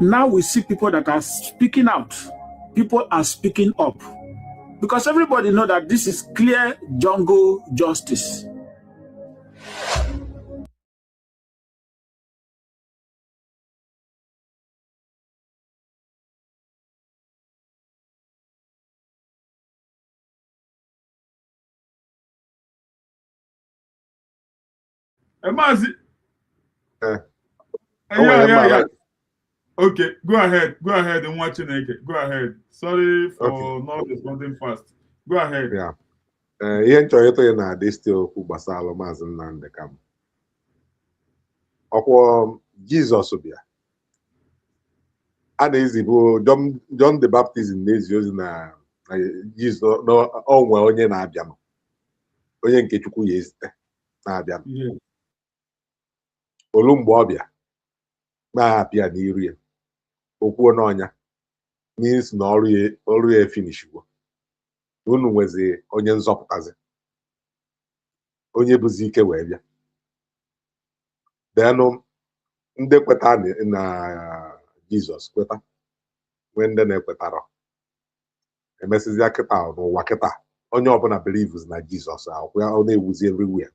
Now we see people that are speaking out. People are speaking up. Because everybody knows that this is clear jungle justice. Mazi. Yeah. Okay, go ahead and watch it. Go ahead. Sorry for not responding fast. Go ahead. Yeah. Ihe nchọrọ ịtụ na adị still okwu gbasara Mazi Nnamdi Kanu. Ọkwọ Jizọs bịa. A na-ezibụ John the Baptist na-ezi ozi na Jizọs onwe onye na-abịa m. Onye nke Chukwu ya ezite na-abịa m. Olu mgbe ọ bịa na-apịa n'iru ya. Okwuo n'ọnya means na ọrụ ya finishwo. Unu nwezi onye nzọpụtazi. Onye bụzi ike wee bịa. Denụ ndị kweta na Jizọs kweta. Nwee ndị na-ekwetara. Emesizia kịta n'ụwa kịta. Onye ọbụla believes na Jizọs akwụkwọ ọ na-ewuzi everywhere.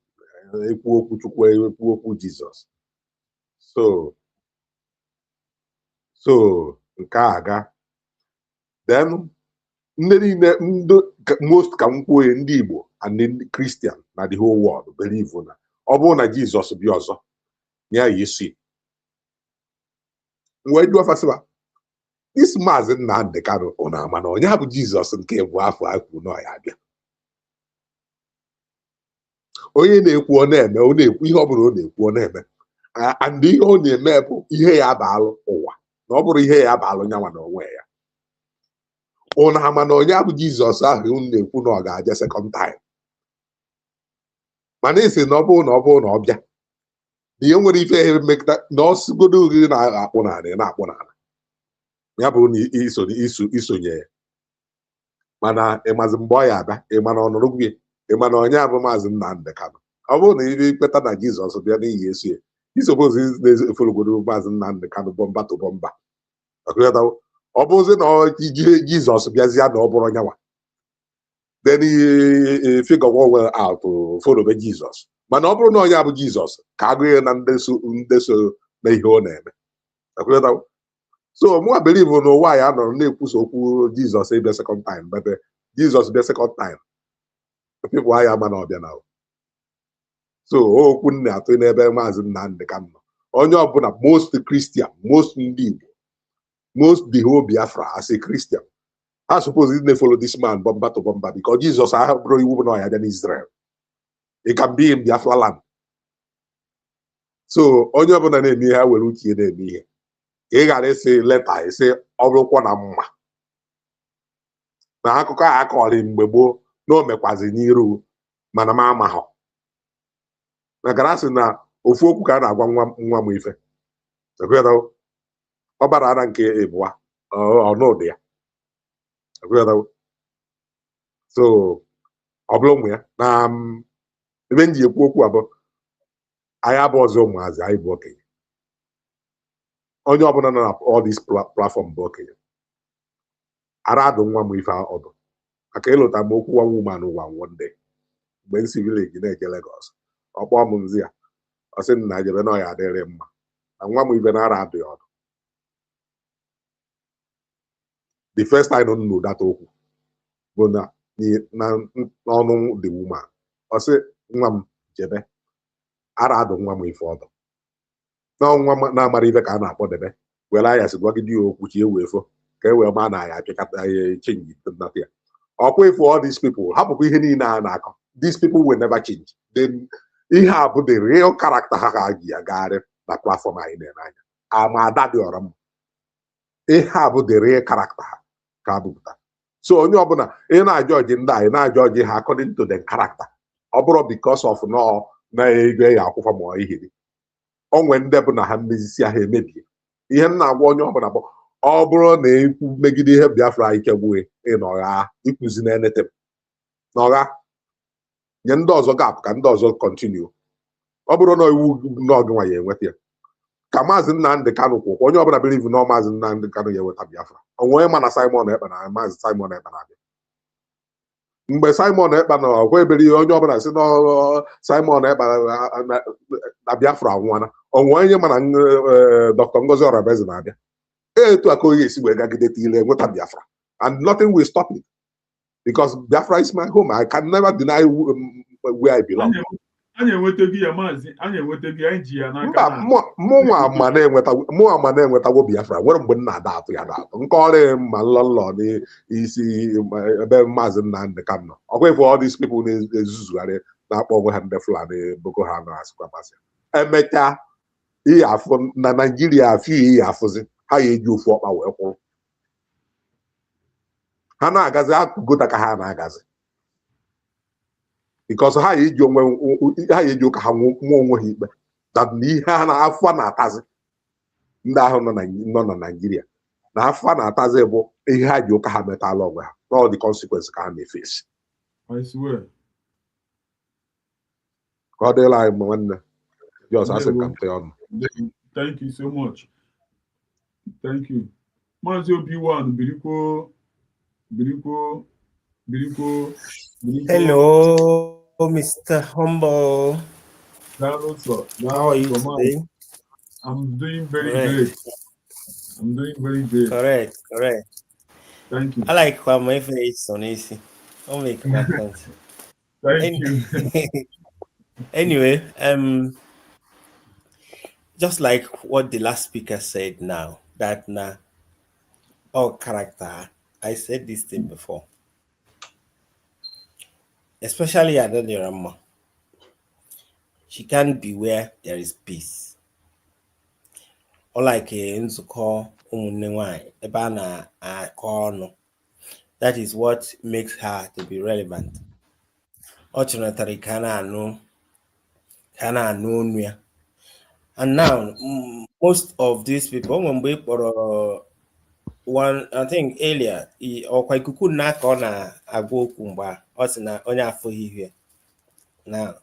Ekwu okwu Chukwu, ekwu okwu Jizọs. So nke a aga. Then ndị niile most ka m kwuo ndị Igbo and ndị Christian na the whole world believe na ọ bụrụ na Jizọs bịa ọzọ ya Yesu. Wee jụọ fasiba this Mazi Nnamdi Kanu ọ na-ama na onye bụ Jizọs nke bụ afọ akwu na ya abịa. Onye na-ekwu ọ na-eme, ọ na-ekwu ihe ọ bụla ọ na-ekwu ọ na-eme. And ihe ọ na-eme bụ ihe ya abalụ ụwa na ọ bụrụ ihe ya abalụ nyanwa na onwe ya. Ụnụ ama na onye abụ Jizọs ahụ unu na-ekwu na ọ ga-aja second time. Mana isi na ọ bụrụ na ọ bịa ihe nwere ife emekta na ọsụgodo ogiri na-akpụ n'ala ya bụ na isonye ya. Mana ịmazi mgbe ọ ya abịa ịma na ọnụrụ gị ịma na onye abụ Mazi Nnamdi Kanu ọ bụrụ na ibe ikpeta na Jizọs bịa n'ihi Yesu ya isopozi na-efologodo Mazi Nnamdi Kanu bọmba to bọmba ọ bụzi na Jizọs bịazịa na ọ bụrụ nyanwa then figure one out folobe Jizọs mana ọ bụrụ na onye bụ Jizọs ka agụ ya na ndị so na ihe ọ na-eme so mụnwa believe na ụwa ya nọrọ na-ekwusa okwu Jizọs ịbịa second time but Jizọs bịa second time people ahịa ama na ọbịa na so okwu nna atụ n'ebe Mazi Nnamdi Kanu nọ onye ọbụla most Christian most ndị Igbo most the whole Biafra as a Christian I suppose they follow this man bomba to bomba because Jesus I have brought you know in Israel. It can be in Biafra land. So onye ọbụla na-eme ihe were uche na-eme ihe. Ị gara ese leta ese ọ bụrụkwa na mma. Na akụkọ a akọrọ mgbe gboo na o mekwazi n'iru mana m amahọ. Na garasị na ofu okwu ka a na-agwa nwa m ife. Ọ bara ara nke ịbụa ọnọdụ ya. So ọ bụrụ ụmụ ya na ebe m ji ekwu okwu abụọ anyị abụ ọzọ ụmụazị anyị bụ okenye onye ọbụla nọ na all this platform bụ okenye ara adụ nwa m ife ọdụ maka ịlụta m okwu one woman ụwa one day mgbe m si village na-eje Lagos ọ kpọọ m nzi ya ọ sị na jebe na ọya adịrị mma na nwa m ife na ara adụ ya ọdụ the first time m nụ data okwu bụ na n'ọnụ the woman ọ sị nwa m jebe ara adụ nwa m ife ọdụ na nwa m na-amara ife ka a na-akpọ debe were anya si gwagide ya okwu chi ewe efo ka e wee ma na ya apịakọta ya chenji nnata ya ọkwa ife all these people hapụkwa ihe niile a na-akọ these people will never change then ihe a bụ the real character ha ga ji agagharị na platform anyị na-ere anya ama ada dị ọra mma ihe a bụ the real character ha ka abụpụta so onye ọbụla ị na-ajọji ndị anyị na-ajọji ha according to the character ọ bụrụ because of na-ego ya akwụkwọ ma ihe dị onwe ndị bụ na ha mmezisi ha emebie ihe m na-agwa onye ọbụla bụ ọ bụrụ na ekwu megide ihe Biafra ike gbue ịnọgha ikwuzi na enete n'ọgha nye ndị ọzọ gap ka ndị ọzọ kọntinu ọ bụrụ na iwu n'ọgịnwa ya enweta ya ka Mazi Nnamdi Kanu kwụ onye ọbụla believe na Mazi Nnamdi Kanu ya enweta Biafra onwe ma na Simon Ekpa na Mazi Simon Ekpa na-abịa mgbe Simon Ekpa na ọgwa ebere onye ọbụla si na Simon Ekpa na Biafra anwụọla onwe onye mana Dr. Ngozi Orabueze na-abịa etu aka onye esi wee gagide ile enweta Biafra and nothing will stop it because Biafra is my home. I can never deny where I belong. Anyị enwetaghị ya Maazị, anyị enwetaghị ya ji ya n'aka na mụnwa ma na-enwetawo Biafra nwere mgbe m na-ada atụ ya atụ nke ọrụ ma nlọnlọ n'isi ebe Mazi Nnamdi Kanu ọkwa ife all these people na-ezuzugharị na-akpọ onwe ha ndị Fulani Boko Haram asịkwa masị emechaa ihe afụ na Naijiria afọ ihe afụzi ha ya eji ofu ọkpa wee kwụrụ ha na-agazi akụgota ka ha na-agazi because ha eji ụka ha nwụọ onwe ha ikpe na ihe ha na-afọ na-atazi ndị ahụ nọ na Naijiria na afọ na-atazi bụ ihe ha ji ụka ha metala onwe ha all the consequences ka ha na-efesi ka ọ dịla anyị nwanne just asị ka mpe ọnụ. Thank you so much. Thank you. Mazi Obi1 Biriko. Hello, Mr. Humble. Hello, sir. How are you today? I'm doing very great. I'm doing very great. Correct. Thank you. I like how my face on easy. I'll make my sense. Thank you. Anyway, just like what the last speaker said now, that all character, I said this thing before. Especially Adoniramma. She can't be where there is peace. Unlike Nzuko Umunewai, Ebana Kono. That is what makes her to be relevant. Fortunately, Kana know. And now, most of these people, when we for one, I think earlier, or quite could not on a go kumba, or na onya for here. Now,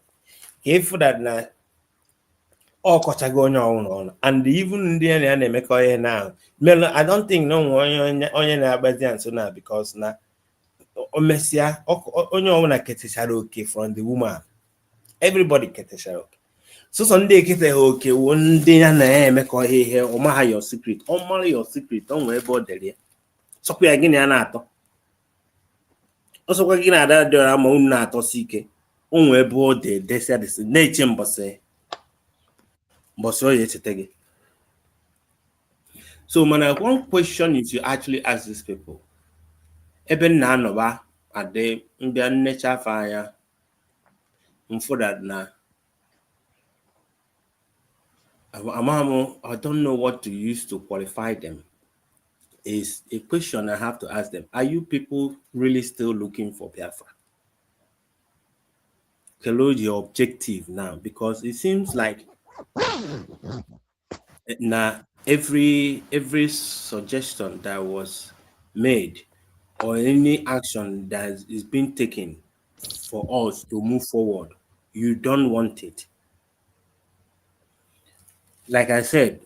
If that na all kochago on and even in the end they make now. I don't think no onye na abazi so now because na omesia onye ọbụla ketechara oke from the woman. Everybody ketechara oke. So Sunday kete oke wo ndị ya na emekọ ihe ọma your secret. Ọmara your secret on wee ebe dere. Sokwa ya gịnị ya na-atọ. Ọsọkwa gị na-ada dịọra ma unu na-atọsi ike. Onwe ebe ọ dị desia desi na-eche mbọsị ọ ya echete gị. So one question is you actually ask these people. Ebe na anọba ade mbịa nnecha afọ anya mfụ that na I don't know what to use to qualify them. Is a question I have to ask them. Are you people really still looking for Biafra? Hello, your objective now, because it seems like now every suggestion that was made or any action that is being taken for us to move forward, you don't want it. Like I said,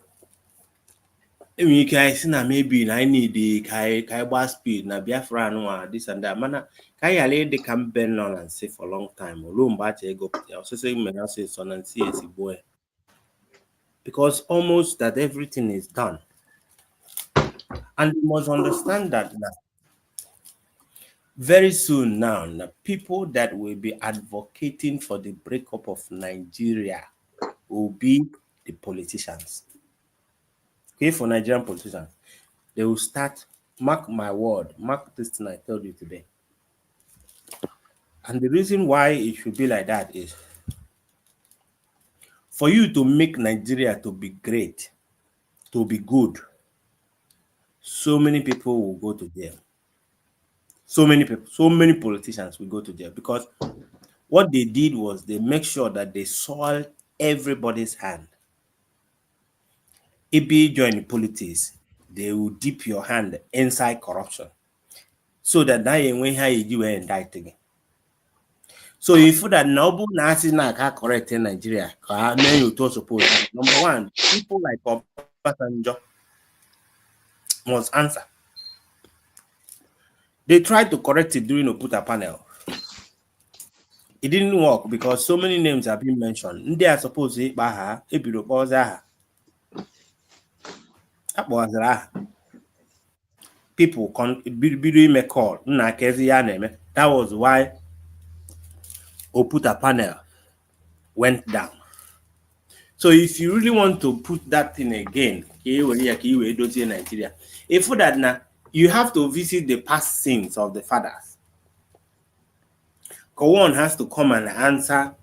I mean, you guys see now maybe I need the kai speed na Biafra no this and that. Mana kai ale they can bend on and say for a long time. Also say me now say son and see boy. Because almost that everything is done. And you must understand that now. Very soon now, the people that will be advocating for the breakup of Nigeria will be the politicians. Okay, for Nigerian politicians, they will start, mark my word, mark this thing I told you today. And the reason why it should be like that is for you to make Nigeria to be great, to be good, so many people will go to jail. So many people, so many politicians will go to jail because what they did was they make sure that they soiled everybody's hand. If you join politics, they will dip your hand inside corruption. So that now when you indict again. So if that noble Nazi can correct in Nigeria, then you to suppose number one, people like Obasanjo must answer. They tried to correct it during Oputa panel. It didn't work because so many names have been mentioned. They are supposed to Baha, people make call. That was why Oputa panel went down. So if you really want to put that thing again, Nigeria, if for that now, you have to visit the past sins of the fathers. One has to come and answer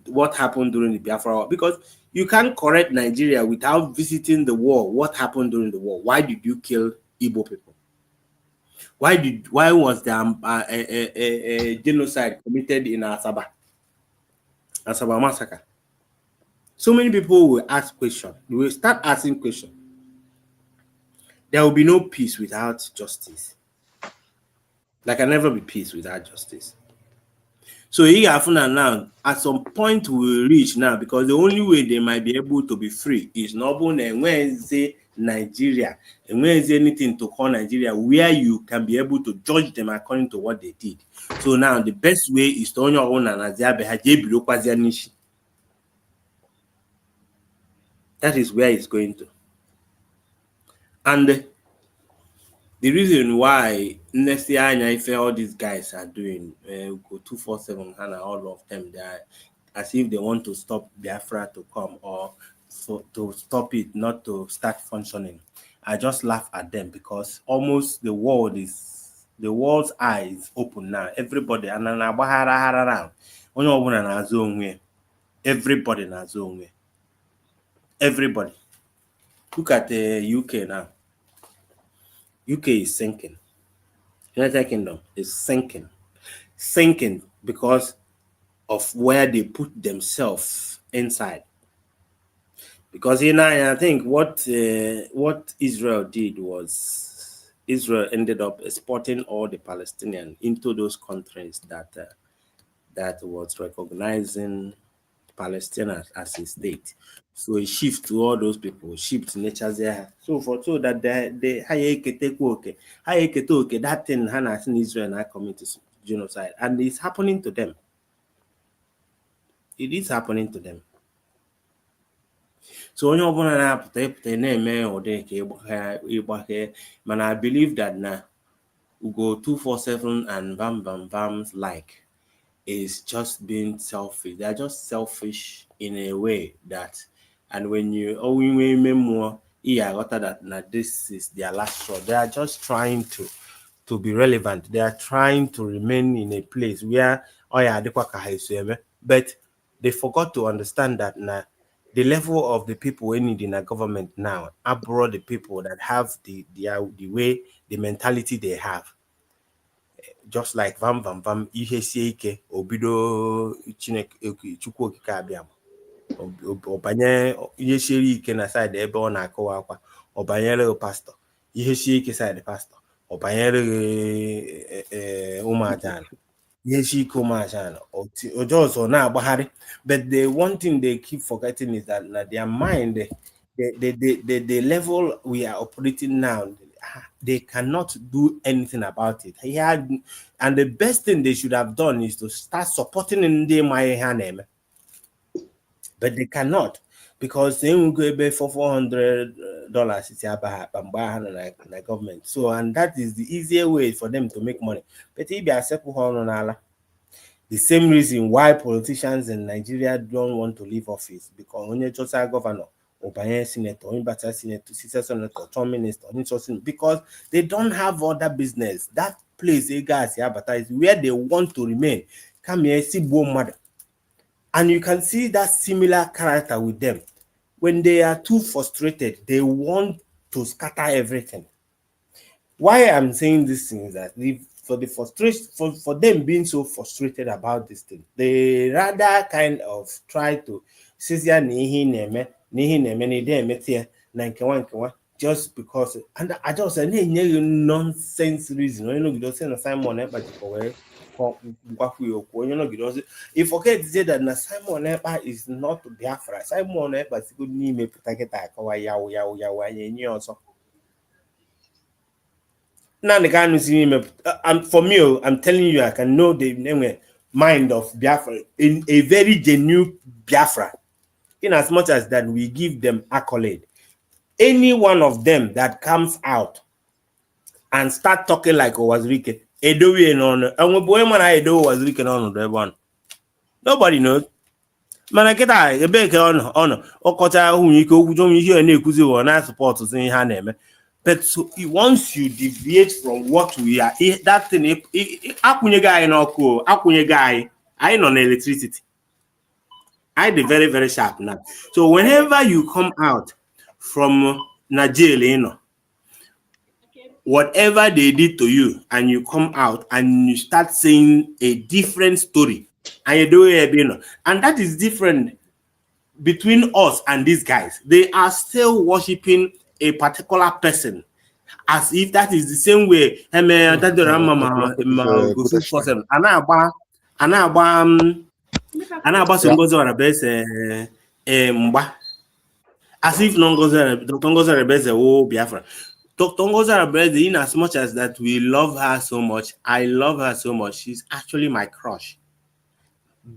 what happened during the Biafra war, because you can't correct Nigeria without visiting the war. What happened during the war? Why did you kill Igbo people? Why was there a genocide committed in Asaba massacre? So many people will ask questions. They will start asking questions. There will be no peace without justice. There can never be peace without justice. So now, at some point we will reach now, because the only way they might be able to be free is not when say Nigeria, and when is anything to call Nigeria, where you can be able to judge them according to what they did. So now the best way is to own your own and that is where it's going to. And the reason why all these guys are doing go 247 and all of them, they are as if they want to stop Biafra to come or to stop it not to start functioning. I just laugh at them because almost the world's eye is open now. Everybody and everybody everybody. Look at the UK now. UK is sinking. United Kingdom is sinking because of where they put themselves inside. Because I think what Israel did was Israel ended up exporting all the Palestinians into those countries that was recognizing Palestine as a state. So it shifts to all those people, shift natures there. So that that thing Hannah in Israel and committed genocide, and it's happening to them. It is happening to them. So onye ọbụla na-apụta na-eme ụdị ka ịgbake, mana I believe that now we go 247 and bam like is just being selfish. They are just selfish in a way that, and when you more, that this is their last straw. They are just trying to be relevant. They are trying to remain in a place where but they forgot to understand that now the level of the people we need in a government now abroad, the people that have the way, the mentality they have. Just like vam ihe sie ike obido Chineke Chukwu okike abịa ọbanye ihe siere ike na side ebe ọ na-akọwa akwa ọbanyere pastor ihe sie ike side pastor ọbanyere ụmụaja ihe sie ike ụmụaja ọjọọ na-agbagharị. But the one thing they keep forgetting is that their mind, the level we are operating now, they cannot do anything about it. And the best thing they should have done is to start supporting in the hand. But they cannot, because they will go pay for $400 like government. So, and that is the easier way for them to make money. But if you the same reason why politicians in Nigeria don't want to leave office, because when you just a governor, or senator, or senator, term minister, because they don't have other business. That place they guys advertise where they want to remain. Come here, see mother. And you can see that similar character with them. When they are too frustrated, they want to scatter everything. Why I'm saying this thing is that for the frustration, for them being so frustrated about this thing, they rather kind of try to just because, and I just say nonsense reason. You don't say Simon you forget to say that Simon Ekpa is not Biafra. Simon Ekpa is good name for me, I'm telling you, I can know the mind of Biafra in a very genuine Biafra. In as much as that we give them accolade, any one of them that comes out and start talking like Owazirike, nobody knows. Manaketa ebeke on okota hunike okujom ihe na-ekuzi wo na support sin ha na-eme. But so once you deviate from what we are, that thing akunye guy no ko akunye guy I on electricity. I be very, very sharp now. So whenever you come out from Nigeria, whatever they did to you, and you come out and you start saying a different story, and you do it, and that is different between us and these guys. They are still worshiping a particular person, as if that is the same way. Ngozi Orabueze mgba, as if Dr. Ngozi Orabueze Biafra. Dr. Ngozi Orabueze, in as much as that we love her so much, I love her so much, she's actually my crush.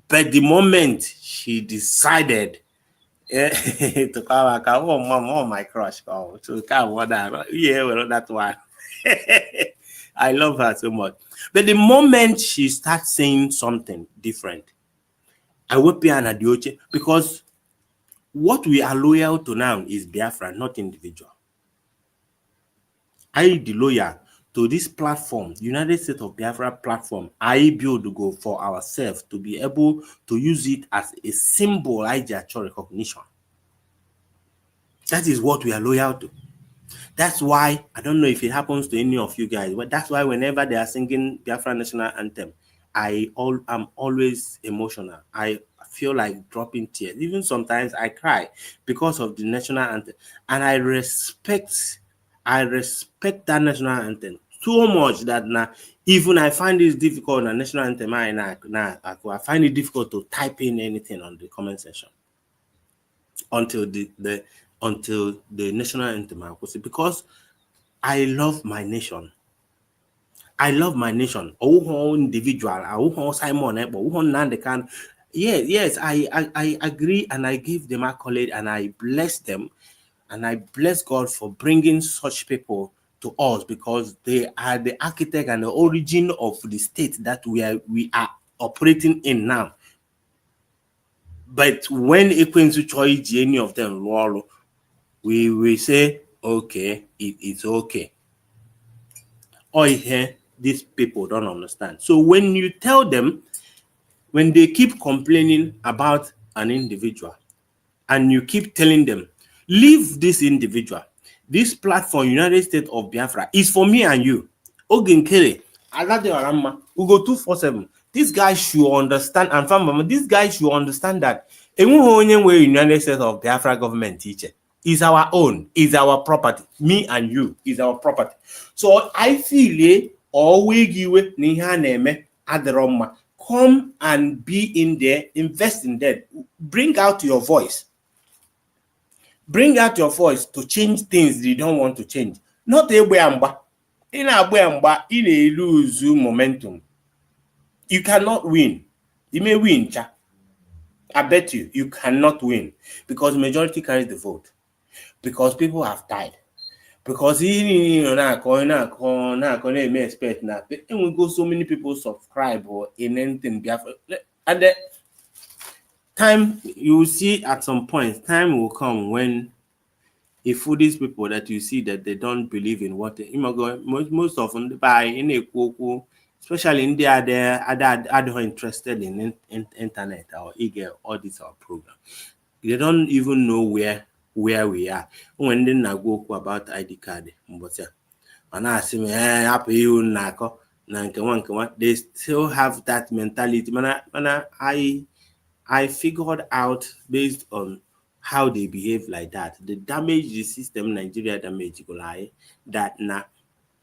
But the moment she decided to come my crush, to come that one. I love her so much. But the moment she starts saying something different, I will be an adioche, because what we are loyal to now is Biafra, not individual. I the loyal to this platform, United States of Biafra platform. I build to go for ourselves to be able to use it as a symbol, recognition. That is what we are loyal to. That's why, I don't know if it happens to any of you guys, but that's why whenever they are singing Biafra national anthem, I'm always emotional. I feel like dropping tears. Even sometimes I cry because of the national anthem. And I respect that national anthem so much that now even I find it difficult on national anthem. I find it difficult to type in anything on the comment section until the national anthem, because I love my nation. I love my nation. Oh, individual. Oh, Simon. Yes, I agree, and I give them accolade, and I bless them, and I bless God for bringing such people to us, because they are the architect and the origin of the state that we are operating in now. But when Ekwensu choice any of them, we will say, okay, it's okay. Or here, these people don't understand. So when you tell them, when they keep complaining about an individual, and you keep telling them, leave this individual. This platform, United States of Biafra, is for me and you. Ogenkele, Alade Orama, Ugo 247. This guy should understand, and family, this guy should understand that United States of Biafra government teacher is our own, is our property. Me and you is our property. So I feel always give Nihaneme Aderoma. Come and be in there, invest in that. Bring out your voice. Bring out your voice to change things you don't want to change. Not a Bamba. In a Bamba, in a lose momentum. You cannot win. You may win, cha. I bet you cannot win, because majority carries the vote. Because people have died. Because expect now. And we go so many people subscribe or in anything. At the time, you will see at some point, time will come when if these people that you see that they don't believe in what they, most of them buy in a cocoa, especially in there, they are interested in internet or all this our program. They don't even know where we are. When they go about ID card, but and I say, they still have that mentality. I figured out based on how they behave like that, the damage the system Nigeria damage that now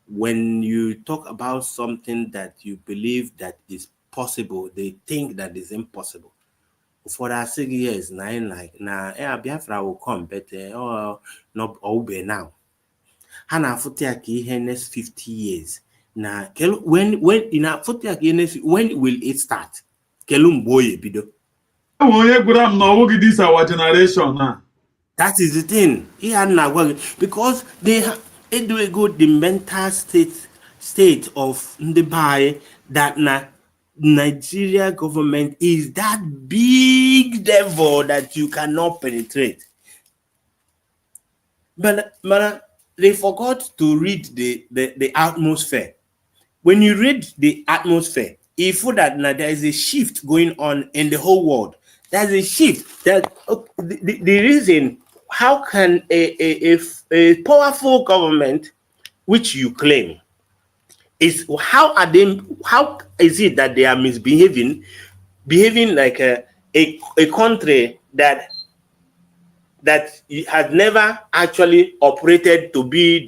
when you talk about something that you believe that is possible, they think that is impossible. For that 6 years, Biafra will come, but not obey now. Hana Futiak next 50 years. Now, when in a Futiak when will it start? Kelum boy bido. This our generation now. That is the thing. Because they do a good the mental state of the buy that Nigeria government is that big devil that you cannot penetrate. But they forgot to read the atmosphere. When you read the atmosphere, if that there is a shift going on in the whole world, there's a shift. That the reason how can a powerful government, which you claim, is how is it that they are behaving like a country that has never actually operated to be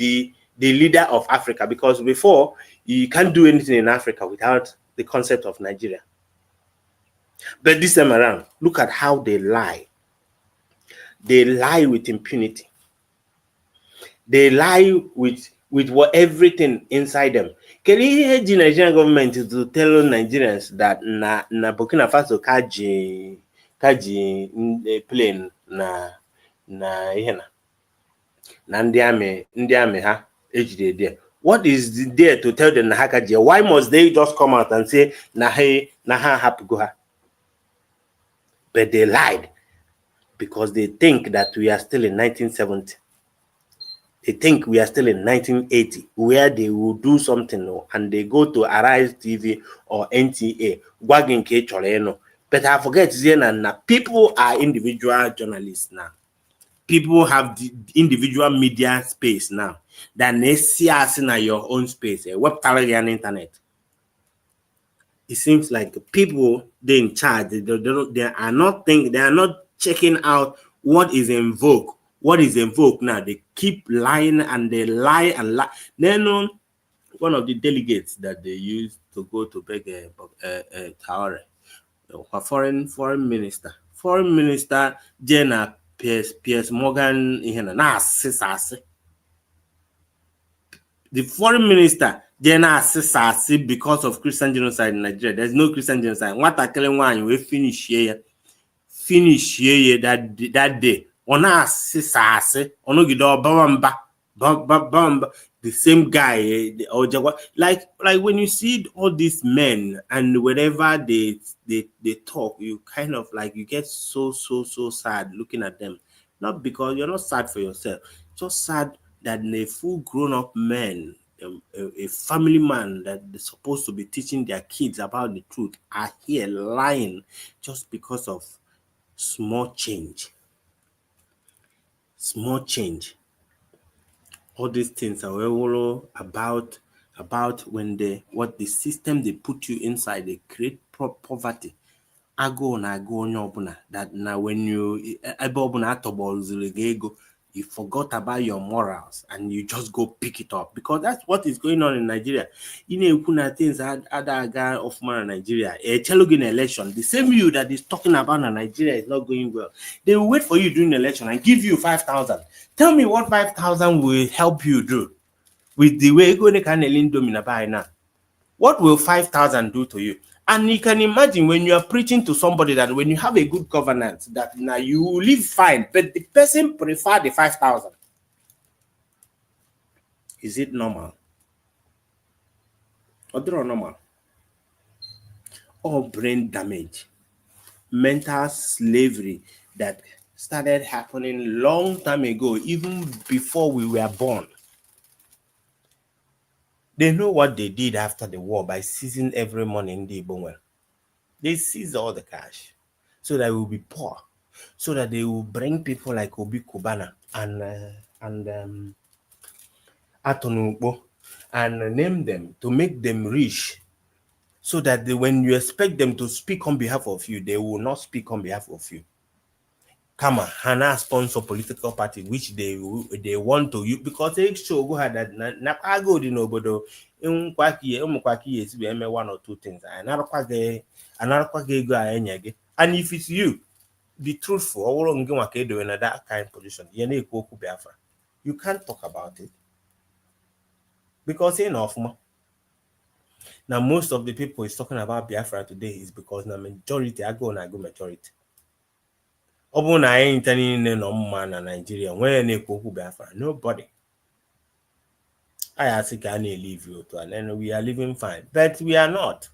the leader of Africa, because before you can't do anything in Africa without the concept of Nigeria. But this time around, look at how they lie. They lie with impunity. They lie with what everything inside them. Can you hear the Nigerian government to tell Nigerians that na Burkina Faso kaji plane na ndị amị ha ejide there? What is there to tell them na ha kaji? Why must they just come out and say na ha happy go ha? But they lied, because they think that we are still in 1970. They think we are still in 1980, where they will do something and they go to Arise TV or NTA. But I forget that people are individual journalists now. People have the individual media space now. That they see us in your own space, web and internet. It seems like the people they in charge, they are not checking out what is in vogue. What is in vogue now? They keep lying and they lie and lie. Then one of the delegates that they used to go to beg Traore, foreign minister Jenna Piers Morgan the foreign minister Jenna Sisasi because of Christian genocide in Nigeria. There's no Christian genocide. What I tell you, we finish here that day. Ona Sisasi, ono gido bamba. The same guy, like when you see all these men and whenever they talk, you kind of like you get so sad looking at them. Not because you're not sad for yourself, just sad that a full grown-up man, a family man that is supposed to be teaching their kids about the truth, are here lying just because of small change. All these things are all about when what the system they put you inside, they create poverty. I go that now when you you forgot about your morals and you just go pick it up, because that's what is going on in Nigeria. Things other guy of man in Nigeria, a Chelogin election, the same you that is talking about Nigeria is not going well. They will wait for you during the election and give you 5,000. Tell me what 5,000 will help you do with the way now. What will 5,000 do to you? And you can imagine when you are preaching to somebody that when you have a good governance, that now you will live fine, but the person prefer the 5,000. Is it normal? Or normal? Or brain damage, mental slavery that started happening long time ago, even before we were born. They know what they did after the war by seizing every money in the Igbo. They seized all the cash so that we will be poor, so that they will bring people like Obi Kubana and Atonukbo and name them to make them rich, so that when you expect them to speak on behalf of you, they will not speak on behalf of you. Kama Hana sponsor political party which they want to use, because they show go ahead that na go di nobodo in kwaki is be one or two things. Another kwage go anyage. And if it's you, be truthful or in that kind of position. You can't talk about it. Because enough. Now most of the people is talking about Biafra today is because the majority I go majority. Nigeria when Biafra, nobody. I ask can leave you to, and then we are living fine, but we are not.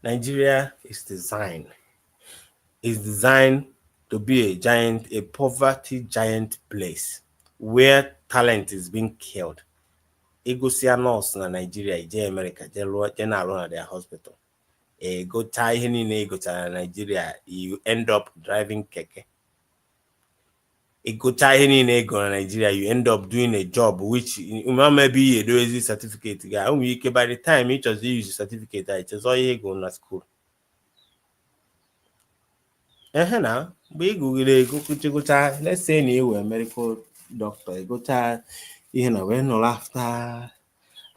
Nigeria is designed to be a poverty giant place where talent is being killed. Egosia nurse na Nigeria, America, general at their hospital. Go tie in go to Nigeria, you end up driving keke. Go tie in Nigeria, you end up doing a job which maybe a do certificate guy. By the time you just use the certificate, it is all you go to school. Now, we go let's say you were a medical doctor, go tie when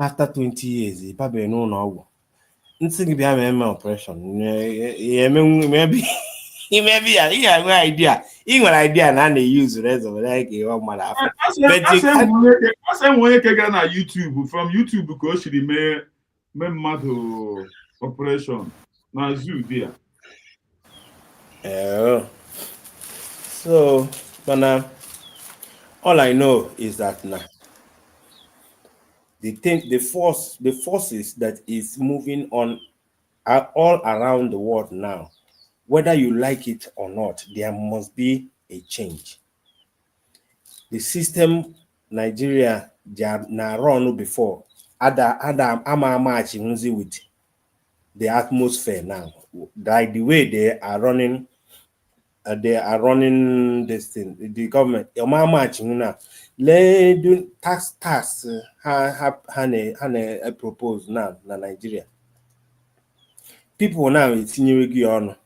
after 20 years, you probably no. Be operation. Maybe he have no idea. He got idea and they use the rest of like one mother. I say one can na YouTube from YouTube because she made mad operation. Now zoo there. So, but all I know is that now the forces that is moving on are all around the world now. Whether you like it or not, there must be a change. The system Nigeria na run before Adam with the atmosphere now, like the way they are running this thing, the government. Now, let do tax propose now na Nigeria. People now it's on.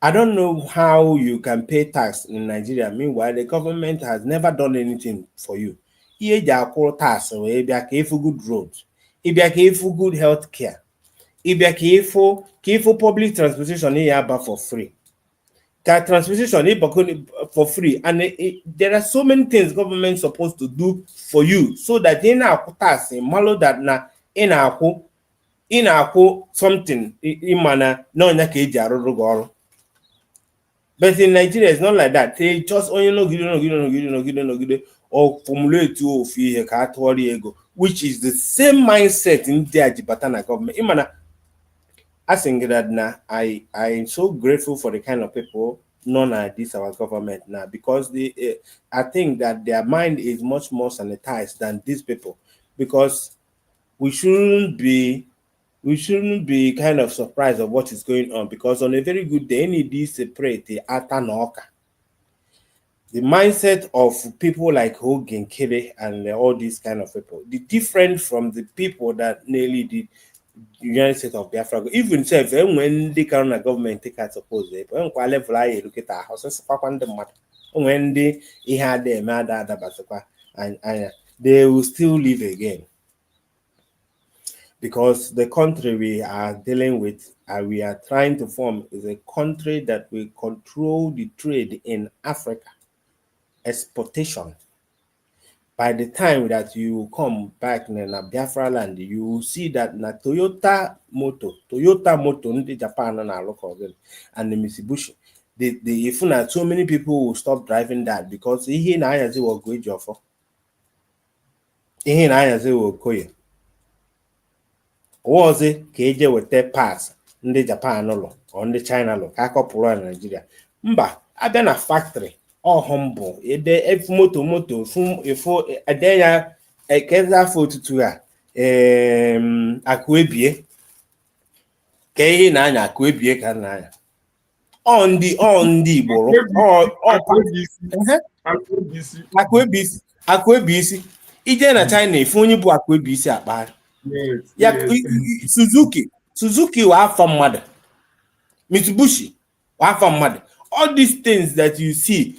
I don't know how you can pay tax in Nigeria. Meanwhile, the government has never done anything for you. ihe eji akwụrụ tax wee bịa ka ịfụ good road, ịbịa ka ịfụ good health care, ịbịa ka ịfụ public transportation ị ya aba for free, ka transportation ịbakọ for free, and there are so many things government supposed to do for you so that ị na-akwụ tax malụ that na ị na-akwụ something ịma na ọnya ka eji arụrụ gị ọrụ. But in Nigeria, it's not like that. They just only nogide or formulate ofu ihe ka atụọrọ ego, which is the same mindset in the Ajibatana government. Imana, I think that now I am so grateful for the kind of people known as this our government now, because I think that their mind is much more sanitized than these people, because we shouldn't be kind of surprised of what is going on, because on a very good day, any of these separate the Atanoka. The mindset of people like Hogan, Kere, and all these kind of people, the different from the people that nearly did the United States of Biafra. Even if when the current government take as suppose they when level I look at our houses, when they had their mother and they will still live again. Because the country we are dealing with, we are trying to form, is a country that will control the trade in Africa, exportation. By the time that you come back in Biafra land, you will see that na Toyota motor, in Japan and the Mitsubishi, if so many people will stop driving that, because he na ayazi will go jofo. He na ayazi will koye. Ozi ka eje weta pass ndị Japan lụ or ndị China lụ ka akọpụrụ na Nigeria. Mba, abịa na factory humble ede efu moto ifo ede ya ekeza fotutu a akụebie ka ihe na-anya akụebie ka na-anya ndị Igbo akụebisi ije na China ifu onye bụ akụebisi akpagharị. Suzuki wa afọ mmadụ, Mitsubishi wa afọ mmadụ. All these things that you see,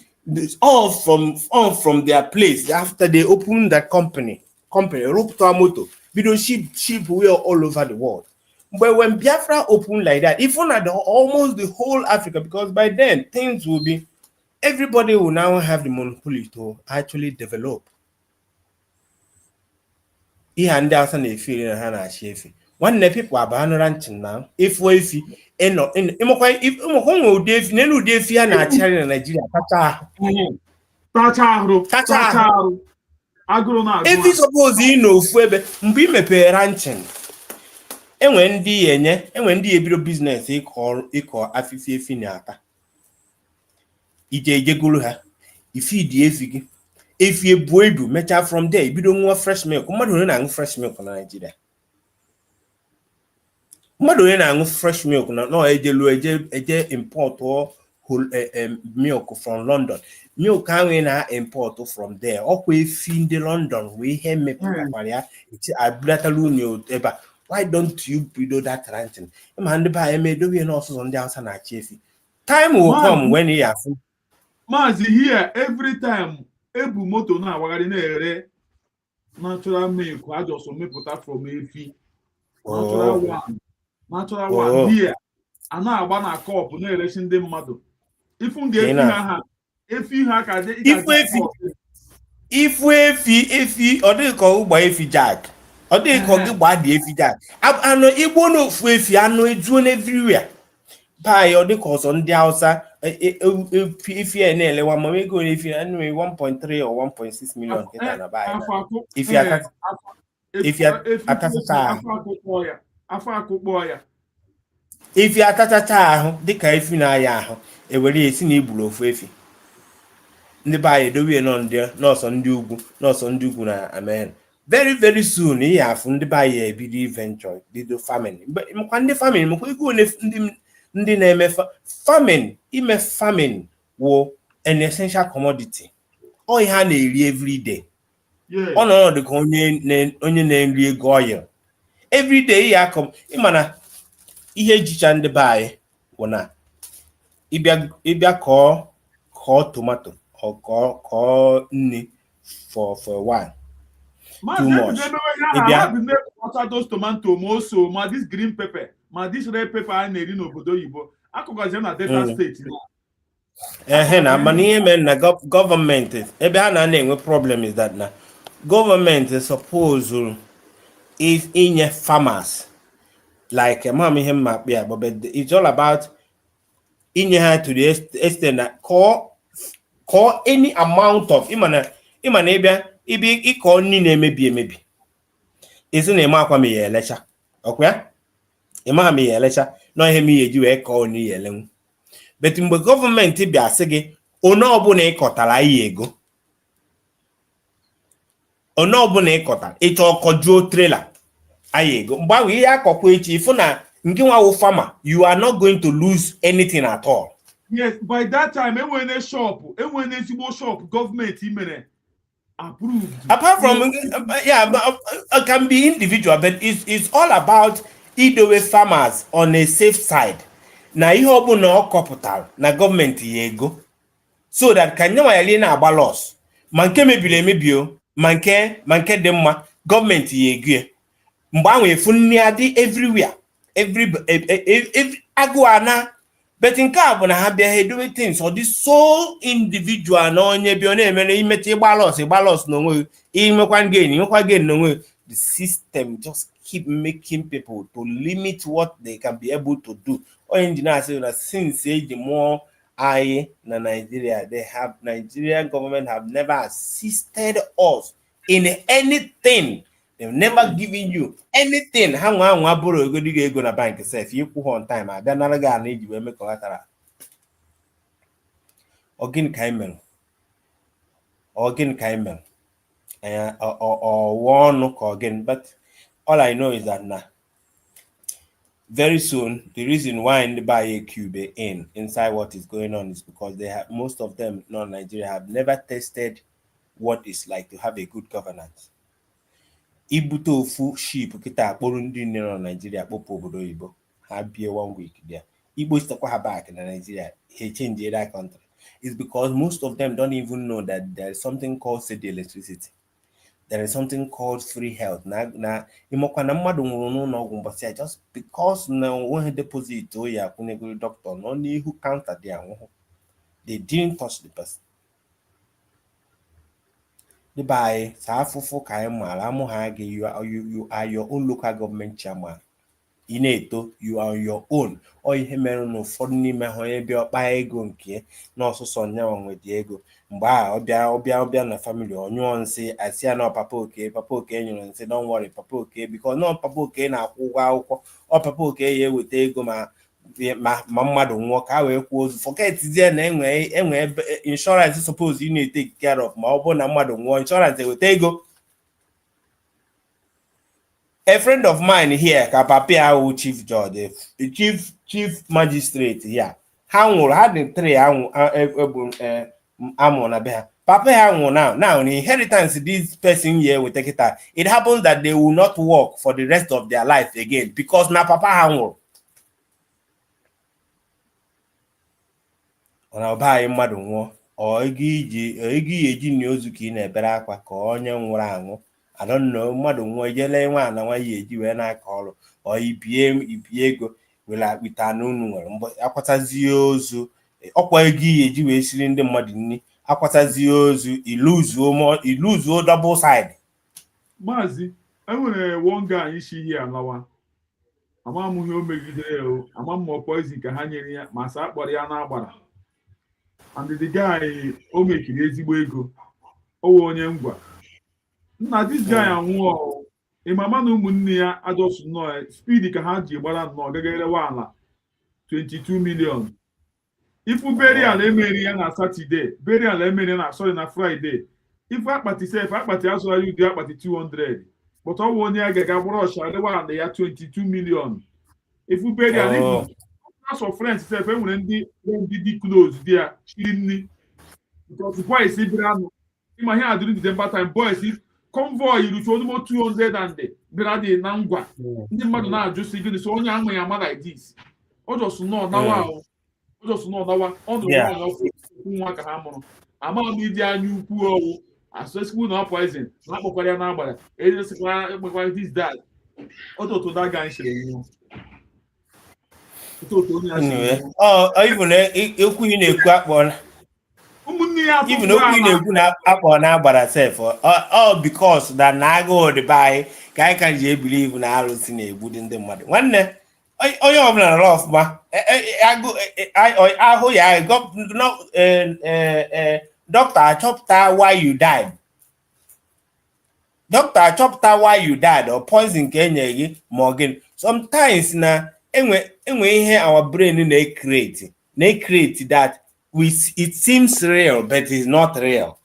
all from their place after they open that company, Rupta Moto, we don't ship wheel all over the world. But when Biafra opened like that, even at almost the whole Africa, because by then things will be, everybody will now have the monopoly to actually develop. Ihe ndị asa na-efi na ha na-achị efi. Nwanne people abanu ranching now. If imokwa nwe ụdị efi, n'elu ụdị efi ha na-achịgharị na Nigeria tacha ahụ. Agụrụ na agụ. Efi suppose ị n'ofu ebe mgbe ị mepere ranching, enwe ndị ebido business ịkọ afịfị efi na-ata. Ije golu ha, ifi dị efi gị. If you ebu mecha from there, you don't want fresh milk. Mmadụ na-aṅụ fresh milk na Nigeria. Mmadụ na-aṅụ fresh milk na eje import milk from London. Milk ahụ na-import from there. Ọkwa efi ndị London wee ihe mepụtakwara ya abụlatala unu ebe a. Why don't you bido that ranching? Ịma ndị ba emedowe na ọsụsọ ndị Hausa na-achị efi. Time will come when you have. Mazi, here every time ebu moto na-awagharị na-ere natural milk ajọsọ mepụta from efi. Natural one here a na-agba na kọpụ na-eresi ndị mmadụ. Ifu ndị efi ha ka dị ifu efi ọ dịghị ka ụgba efi jack, ọ dịghị ka gị gbaa dị efi jack. Anụ Igbo na ofu efi anụ ejuo everywhere. Pai ọ dịka ọzọ ndị Hausa ifi a na-elewa ma ego efi anụ 1.3 or 1.6 million kịta na bai. Ifi atachacha ahụ dịka efi na-aya ahụ ewere esi na igburu ofu efi. Ndị bai edowe nọọsọ ndị ugwu na amen. Very very soon ihe afụ ndị bai ebido venture bido farming. Mkwa ndị farming mkwa ego ndị na-eme farming. Ime farming wo an essential commodity. Ọ ihe a na-eri every day. Ọ nọ dị ka onye na-eri ego oil. Every day ya kom ịmana ihe ejicha ndị be anyị bụ na ịbịa kọọ tomato or kọọ nni for a while. too much. Those tomato, also, this green pepper, this red pepper, and na Delta State. Na money men na government ebe ha na problem is that na government is supposed is in farmers like but it's all about in to the extent that call any amount of imana ibi call ni na maybe isi na ma kwa me ye lecha okwa ima me ye lecha no he me ye ji we call ni ye len but mgbe government bịa sị gị onye ọbụla ịkọtara ihe ego onye ọbụla ịkọtara ịchọ ọkọjuo trailer anyị ego mgbe ahụ ihe akọkwa echi ifu na nke nwawo farmer you are not going to lose anything at all. Yes, by that time enwere ezigbo shop government imere approved. Apart from it can be individual, but it's all about idowe farmers on a safe side. Na ihe ọbụla ọ kọpụtara na gọọmenti ya ego so that ka nye nwanyị na-agba loss ma nke mebiri emebio ma nke dị mma gọọmenti ya ego mgbe ahụ efu nri adị everywhere every agụana but nke a bụ na ha bịa ha edowe things ọ dị so individual na onye bịa na-emere imeta ịgba loss n'onwe imekwa gain n'onwe. The system just keep making people to limit what they can be able to do. Or engineers say that since the more in Nigeria, Nigerian government have never assisted us in anything. They've never given you anything. Hang on, borrow go na bank self. You put on time. I don't know need you make collateral. Again, Kaimel. Or one again, but all I know is that now, very soon, the reason why in the buy cube inside what is going on is because they have most of them, non-Nigeria, have never tested what it's like to have a good governance. Ibuto fu sheep kita porundi in Nigeria popo obodo Igbo have be 1 week there. Igbo stakwa back in Nigeria, he changed the other country. It's because most of them don't even know that there is something called city electricity. There is something called free health. Na imokwana mmadụ nwụrụ n'ụlọ ọgwụ mbọsị just because na one deposit o ya kwụnyegoro doctor no n'ihu counter dị anwụhụ. They didn't touch the person. The by safufu ka mara amụ ha gị you are your own local government chairman. Ineto you are your own. O ihe mere n'ụfọdụ n'ime ha onye bịa ọkpa ego nke n'ọsụsọ nyawa nwe dị ego. Mgbe ọbịa na family onyụọ nsị asị ya na papa oke nyere nsị don't worry papa oke because no papa oke na-akwụ ụgwọ akwụkwọ papa oke ya eweta ego ma mmadụ nwụọ ka wee kwuo ozu forgetzie na enwe insurance suppose you need take care of ma ọ bụ na mmadụ nwụọ insurance eweta ego. A friend of mine here ka papa ahụ chief judge chief magistrate here ha nwụrụ ha dị 3 amụ na be ha papa ha nwụrụ now the inheritance this person here will take it out. It happens that they will not work for the rest of their life again because na papa ha nwụrụ. Ona ọba mmadụ nwụọ ọ igi eji na ozu ka ị na-ebere akwa ka onye nwụrụ anwụ I don't know mmadụ nwụọ ijele nwa na nwa ya eji wee na-aka ọrụ ọ ibie ego wita n'unu nwere mgbe akwatazie ozu ọkwa ego eji wee siri ndị mmadụ nri akwatazie ozu iluzuo double side. Mazi enwere one guy isi here alawa ama m ihe o megidere ya ama m poison ka ha nyere ya ma sa akpọrọ ya na-agbara and the guy o mekiri ezigbo ego owe onye ngwa nna this guy anwụọ ịmama na ụmụnne ya ajọsụ nnọọ speed ka ha ji gbara nnọọ gagagelewa ala 22 million. Ifu burial emeri ya na Saturday burial emeri na sorry na Friday ifu akpati sef akpati azụ ayu dị akpati 200 but ọ bụ onye agaga gbara ọsha lewa ala ya 22 million. Ifu burial ifu of friends sef enwere ndị dị close dị ya chiri nni because boys ibranụ ịma ihe adịrị December time boys convoy rucho onimo 200 and bịara dị na ngwa ndị mmadụ na-ajụ si gịnị so onye ahụ ya ma like this o just no nawa o just no nawa ọ nọ nwa ka ha mụrụ ama m ịdị anya ukwu ọwụ so school no poison. Na pokwara na agbara. E just this that. To that guy share you. Anyway, even okwu ị na-ekwu akpọ even okwu ị na-ekwu na akpọ na agbara sef all because that na agụụ dị by ka anyị ka ji believe na arụsị na-egbu ndị mmadụ. Nwanne onye ọbụla nọrọ ọfụma ahụ ya doctor achọpụta why you died. Doctor achọpụta why you died or poison ka enye gị ma ọ gịnị. Sometimes na enwe ihe our brain na-create that it seems real but it's not real.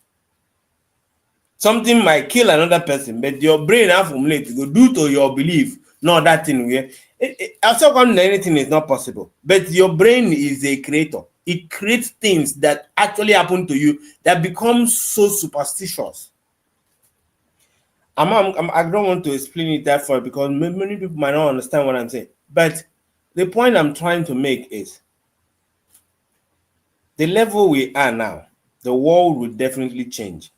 Something might kill another person, but your brain have formulated to go due to your belief. No, that thing where anything is not possible. But your brain is a creator. It creates things that actually happen to you that become so superstitious. I don't want to explain it that far because many people might not understand what I'm saying. But the point I'm trying to make is the level we are now, the world will definitely change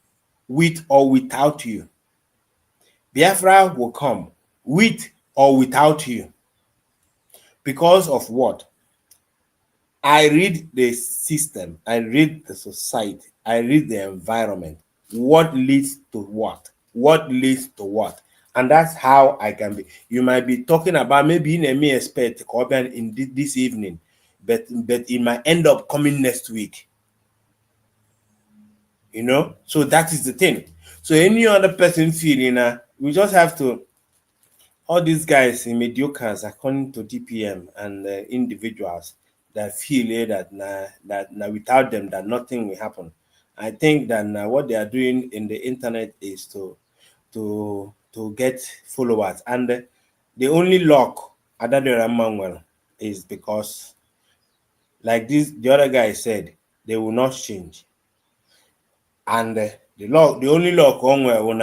with or without you. Biafra will come with or without you. Because of what? I read the system, I read the society, I read the environment. What leads to what? What leads to what? And that's how I can be. You might be talking about maybe in a me expect in this evening, but it might end up coming next week. You know, so that is the thing. So any other person feeling, we just have to. All these guys in mediocres, according to DPM and individuals that feel that without them that nothing will happen. I think that what they are doing in the internet is to get followers, and the only luck Adadera Manuel is because, like the other guy said, they will not change, and the only luck on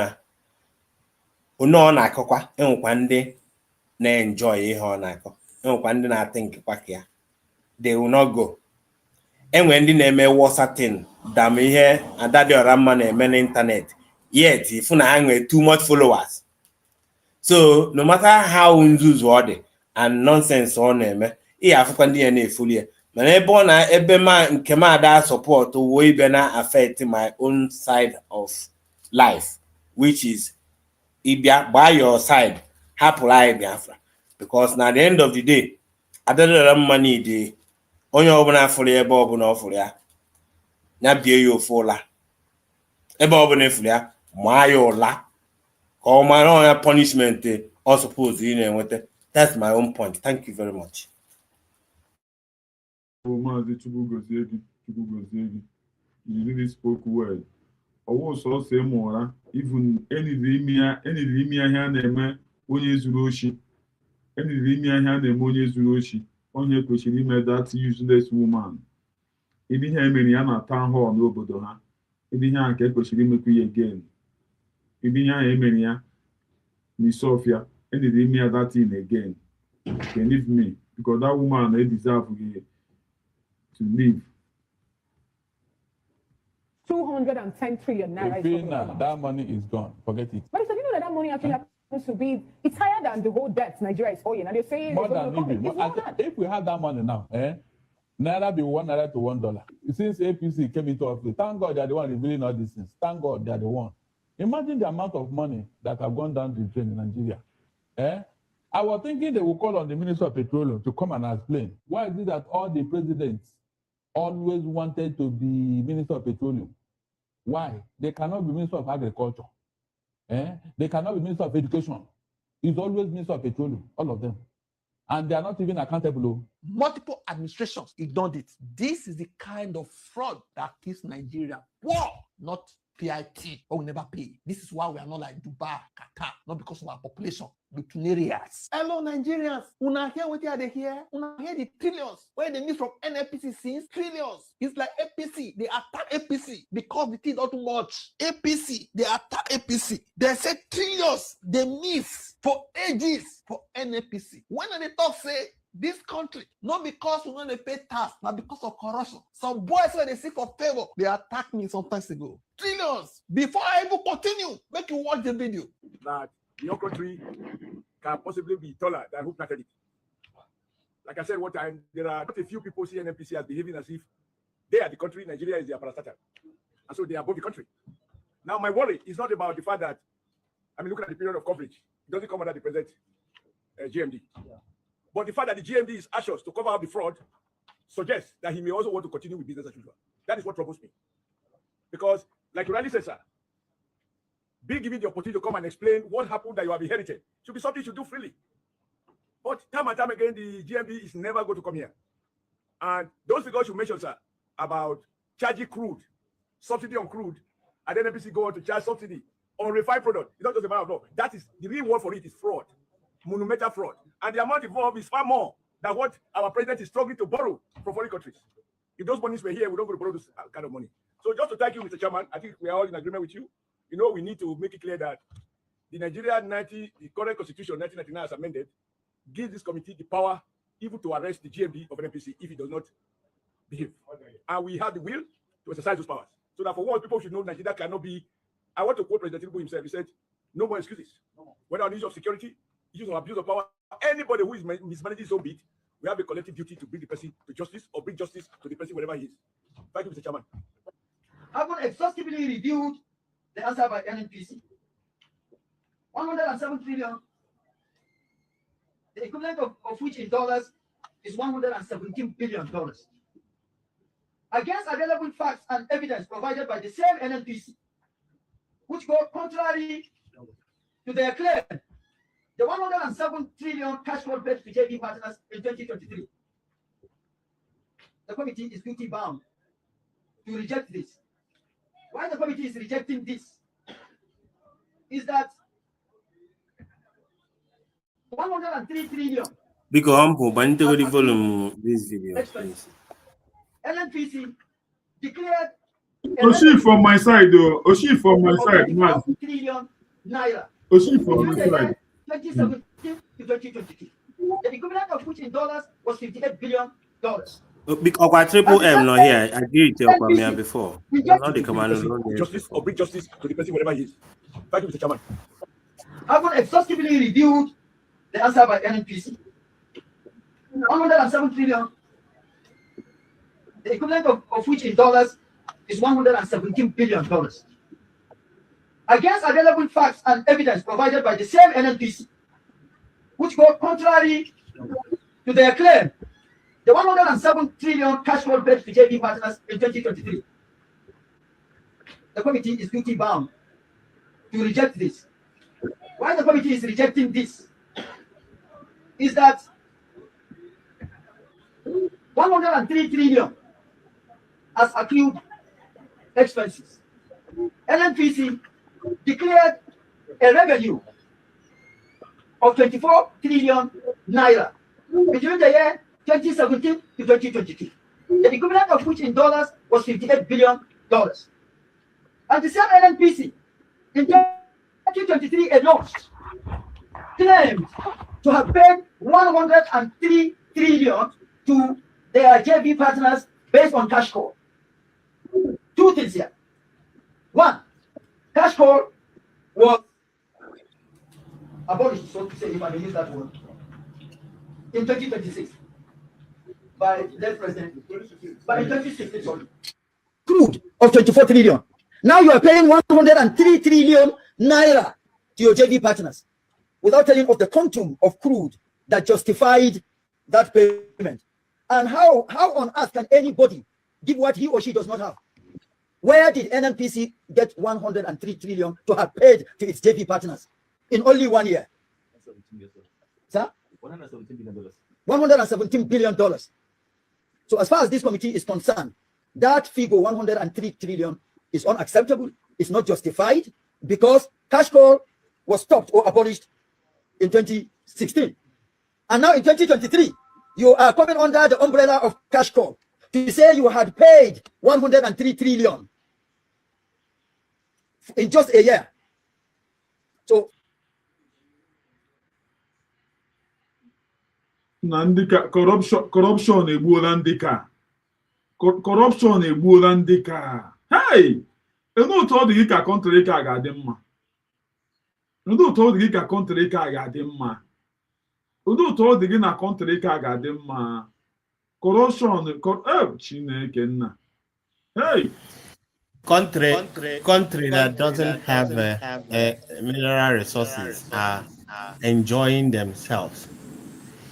na akọkwa enwekwa ndị na-enjoy ihe ọ na-akọ, enwekwa ndị na-think kwa ka ya, they will not go. Enwe ndị na-eme worse than ihe Adadera mma na-eme na internet, yet if na ha too much followers. So no matter how nzuzu ọ dị and nonsense ọ na-eme, ihe afụkwa ndị ya na-efuli ya, mana ebe ọ na ebe ma nke m ada support wee be na affect my own side of life, which is Ibia by your side, hapụ anyị Biafra, because na the end of the day, Adadera money dị onye ọbụla afụrụ ebe ọbụla ọ fụrụ ya, ya bie ya ofu ụla, ebe ọbụla efụrụ ya maa ya ụla ka ọ mara ọnya punishment ọ suppose ị na-enweta. That's my own point. Thank you very much. Mazi Chukwu gozie gị. You really spoke well. Also say more, even any limia na-eme onye zuru oshi. Any limia na-eme onye zuru oshi. Onye kwesịrị ime that useless woman. Ịdị ihe emere ya na town hall n'obodo ha. Ịdị ihe nke kwesịrị imekwu ya again. Ịdị ihe emere ya n'Isofia. Any limia that thing again. Believe me, because that woman deserve to live. 210 trillion naira. That money is gone. Forget it. But you know that money actually happens to be, it's higher than the whole debt Nigeria is owing. And they're saying more than if we have that money now, Naira be $1 to $1. Since APC came into office, thank God they're the one revealing all these things. Thank God they're the one. Imagine the amount of money that have gone down the drain in Nigeria. I was thinking they will call on the Minister of Petroleum to come and explain why is it that all the presidents always wanted to be Minister of Petroleum. Why? They cannot be Minister of Agriculture. They cannot be Minister of Education. It's always Minister of Petroleum, all of them. And they are not even accountable. Multiple administrations ignored it. This is the kind of fraud that kills Nigeria. War, not PIT, or we never pay. This is why we are not like Dubai, Qatar, not because of our population, but areas. Hello, Nigerians. Una hear what they hear? Una hear the trillions where they need from NNPC since trillions. It's like APC. They attack APC because the thing not too much. APC, they attack APC. They say trillions they miss for ages for NNPC. When they talk say this country, not because we want to pay tax, but because of corruption. Some boys, when they seek for favor, they attacked me some time ago. Trillions. Before I even continue, make you watch the video. That your country can possibly be taller than who planted it. Like I said one time, there are not a few people see NNPC as behaving as if they are the country, Nigeria is their parastatal. And so they are above the country. Now, my worry is not about the fact that, I mean, looking at the period of coverage, it doesn't come under the present GMD. Yeah. But the fact that the GMD is anxious to cover up the fraud suggests that he may also want to continue with business as usual. That is what troubles me. Because, like you rightly said, sir, being given the opportunity to come and explain what happened that you have inherited should be something you should do freely. But time and time again, the GMD is never going to come here. And those figures you mentioned, sir, about charging crude, subsidy on crude, and then NPC go on to charge subsidy on refined product. It's not just a matter of law. That is the real word for it is fraud, monumental fraud. And the amount involved is far more than what our president is struggling to borrow from foreign countries. If those monies were here, we don't go to borrow this kind of money. So just to thank you, Mr. Chairman, I think we are all in agreement with you. You know, we need to make it clear that the the current constitution, 1999 as amended, gives this committee the power even to arrest the GMD of an NPC if it does not behave. And we have the will to exercise those powers. So that for once, people should know Nigeria cannot be, I want to quote President Tinubu himself, he said, no more excuses. Whether on the issue of security, issues of abuse of power, anybody who is mismanaging his own bit, we have a collective duty to bring the person to justice or bring justice to the person wherever he is. Thank you, Mr. Chairman. Having exhaustively reviewed the answer by NNPC, 107 trillion, the equivalent of which in dollars is $117 billion. Against available facts and evidence provided by the same NNPC, which go contrary to their claim, the 107 trillion cash flow paid to JV partners in 2023. The committee is duty bound to reject this. Why the committee is rejecting this is that 103 trillion. Because humble, but need to go the volume this video, please. NNPC declared Oshi from my side, though. Oshi from my side, man. trillion naira. Oshi from my side. 2017 to 2022. The equivalent of which in dollars was $58 billion. Because triple M not here. I agree with your premier before. Not the command. Justice or bring justice to the person wherever he is. Thank you, Mr. Chairman. Having exhaustively reviewed the answer by NNPC, 107 trillion, the equivalent of which in dollars is $117 billion. Against available facts and evidence provided by the same NNPC, which go contrary to their claim, the 107 trillion cash flow paid to JV partners in 2023. The committee is duty bound to reject this. Why the committee is rejecting this is that 103 trillion as accrued expenses. NNPC declared a revenue of 24 trillion naira between the year 2017 to 2022, the equivalent of which in dollars was $58 billion. And the same NNPC in 2023 alone claimed to have paid 103 trillion to their JV partners based on cash call. Two things here. One, cash call was abolished, so to say, if I may use that word, in 2026 by then President, but in 2016, sorry. Crude of 24 trillion. Now you are paying 103 trillion naira to your JV partners without telling of the quantum of crude that justified that payment. And how on earth can anybody give what he or she does not have? Where did NNPC get 103 trillion to have paid to its JV partners in only 1 year? Sir? $117 billion. So as far as this committee is concerned, that figure 103 trillion is unacceptable, it's not justified, because cash call was stopped or abolished in 2016. And now in 2023, you are coming under the umbrella of cash call to say you had paid 103 trillion in just a year. So Nandika corruption egbuola ndị ka. Corruption egbuola ndị ka. Hey! Enu otu ọ dị gị ka country ka ga-adị mma. Enu otu ọ dị gị ka country ka ga-adị mma. Enu otu ọ dị gị na country ka ga-adị mma. Corruption, Chineke nna. Hey! Country that doesn't have mineral resources are enjoying themselves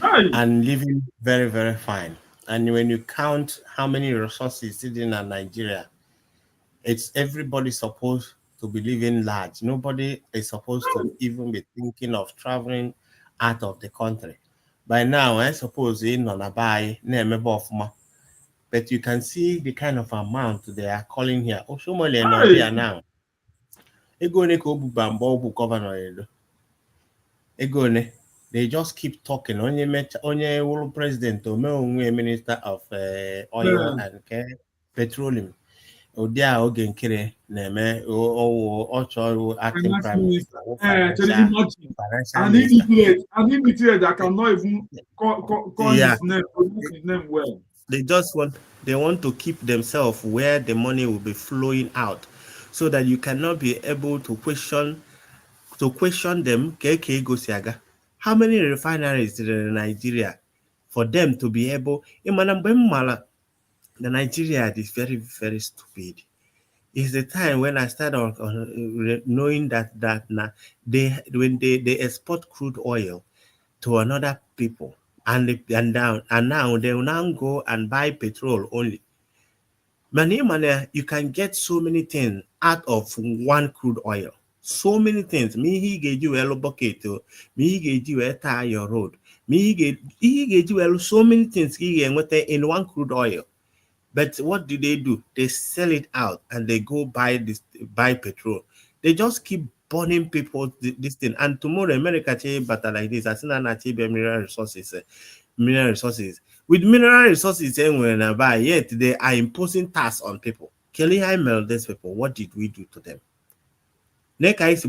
and living very, very fine. And when you count how many resources sitting in Nigeria, it's everybody supposed to be living large. Nobody is supposed to even be thinking of traveling out of the country. By now, I suppose in on a buy but you can see the kind of amount they are calling here. Oshomole no there now. Egone ko bubambo bu governor. Egone, they just keep talking. Onye president or minister of oil and petroleum. Odia Ogenkere neme o acting prime minister. I need I cannot even call his name well. They want to keep themselves where the money will be flowing out, so that you cannot be able to question them. How many refineries in Nigeria for them to be able? The Nigeria is very, very stupid. It's the time when I started on knowing that when they export crude oil to another people, and now they will now go and buy petrol only. You can get so many things out of one crude oil. So many things. Me he gave you a bucket. Me he gave you a tire road. Me he gave you so many things in one crude oil. But what do? They sell it out and they go buy petrol. They just keep burning people this thing. And tomorrow America better like this. I think mineral resources. With mineral resources, yet they are imposing tax on people. Kelly Hymel, these people, what did we do to them? Neka is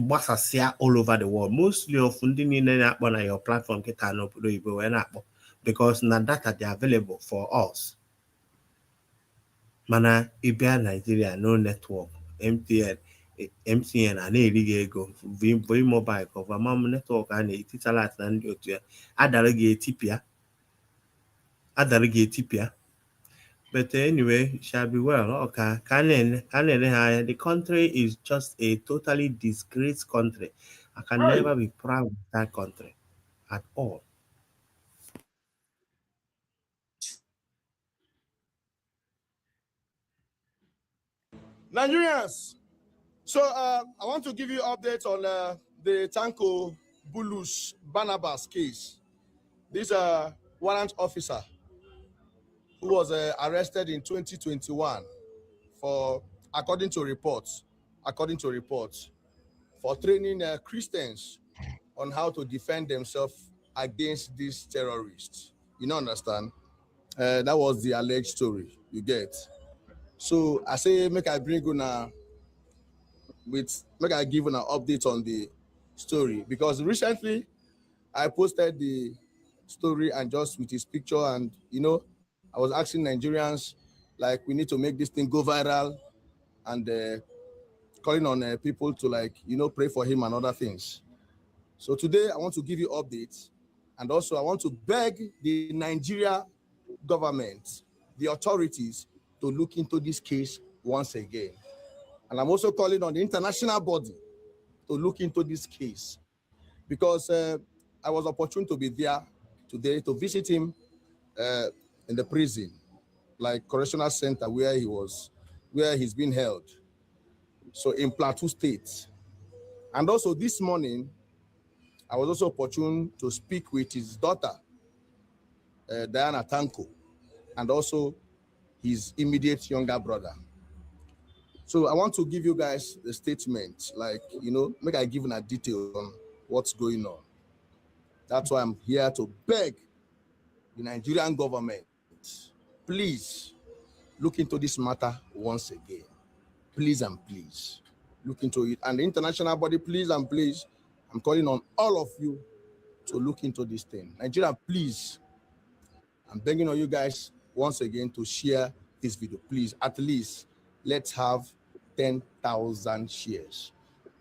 all over the world. Mostly of funding in your platform because now data they are available for us. Mana Ibia Nigeria no network, MTN and ego V mobile cover mom network and it's a lot and adarage tipia. But anyway, shall be well. Okay, the country is just a totally disgraced country. I can never be proud of that country at all. Nigerians, so I want to give you updates on the Tanko Bulus Barnabas case. This warrant officer who was arrested in 2021 for, according to reports, for training Christians on how to defend themselves against these terrorists. You know, understand? That was the alleged story, you get. So I say, make I give you an update on the story, because recently I posted the story and just with his picture, and I was asking Nigerians, like, we need to make this thing go viral, and calling on people to pray for him and other things. So today I want to give you updates, and also I want to beg the Nigeria government, the authorities, to look into this case once again. And I'm also calling on the international body to look into this case, because I was opportune to be there today to visit him in the prison, like correctional center where he's been held. So in Plateau State. And also this morning, I was also opportune to speak with his daughter, Diana Tanko, and also his immediate younger brother. So I want to give you guys the statement, make I give a detail on what's going on. That's why I'm here to beg the Nigerian government, please look into this matter once again. Please and please look into it. And the international body, please and please, I'm calling on all of you to look into this thing. Nigeria, please I'm begging on you guys once again to share this video. Please, at least let's have 10,000 shares.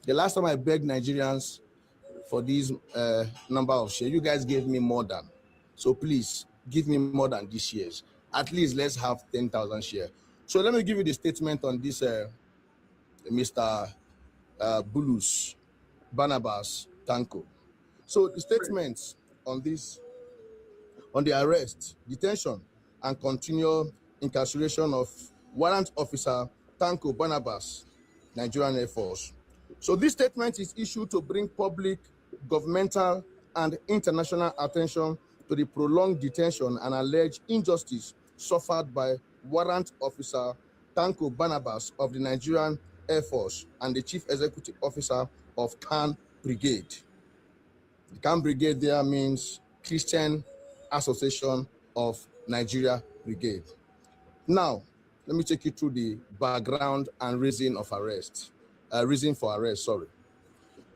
The last time I begged Nigerians for this number of shares, you guys gave me more than. So please give me more than these shares. At least let's have 10,000 shares. So let me give you the statement on this Mr. Bulus Barnabas Tanko. So the statements on this, on the arrest, detention, and continual incarceration of warrant officer Tanko Barnabas, Nigerian Air Force. So this statement is issued to bring public, governmental, and international attention to the prolonged detention and alleged injustice suffered by warrant officer Tanko Barnabas of the Nigerian Air Force and the chief executive officer of KANU Brigade. The KANU Brigade there means Christian Association of Nigeria Brigade. Now, let me take you through the background and reason for arrest. So,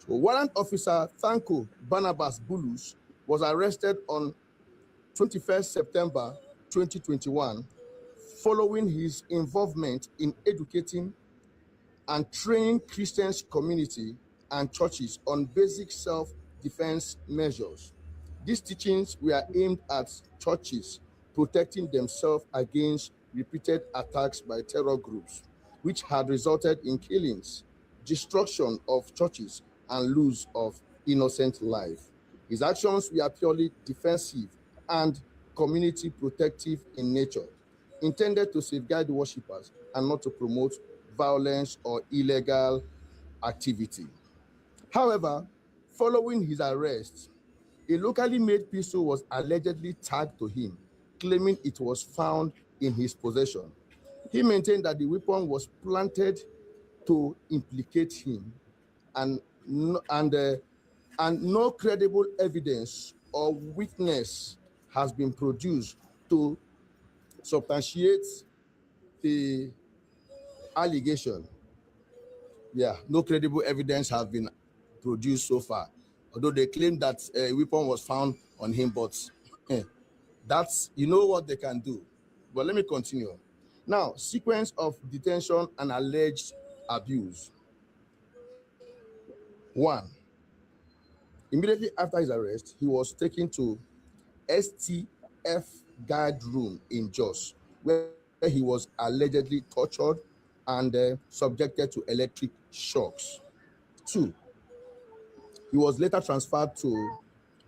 warrant officer Tanko Barnabas Bulus was arrested on 21st September 2021 following his involvement in educating and training Christians community and churches on basic self-defense measures. These teachings were aimed at churches protecting themselves against repeated attacks by terror groups, which had resulted in killings, destruction of churches, and loss of innocent life. His actions were purely defensive and community protective in nature, intended to safeguard worshippers and not to promote violence or illegal activity. However, following his arrest, a locally made pistol was allegedly tagged to him, claiming it was found in his possession. He maintained that the weapon was planted to implicate him, and no credible evidence or witness has been produced to substantiate the allegation. Yeah, no credible evidence has been produced so far, although they claim that a weapon was found on him, but that's, you know what they can do. But let me continue. Now, sequence of detention and alleged abuse. 1. Immediately after his arrest, he was taken to STF guard room in Jos, where he was allegedly tortured and subjected to electric shocks. 2. He was later transferred to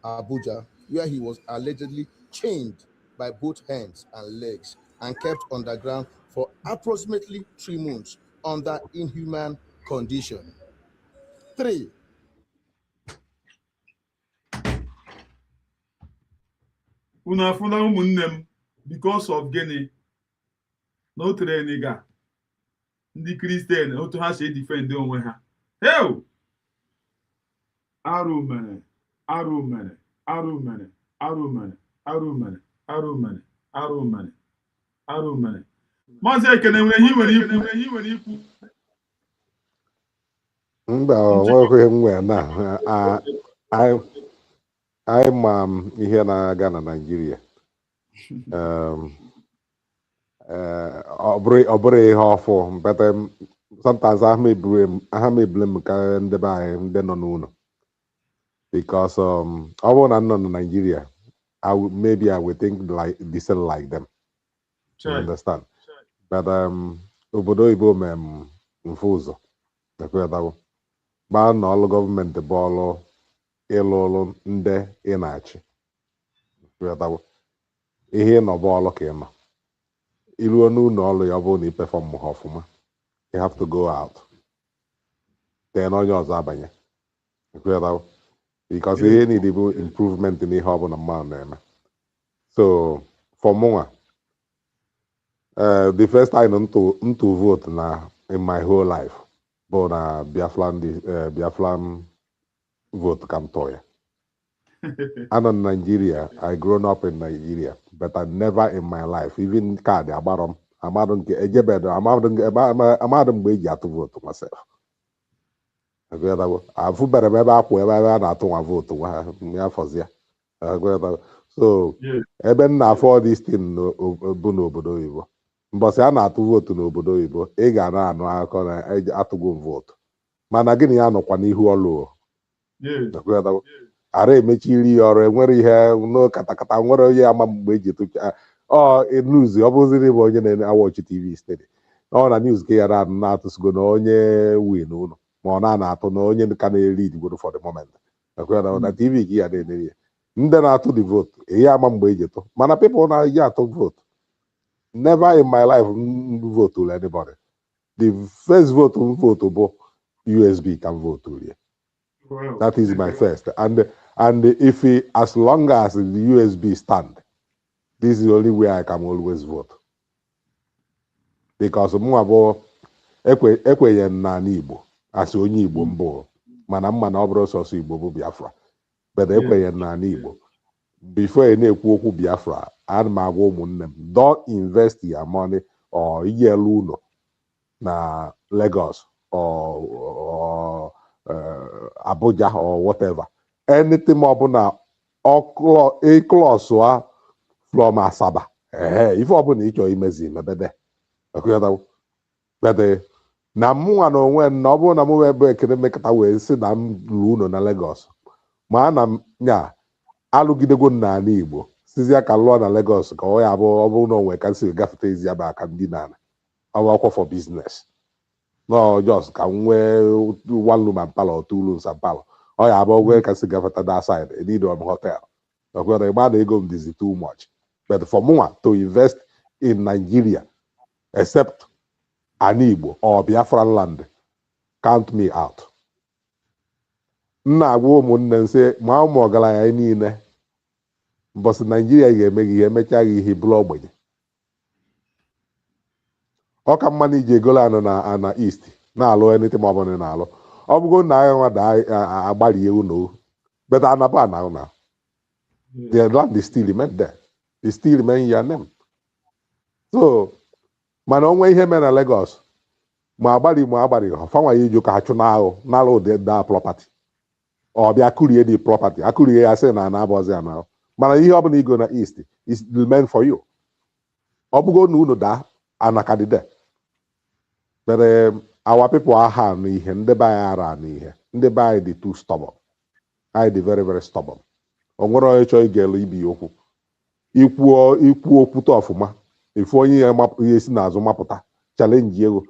Abuja, where he was allegedly chained by both hands and legs and kept underground for approximately 3 months under inhuman conditions. 3. Unu afụla ụmụnne m because of gịnị na o tere nịga ndị Kristian otu ha si defend onwe ha. Heu! Arụ mere, arụ mere, arụ mere, arụ mere, arụ mere, arụ mere, arụ mere, arụ mere. Maazị Ekene nwere ihe nwere ikwu. Mba, nwekwe m nwere na anyị ma ihe na-aga na Naịjirịa. Ọ bụrụ ihe ọfụ, but sometimes aha mebiri m ka ndị be anyị ndị nọ n'ụlọ, because ọ bụrụ na nọ na Nigeria, maybe I would think like decent like them. You understand? But obodo oyibo mfe ụzọ gbaa na ọlụ gọọmenti bụ ọlụ ịlụ ọlụ ndị ị na-achị. Ihe nọ bụ ọlụ ka ị nọ. Iruo n'ụlọ ọlụ ya, ọ bụrụ na ị perform ha ọfụma, you have to go out. Then onye ọzọ abanye. Because ihe need bụ improvement in ihe ọbụla mmadụ na-eme. So for mụnwa, the first time to vote in my whole life bụ na Biafran vote ka m tụọ ya. I'm in Nigeria. I grown up in Nigeria, but I never in my life, even card amadum mgbe eji atụ vote myself. I've better ebe akwụ ebe a na-atụ nwa vote nwa ya fọzia. So So ebe m na-afọ this thing bụ n'obodo oyibo mbọsị a na-atụ vootu n'obodo oyibo ị ga na-anụ akụkọ na atụgo m vootu mana gịnị ya nọkwa n'ihu ọlụ ara emechiri ya ọrụ enwere ihe n'katakata nwere onye ama mgbe eji tụcha news ọ bụziri bụ onye na-awọchi TV steady ọ na news ka ya na-atụsigo na onye win ụlọ ma ọ na-atụ na onye ka na-eri idigbo for the moment na TV ka ya na-enere ya ndị na-atụ the vote ihe ama mgbe eji tụ mana people na-eji atụ vote never in my life vote to anybody the first vote bụ USB can vote to you. That is my first and if as long as the USB stand, this is the only way I can always vote because mụ abụọ ekwenye na Igbo asị onye Igbo mbụ mana mma na ọ bụrụ sọsọ Igbo bụ Biafra but ekwenye na Igbo before na-ekwu okwu Biafra ana m agwa ụmụnne m don't invest your money or iyelu ụlọ na Lagos or Abuja or whatever anything ọbụla klọs from Asaba ife ọbụla ị chọrọ imezi mebede bede na mụnwa na onwe na ọ bụrụ na m ebe ekene mekọta wee si na m ruo ụlọ na Lagos ma ana m nya alụgidego n'ala Igbo sizia ka lụọ na Lagos ka ọ ya bụ ọ bụrụ na onwe ka si gafeta ezi aba aka ndị na akwụkwọ for business no just ka nwee one room and parlor or two rooms and parlor ọ ya bụ ogwe ka si gafeta that side a need of hotel ọkwere ịgba na ego m dizi too much but for mụnwa to invest in Nigeria except an Igbo or Biafran land count me out. Nna agwa ụmụnne nse ma ụmụ ọgaranya niile mbọsị Naijiria ga-eme gị ihe emechaa gị ihe bụrụ ogbenye ọ ka mma na iji egolo anọ na East na-alụ anything ma ọ bụla na-alụ ọ bụgo na agha nwada agbarie unu but anaba na the land is still remain there it still remain your name so mana onwe ihe mere na Lagos ma agbari fanwa ya iju ka ha chụ n'alụ ụdị da property ọ bịa kurie the property akurie ya sị na na-abọzi ya na mana ihe ọ bụla igo na East is meant for you ọ bụgo na unu daa anakadide but our people aha n'ihe ndị be anyị ara n'ihe ndị be anyị dị too stubborn anyị dị very very stubborn o nwere onye chọọ ige elu ibi okwu ikwu okwute ọfụma ifu onye ihe si n'azụ mapụta chalenji ego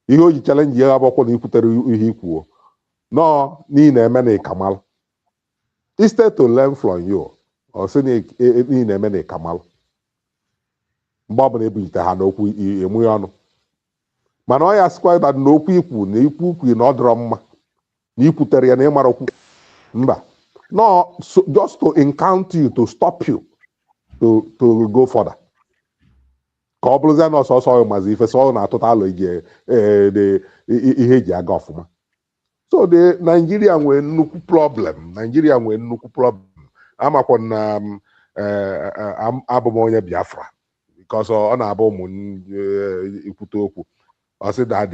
ihe o ji chalenji ego agbakwo na ikwutere ihe ikwuo no n'ihi na-eme na ịkamalụ instead to learn from you ọ sị n'ihi na-eme na ịkamalụ mgbe ọbụla ebunyite ha n'okwu emughe ọnụ mana ọ ya sịkwa ịba na okwu ikwu na ikwu na ọ dịrọ mma na ikwutere ya na ịmara okwu mba no just to encounter you to stop you to go further ka ọ bụrụzie na ọsọsọ mazi ife sọ na-atụta alụ ihe eji aga ọfụma so the Nigeria nwee nnukwu problem amakwa na abụ m onye Biafra because ọ na-abụ ụmụ ikwute okwu ọ sị that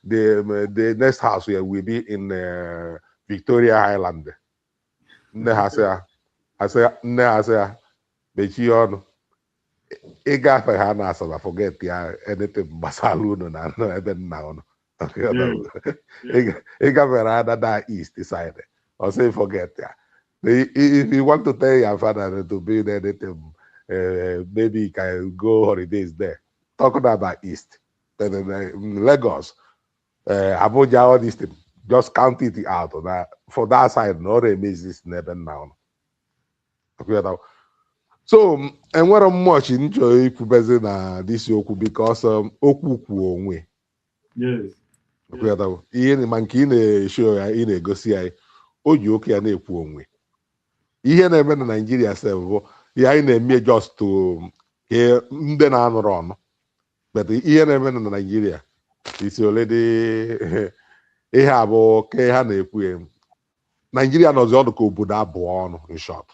the next house will be in Victoria Island nne ha sị ya mechie ọnụ ịgafe ha na Asaba forget ya anything gbasara unu na ebe nna unu ịgafere ha na East side or say forget ya if you want to tell your father to be there anything maybe you can go holidays there talking about East then Lagos Abuja all these things just count it out for that side no remains n'ebe nna unu so enwere m much nchọ ikwubezi na disi okwu because okwu kwuo onwe ihe ma nke ị na-esho ya ị na-egosi ya o ji oke ya na-ekwu onwe ihe na-eme na Nigeria sef bụ ya anyị na-eme just to ndị na-anụrụ ọnụ but ihe na-eme na Nigeria isi ole dị ihe abụọ ka ha na-ekwu Nigeria nọzi ọdụ ka obodo abụọ ọnụ in short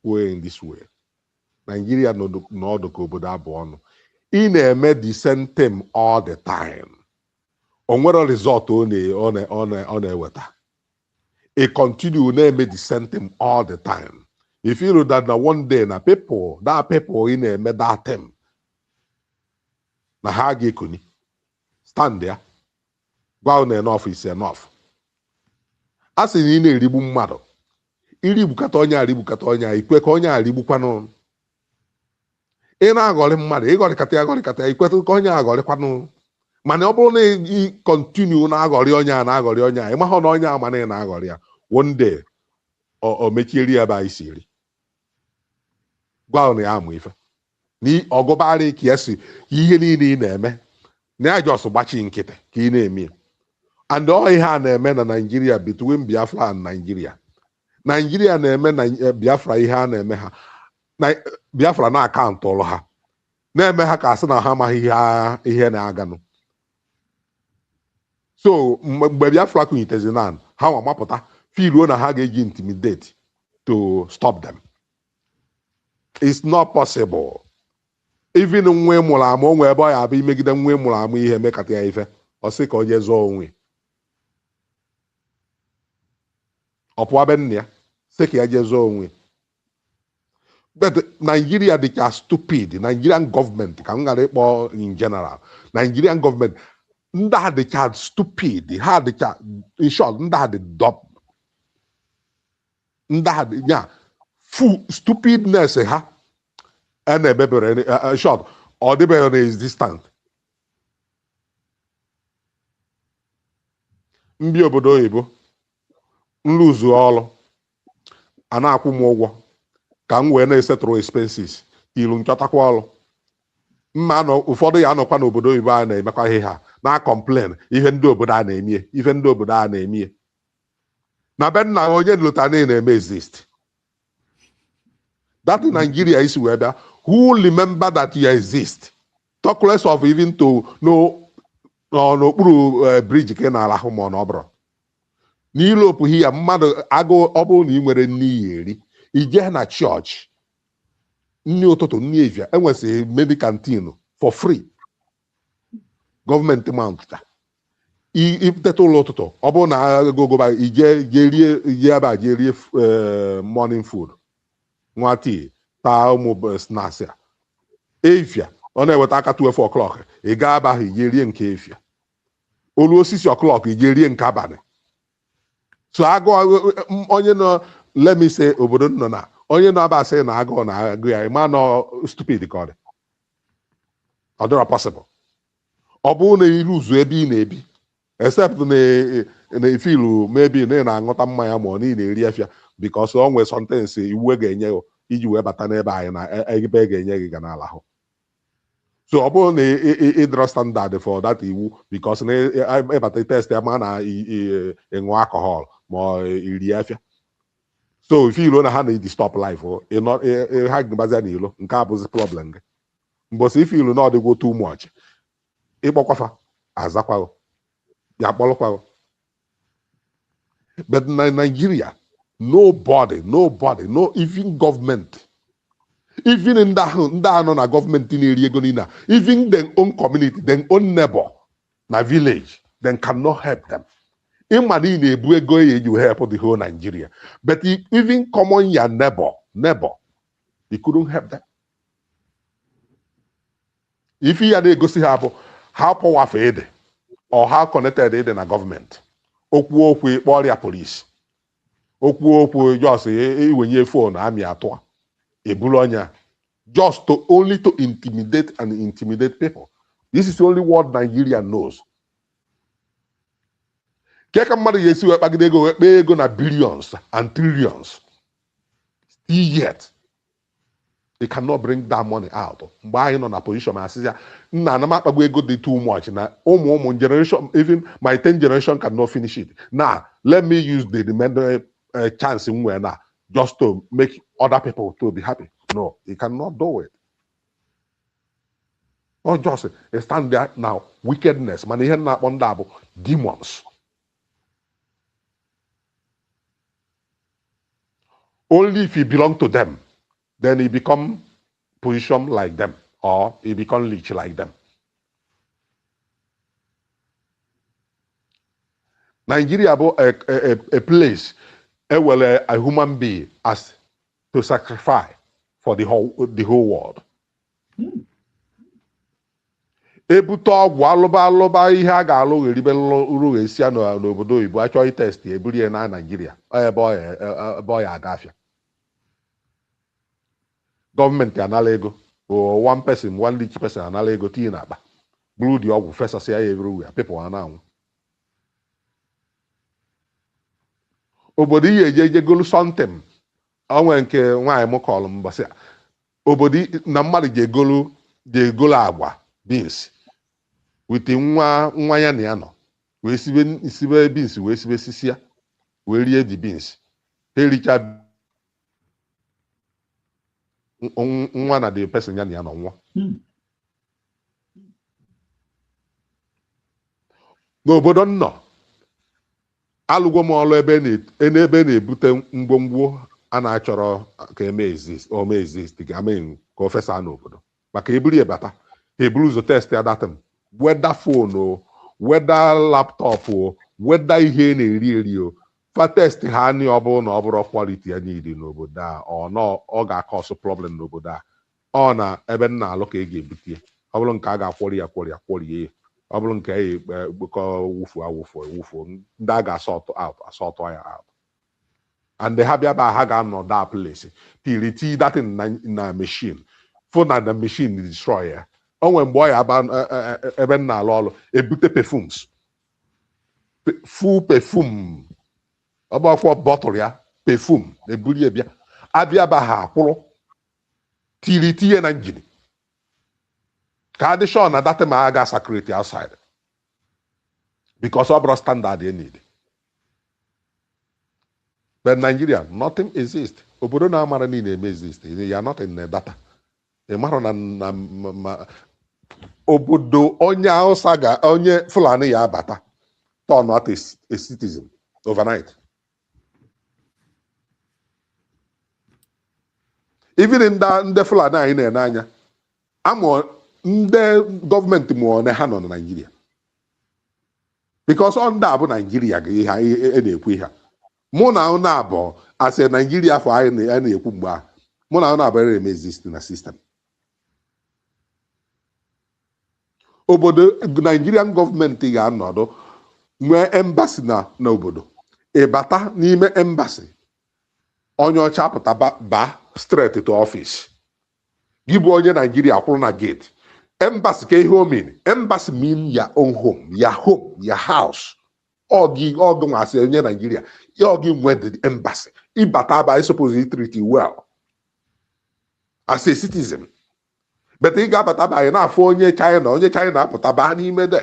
kwuo in this way Nigeria n'ọdụ ka obodo abụọ ọnụ ị na-eme the same thing all the time o nwere result ọ na-eweta ị continue na-eme the same thing all the time If you know that one day na people in a that time na ha ga-ekuni stand there gwa na enough is enough. A sị na ị na-erigbu mmadụ irigbukata onye arigbukata onye ikwe ka onye arigbukwanụ. Ị na-aghọrị mmadụ ịghọrịkata ikweta ka onye aghọrịkwanụ. Mana ọ bụrụ na ị kọntinu na-aghọrị onye a na-aghọrị onye a ịmahụ na onye a mana ị na-aghọrị ya one day o mechieri ebe anyị si eri gwa na ya amụ ife na ọgụbarị ka esi ihe niile ị na-eme na ya jọs gbachi nkịtị ka ị na-eme. And all ihe a na-eme na Nigeria between Biafra and Nigeria. Nigeria na-eme na Biafra ihe a na-eme ha Biafra na akaụntụ ụlọ ha na-eme ha ka asị na ha amaghị ihe na-aganụ. So mgbe Biafra kụnyitezi na ha nwa mapụta filuo na ha ga-eji intimidate to stop them. It's not possible. Even nwa mụrụ amụ onwe ebe ọ ya abụ imegide nwa mụrụ amụ ihe mekata ya ife ọ sị ka o jee zụọ onwe ọ pụọ be nna ya sị ka ya jee zụọ onwe. But Nigeria dịka stupid. Nigerian government ka m ghara ịkpọ in general. Nigerian government ndị a dịka stupid. Ha dịka in short ndị a dị dumb. Ndị a dị ya full stupidness ha na-ebebere short ọ dịbeghị na existent. Ndị obodo oyibo nluzu ọrụ a na-akwụ m ụgwọ ka m wee na-esetụrụ expenses ilu nchọtakwa ọrụ mma nọ ụfọdụ ya anọkwa n'obodo oyibo a na-emekwa ihe ha na-complain ihe ndị obodo a na-emie ife ndị obodo a na-emie na be nna onye nlota na-eme exist. That in Nigeria is where who remember that you exist. Talk less of even to know n'okpuru bridge ka ị na-arahụ ma ọ na ọ bụrụ n'ilopu hi ya mmadụ agụ ọ bụrụ na ị nwere nni ya eri ije na chọọchị nni ụtụtụ nni evia enwesịrị medical canteen for free gọọmenti mount ipụtata ụlọ ụtụtụ ọ bụrụ na agụgụba ije ebe a jee rie morning food nwa tii taa ụmụ snacks ya efia ọ na-eweta aka 12 o'clock ị gaa ebe ahụ ije rie nke efia olu osisi o'clock ije rie nke abalị. So agụ onye nọ lemise obodo nọ na onye nọ aba asị na agụ na-agụ ya ịma nọ stupid ka ọ dị. Ọ dịrọ possible. Ọ bụrụ na iruzu ebe ị na-ebi except na ifilu maybe na ị na-aṅụta mmanya ma ọ na ị na-eri afịa because ọ nwee sentence iwu ga-enye iji wee bata n'ebe anyị na ebe ga-enye gị ga n'ala ahụ. So ọ bụrụ na ịdọrọ standard for that iwu because na ịbata test ya ma na ịṅụ alcohol ma iri afịa. So ifilu na ha na-edi stop life ha gbazia n'ilo nke a bụzi problem gị. Mbosi ifilu na ọ dịgwo too much ịkpọkwafa azakwago ya kpọrọkwago. But in Nigeria nobody no even government even ndị a nọ na gọọmenti na-eri ego niile even their own community their own neighbor na village then cannot help them. Ịma na ị na-ebu ego you help the whole Nigeria but even common your neighbor you couldn't help them. If you had na-egosi ha bụ how powerful ịdị or how connected ịdị na gọọmenti okwu kpọrọ ya polisi okwu just iwenye phone amị atọ ebulu onya just only to intimidate people. This is the only word Nigeria knows. Keka mmadụ ga-esi wee kpagide ego wee kpee ego na billions and trillions still yet they cannot bring that money out. Mgbe anyị nọ na position ma asị ya nna na m akpagbu ego dị too much na ụmụ generation even my 10th generation cannot finish it. Now let me use the remaining chance in where now just to make other people to be happy. No, he cannot do it. Or just stand there now, wickedness, man, ihe na akpọ demons. Only if he belong to them, then he become position like them, or he become leech like them. Nigeria is a place where a human being as to sacrifice for the whole world. Ebute ọgwụ alụba ihe a ga-alụ eribe uru esi n'obodo oyibo achọghị test eburu ya na Naịjirịa ebe ọ ya agafịa. Gọọmenti anala ego one rich person anala ego tinye n'akpa buru dị ọgwụ fesasịa ya everywhere people ha na-anwụ. Obodo ihe eje golu sọntem onwe nke nwaanyị m kọrọ m mbọsị obodo na mmadụ ga-egolu agwa beans wete nwa ya na ya nọ wee sibe beans wee sibe sisi ya wee rie the beans ha ericha nwa na the person ya na ya nọ nwụọ. N'obodo nnọ alụgwo m ọrụ ebe na-ebute ngwongwo a na-achọrọ ka ome exist ka o fesa n'obodo maka eburu ya bata eburu ụzọ test ya datum weda fonu weda laptọpụ weda ihe na-eri o fa test ha anyị ọ bụrụ na ọ bụrụ kwaliti ya niile n'obodo a ọ ga-akọsụ problem n'obodo a ọ na ebe m na-alụ ka ị ga-ebute ọ bụrụ nke a ga-akwọrị ya kwọrie ọ bụrụ nke a ekpekọ wụfu ndị a ga-asọtụ ya out and ha bịa ba ha ga-anọ that place till tii datin na machine fụ na the machine destroy ya. O nwere mgbe ọ ya aba ebe m na-alụ ọrụ ebute perfumes full perfume ọgbakwa bọtụlụ ya perfume eburu bịa abịa ba ha akwụrụ tiri tinye na njini ka adị sure na datin ma a ga security outside because ọ bụrụ standard you need. But Nigeria, nothing exists. Obodo na amara niile eme exist. You are not in the data. Ịmara na obodo onye Hausa onye Fulani ya abata turn out a citizen overnight. Even in ndị Fulani anyị na-ene anya amụ ndị gọọmenti mụọ na ha nọ na Nigeria because ọ ndị a bụ Nigeria na-ekwu ihe a. Mụ na ụnụ abụọ asị Naijiria afọ anyị na-ekwu mgbe a mụ na ụnụ abụọ eme exist na sistem. Obodo Nigerian gọọmenti ga-anọdụ nwee embassy na obodo ịbata n'ime embassy onye ọcha pụta ba straight to office gị bụ onye Nigeria kwụrụ na gate. Embassy ka ihe o mean embassy mean your own home, your house. Ogi ngasị onye Nigeria ogi nwee the embassy ịbata ba I suppose he treat you well as a citizen. But ị ga-abata ba anyị na-afụ onye China apụta baa n'ime de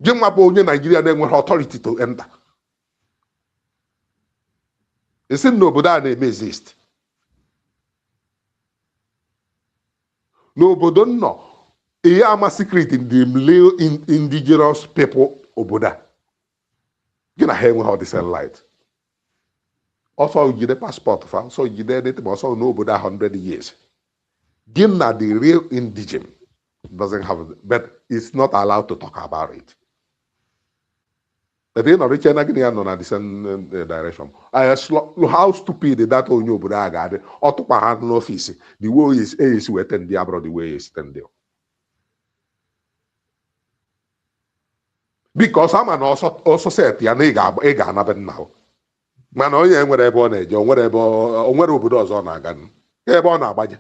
gị nwa bụ onye Nigeria na-enweghị authority to enter. Esi n'obodo a na-eme exist. N'obodo nnọ ihe ama secret in the indigenous people obodo a gị na ha enweghị the same light. Also jide passport fa so jide anything also n'obodo 100 years. Gị na the real indigene doesn't have it, but it's not allowed to talk about it. But in China gị nọ na the same direction. How stupid that onye obodo a ga-adị ọtụkwa ha n'ọfisi the way is weten ndị abroad the way is ten there. Because ama na ọsọ set ya na ị ga-anabe nna mana onye nwere ebe ọ na-eje onwere obodo ọzọ ọ na-aga ebe ọ na-agbaje.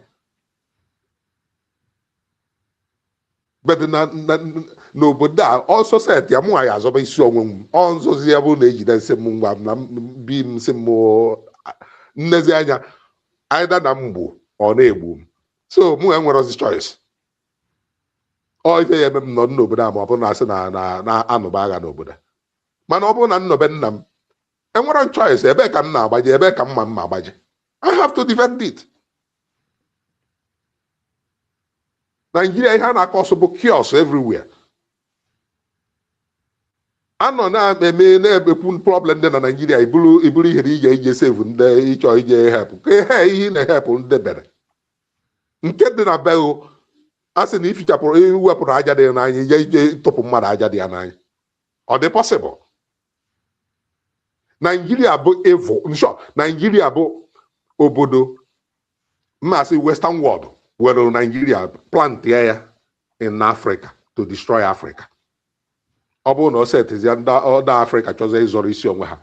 But n'obodo a ọsọ set ya mụ ya azọba isi onwe m ọ nzozi ya bụ na ejide nsị m ngwa na bi m nsị m nnezi anya aida na mgbu ọ na-egbu m so mụ enwere ozi choice. Ọ ife ya eme m nọ n'obodo a ma ọ bụrụ na asị na anụba agha n'obodo mana ọ bụrụ na nnọbe nna m enwere choice ebe ka m na-agbaje ebe ka mma m agbaje I have to defend it. Nigeria ihe a na-akọsụ bụ chaos everywhere. Anọ na-eme na-ekwu problem dị na Nigeria iburu ihe ije save ndị ịchọ ije help ka ihe na-ehepụ ndị bere nke dị na beo a sị na iwepụrụ aja dị n'anya ije tụpụ mmadụ aja dị ya n'anya ọ dị possible. Nigeria bụ evil nsọ Nigeria bụ obodo mmasị Western world were Nigeria plant ya in Africa to destroy Africa. Ọ bụrụ na o setizie ndị ọda Africa chọzie ịzọrọ isi onwe ha,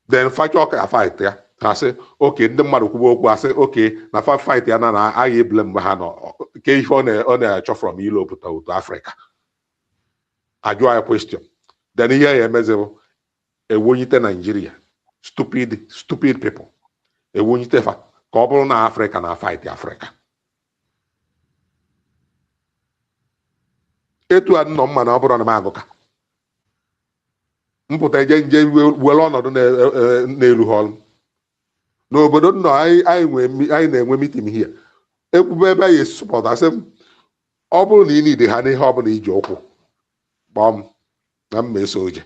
then facha ọka fight ya ha sị oke ndị mmadụ kwuba okwu asị oke na fight ya na agha ebule mgbe ha nọ ke ife ọ na-achọ from Europe to Africa. Ajụọ ya question, then ihe ya emezibụ ewonyite Nigeria, stupid people ewonyite fa ka ọ bụrụ na Africa na fight Africa. Etu a nnọ mma na ọ bụrụ na m agụka mpụta nje were ọnọdụ na-elu ha ọrụ n'obodo nnọ anyị na-enwe mitin hie ekwube ebe anyị esupọta asị m ọ bụrụ na ị nide ha n'ihe ọbụla iji ụkwụ kpọọ m na mma eso oje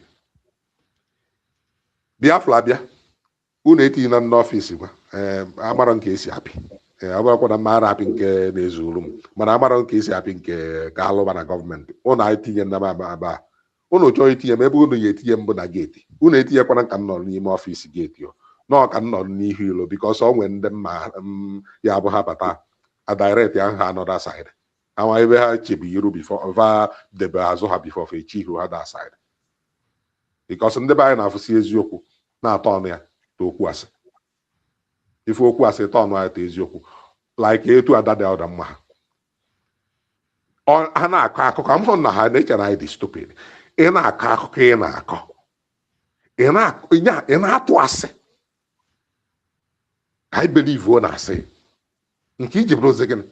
Biafra bịa unu etinye na n'ọfịs gwa amara nke esi apị ọbụrụkwa na mara apị nke na-ezuru m mana amara nke esi apị nke ka alụba na gọọmenti unu etinye na aba unu chọọ itinye m ebe unu ya etinye mbụ na geeti unu etinyekwana ka m nọrọ n'ime ọfịs geeti nọọ ka m nọrọ n'ihu ilo bikọs ọ nwere ndị mma ya bụ ha bata a direct ya ha another side awa ebe ha chebi iru bifo va debe azụ ha bifo fa echi ihu ha that side bikọs ndị be anyị na-afụsi eziokwu na-atọ ọnụ ya ta okwu asị ife okwu asị tọ ọnụ ya ta eziokwu like etu ada dị ọda mma ha na-akọ akụkọ m hụ na ha na-eche na anyị dị stupid. Ị na-akọ akụkọ ị na-akọ ị na-atụ asị ka anyị believe o na-asị nke iji bụrụzi gịnị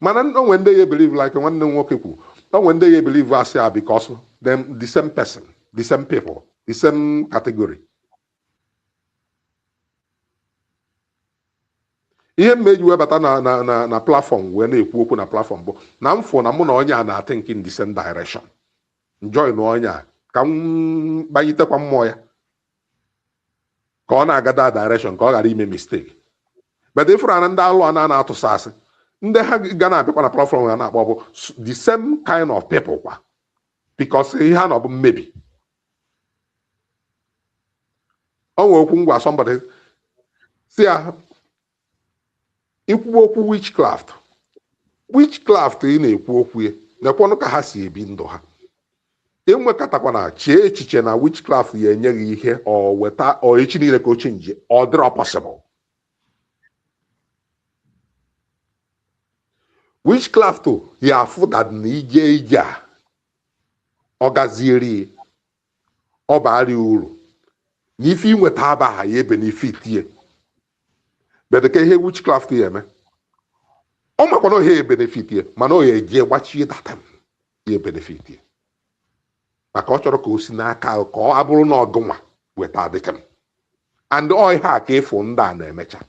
mana onwe ndị ya believe like nwanne m nwoke kwu onwe ndị ya believe asị a because them the same person, the same people, the same category. Ihe mmeji webata na platform wee na-ekwu okwu na platform bụ na mfụ na mụ na onye a na-think in the same direction. Enjoy na onye a ka m gbanyitekwa mmụọ ya ka ọ na-aga that direction ka ọ ghara ime mistake. But if na ndị alụ a na-atụsa asị ndị ha ga na-abịakwa na platform ya na-akpọ bụ the same kind of people kwa because ihe ha nọ bụ mmebi. O nwere okwu ngwa somebody si ya ikwu okwu witchcraft ị na-ekwu okwu ya nekwanụ ka ha si ebi ndụ ha enwekọtakwana chee echiche na witchcraft ya enyeghị ihe ọ weta ọ echi niile ka o chenji ọ dịrọ possible. Witchcraft ya afụ that na ije a ọ gazieri ọ baara uru na ife inweta abaha ya benefit ye bedeke ihe witchcraft ya eme ọ makwana ohe benefit ye mana o ya eji gbachie data ya benefit ye maka ọ chọrọ ka o si n'aka ka ọ abụrụ na ọgụnwa weta dịka m and ọ ihe a ka ịfụ ndị a na-emecha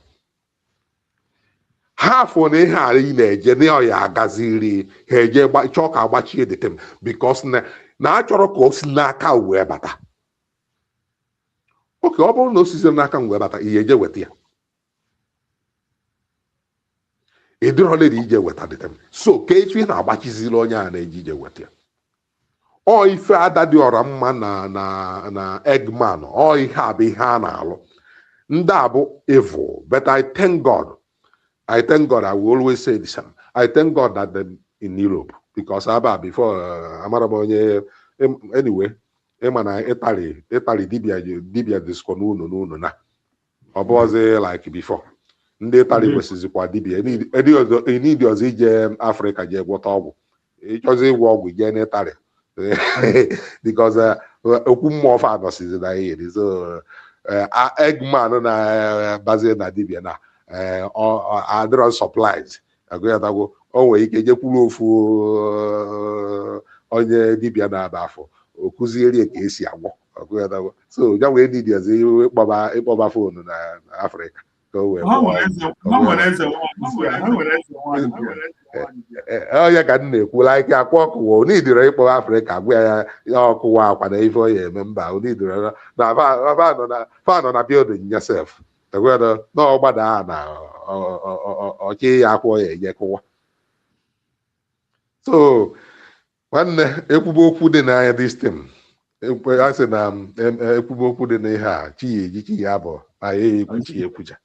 ha afọ na ihe a ị na-eje na ọ ya agaziri ha eje chọọ ka agbachie dịka m because na achọrọ ka o si n'aka wee bata oke ọ bụrụ na o sizi n'aka m wee bata ihe eje weta ya ịdịrọla ije weta dịka m so ka echi na-agbachiziri onye a na-eji ije weta ya ọ ife ada dị ọra mma na Eggman ọ ihe a bụ ihe a na-alụ ndị a bụ evil but I thank God I will always say this I thank God that them in Europe because aba before amara m onye anyway ịma na Italy dibia disko n'ụlọ na ọ bụzi like before ndị Italy kwesịzikwa dibia enidi ọzọ ije Africa jee gwọta ọgwụ ịchọzi ịgwọ ọgwụ jee n'Italy because okwu mmụọ fa anọsizi na ihe so Eggman na-bazie na dibia na adịrọ supplies agụyatagwo o nwere ike jekwuru ofu onye dibia na-aba afọ o kụzieri ka esi agwọ agụyatagwo so ya wee didi ọzọ ịkpọba fonu na Afrịka ka o wee onye ka m na-ekwula ike akwa ọkụwa onidiro ịkpọ Afrịka agwa ya ọkụwa akwa na ife ọ ya eme mba onidiro na fanọ na building yasef na ọgbada a na ọchị ya akwụ ya enye kụwa so nwanne ekwube okwu dị n'anya this thing a sị na ekwumokwu dị n'ihe a chi ya eji chi ya bụ anyị ekwuchi ekwucha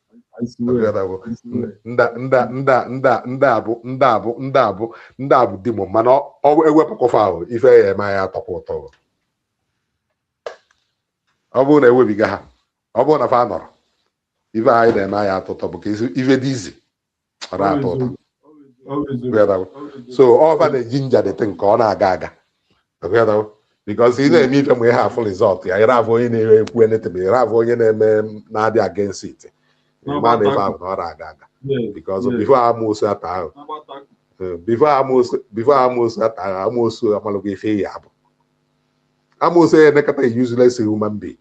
ndị abụ di m mana ọ ewepụkọfa ahụ ife ya eme ya atọkwa ụtọ ọ bụrụ na ewebiga ha ọ bụrụ na fa nọrọ ife anyị na-eme ya atọ ụtọ bụ ka ife dị izi ọ na-atọ ụtọ so ọfa na-eji njadete nke ọ na-aga aga because ị na-eme ife mgbe ihe afụ rizọt ya ịra afụ onye na-ekwu enetebe ịra afụ onye na-eme na-adị against it ma na ife ahụ na ọ na-aga aga because bifo amoosu ata ahụ bifo amoosu ata ahụ amoosu amalụgo ife ya bụ amoosu ya nekọta useless human being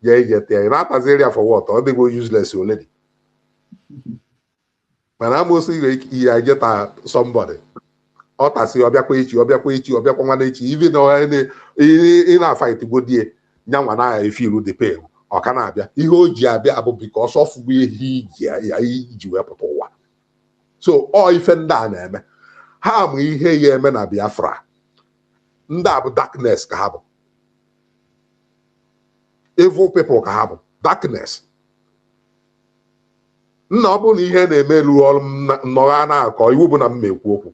ya ijete ya ị na-ataziri ya for what ọ dịgo useless already mana amoosu ihe ejeta somebody ọ tasị ọbịakwa ọbịakwa nwana echi ivi na ị na-afight godie nyanwa na efilu the pain ọ ka na-abịa ihe o ji abịa bụ because ọ fụgo ihe iji wepụta ụwa so ọ ife ndị a na-eme ha ma ihe ya eme na Biafra ndị a bụ darkness ka ha bụ evil people ka ha bụ darkness nna ọ bụrụ na ihe na-eme elu ọrụ nnọgha na-akọ iwu bụ na m ekwu okwu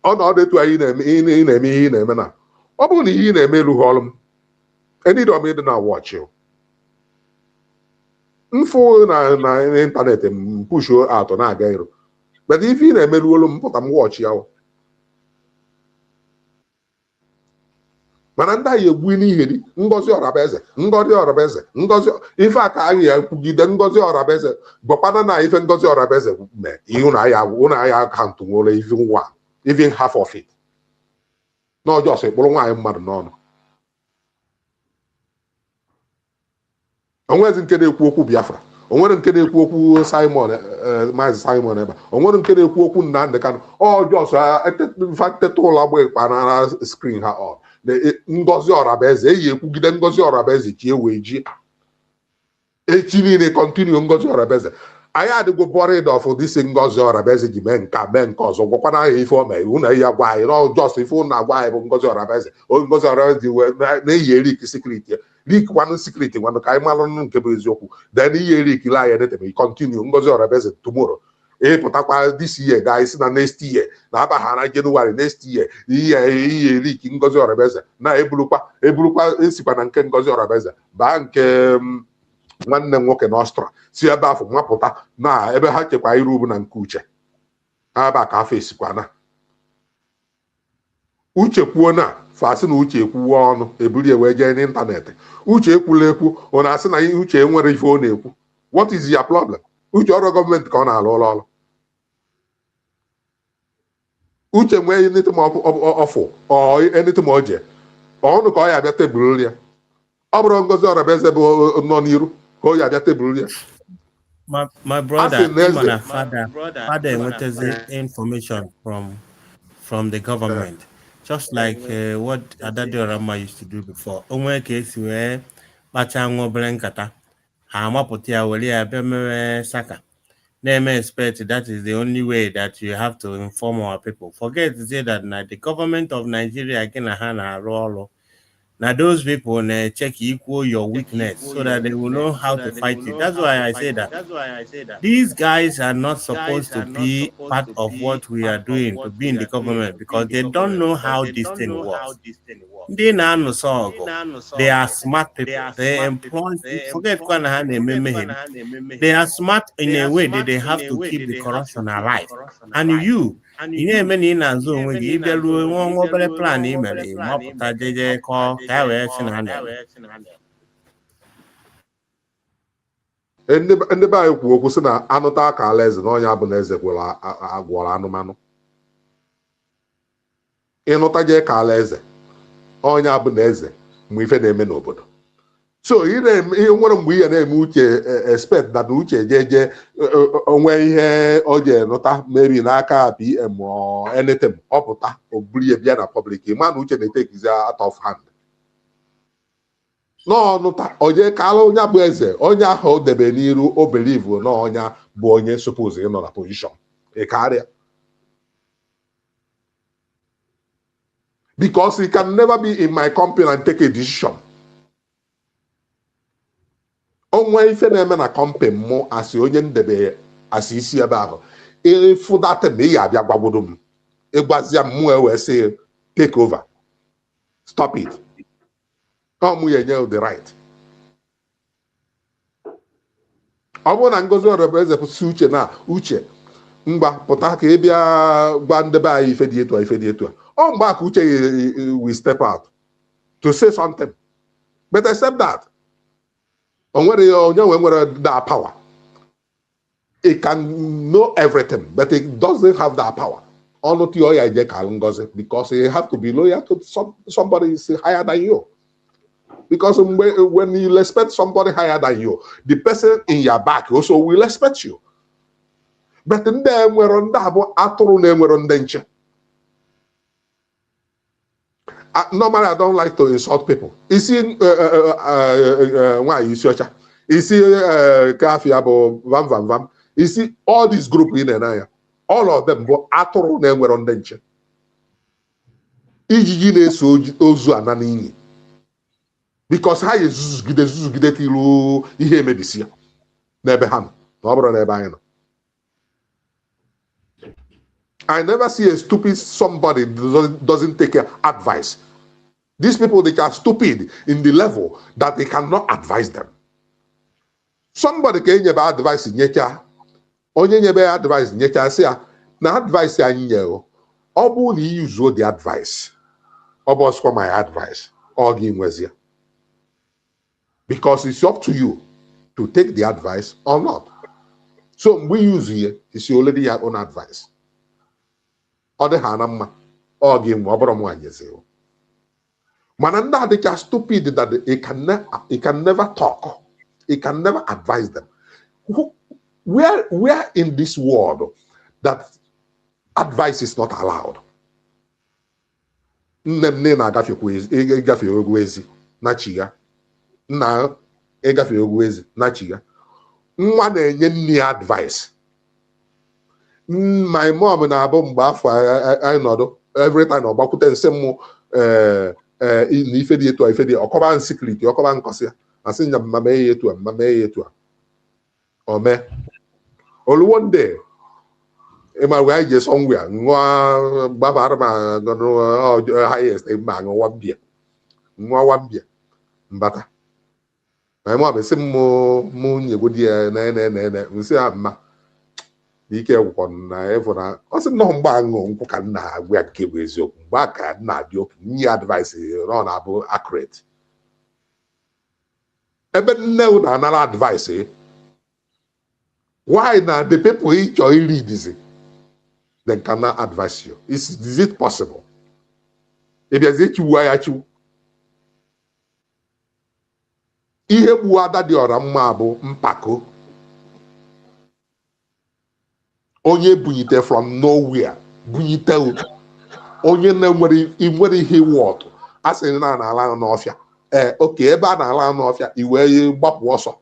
ọnọdụ etu anyị na-eme ihe ị na-eme na ọ bụrụ na ihe ị na-eme erughị ọrụ m enidom ịdị na wọchị mfụ na ịntanetị m pusho atọ na-aga iru but ife ị na-emeru olu m pụta m wọchị ya mana ndị anyị egbu n'ihe dị Ngozi Orabueze Ngozi ife a ka anyị ekwugide Ngozi Orabueze gwakwana na ife Ngozi Orabueze mee ihe ụnụ anyị akaụntụ nwere even half of it n'ọjọọ sị kpụrụ nwaanyị mmadụ n'ọnụ onwezi nke na-ekwu okwu Biafra onwere nke na-ekwu okwu Simon Mazi Simon ebe onwere nke na-ekwu okwu Nnamdi Kanu ọjọọ sọ teta ụlọ agba ịkpanara skrin ha ọ Ngozi Orabueze eyi ekwugide Ngozi Orabueze chi ewee ji echi niile kọntinu Ngozi Orabueze anyị adịgo bọrid of disi Ngozi Orabueze ji mee nke ọzọ gwakwana aha ife o mee unu ya gwa anyị n'ọjọs ife unu agwa anyị bụ Ngozi Orabueze Ngozi Orabueze wee na-eyi rik sikriti rik kwanụ sikriti nwanụ ka anyị malụ nke bụ eziokwu then ihe rik la anyị edetebe kọntinu Ngozi Orabueze tomorrow ịpụtakwa this year ga isi na next year na abaha na Jenụwarị next year ihe rik Ngozi Orabueze na eburukwa esikwa na nke Ngozi Orabueze baa nke nwanne m nwoke n'Ọstra si ebe afọ nwapụta na ebe ha chekwa iru ubu na nke uche ebe a ka afọ esikwa na uche kwuo na fasị na uche ekwuwe ọnụ eburi wee jee n'ịntanetị uche ekwula ekwu ọ na-asị na ihe uche enwere ife ọ na-ekwu what is your problem uche ọrụ gọọmenti ka ọ na-alụ ọrụ uche nwee anything ọfụ anything oje ọnụ ka ọ ya abịa tebụl ya ọ bụrụ Ngozi Orabueze bụ nọ n'iru ka ọ ya abịa tebụl ya my brother father enwetazi information from the government just like what Adadiorama used to do before onwe ka esi wee kpacha nwa obere nkata ha amapụta ya were ya bịa mere saka na-eme expect that is the only way that you have to inform our people. Forget to say that now the government of Nigeria again na-arụ ọrụ. Now those people check equal your weakness so that they will know how to fight it. That's why I say that these guys are not supposed to be part of what we are doing to be in the government because they don't know how this thing works. They are smart people. They employ. Forget they are smart in a way that they have to keep the corruption alive. And you many in a zone with you one plan email call ndị be anyị kwuo okwu sị na anụta aka alaeze na onye abụ na eze gwọrọ anụmanụ ịnụta jee ka alaeze onye abụ na eze mgbe ife na-eme n'obodo so ihe nwere mgbe ihe na-eme uche expect na uche jeje onwe ihe o je nụta maybe n'aka PM or anything ọpụta o buru ya bịa na public ma na uche na-etekizi out of hand n'ọnụta onye kala onye bụ eze onye ahụ o debe n'iru o believe na onye bụ onye suppose ịnọ na position karịa because he can never be in my company and take a decision. Onwe ife na-eme na company mụ asị onye ndebe asị isi ebe ahụ ịfụ data ma ị ga-abịa gwagwodo m ịgwazia m mụ wee sị take over, stop it. Ọ mụ ya enye the right. Ọ bụrụ na Ngozi Orabueze kwụsị uche na uche mgba pụta ka ị bịa gwa ndebe anyị ife dị etu a ife dị etu a, ọ mgbe aka uche we step out to say something, but except that onye nwere that power. It can know everything, but it doesn't have that power. Only because you have to be loyal to somebody higher than you. Because when you respect somebody higher than you, the person in your back also will respect you. But in there, normally I don't like to insult people. You see, why you search? You see, Kafiabo, Vam. You see, all these groups in Enaya, all of them go atoro na nwere ndenche. Ijiji na-eso ozu ananini. Because ha zuzugide tilu ihe emebisi ya n'ebe ha nọ, na ọ bụrụ n'ebe anyị nọ. I never see a stupid somebody doesn't take advice. These people, they are stupid in the level that they cannot advise them. Somebody can give advice in nature. Onye nyebe advice in nature say na advice anyị nye ọ bụ na you use the advice. Ọ bụ for my advice. Ọ gị nwezi. Because it's up to you to take the advice or not. So we use here is already your own advice. Other hanama or game wabram. Mananda they are stupid that he can never talk. He can never advise them. Where in this world that advice is not allowed? Nne na agafe ogwezi na chiga. Na agafe ogwezi na chiga. Nwa na-enye nne advice. My mom na abụ mgbe afọ anyị nọdụ every time ọ gbakwute nsị m na ife dị etu a ife dị ọkọba nsikliti ọkọba nkọsị ya asị nya mama ya etu a mama ya etu a ome olu one day ịma wee je somewhere nwa gbabara ma no highest ma nwa wambia mbata my mom sị m nyegodi ya na nsị ama ike gwụkwọ na evụna ọ sị nnọọ mgbe aṅụ nkwụ ka nna agwa ya nke bụ eziokwu mgbe aka nna dị okwu nye advice ọ na-abụ accurate ebe nne na-anara advice why na the people ị chọrọ iri dizi they cannot advise you. Is it possible? Ịbịazi chiwu ya chiwu ihe gbuo ada dị ọra mma bụ mpako onye bunyite from nowhere bunyite onye na-enwere ihe wọtụ a sị na ala n'ọfịa oke ebe a na-ala n'ọfịa iwee gbapụ ọsọ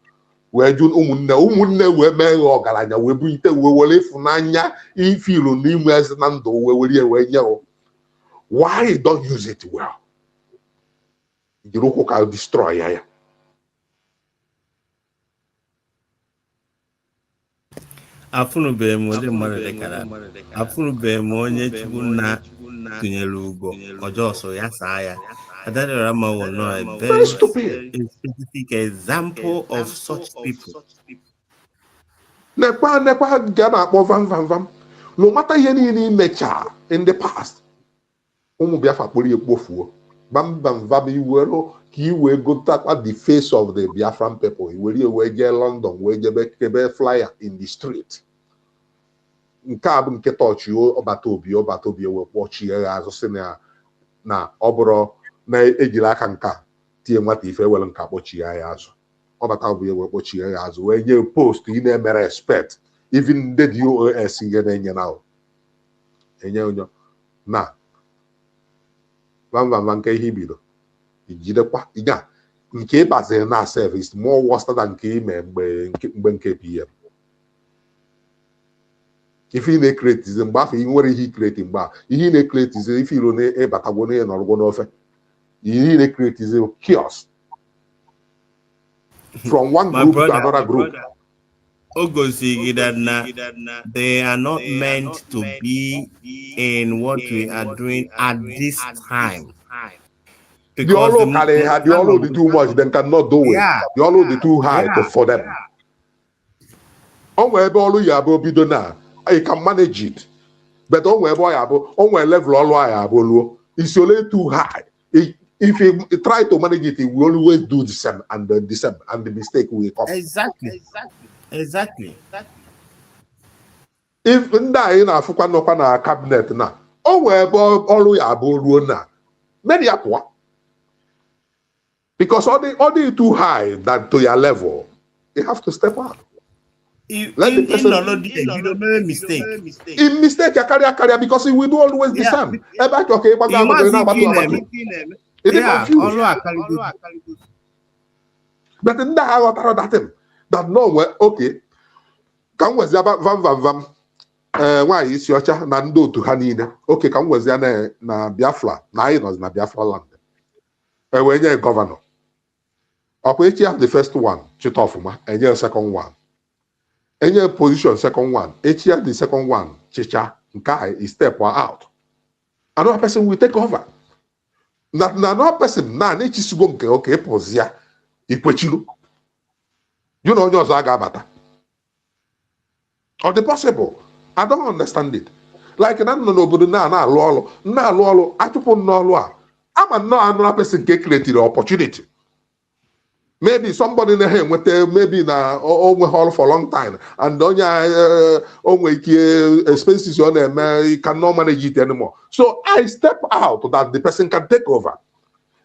wee jụ ụmụnne wee mee ghe ọgaranya wee bunyite wee were ịfụnanya ifilu n'ime ezi na ndụ wee nye why you don't use it well jiri ụkwụ ka destroy ya afụnụbeghị m ụdị mmadụ dịkara afụnụbeghị m onye chukwu nna tụnyere ugo ọjọọ so ya saa ya Adarama will know a very specific example of such people. Nekwa ga na-akpọ vam no matter ihe niile imecha in the past ụmụ Biafra kpọrọ ekpofuo vam iwere ka iwe gotakwa the face of the Biafran people iwere ewe jee London wee jebe kebe flyer in the street nke a bụ nke tọọchị ọbata obi ewe kpọchie ya azụ si na ọ bụrụ na ejiri aka nka tie nwata ife were nka kpọchie ya azụ ọbata obi ewe kpọchie ya azụ wee nye post ị na-eme respect even the DOS ihe na-enye na enye onye na vam nke ihe ibido ijidekwa ịga nke ịbaziri na service more worse than nke ime mgbe nke PM If he na-create is mgbe afọ nwere ihe create mgbe a ihe na-create is if iro na-ịbatagwo na nọrọgwo n'ofe ihe na-create is chaos from one My group brother, to another group. Ogosi that they are not meant to be in what we are doing at this time. The all carry had the all the too much, then cannot do it. The all the too high for them. On where all you have bido now, you can manage it. But on where boy on where level all I it's only too high. If you try to manage it, you will always do the same and the mistake will come. Exactly. If ndị na-afụkwa nọkwa na cabinet na o nwee ebe ọrụ ya abụ ruo na many apụa because all the too high than to your level you have to step out. Let the person you don't make a mistake. In mistake you carry because he will do always the same. But ndị agha ghọtara that no way okay ka m wezi vam nwaanyị isi ọcha na ndị otu ha niile oke ka m wezi na Biafra na anyị nọzi na Biafra land wee nye gọvanọ ọkwa echi ya the first one chịta ọfụma enye second one enye position second one echi ya the second one chịcha nke a step out another person will take over na another person na echisigo nke oke ịpụzi ya ikwechilu you know onye ọzọ a ga-abata or the possible I don't understand it. Like na nọ n'obodo na-alụ ọrụ achụpụ n'ọrụ a ama nnọọ another person nke created opportunity. Maybe somebody na enweta maybe na onwe ọrụ for long time and onye onwe ike expenses ọ na-eme you cannot manage it anymore. So I step out that the person can take over.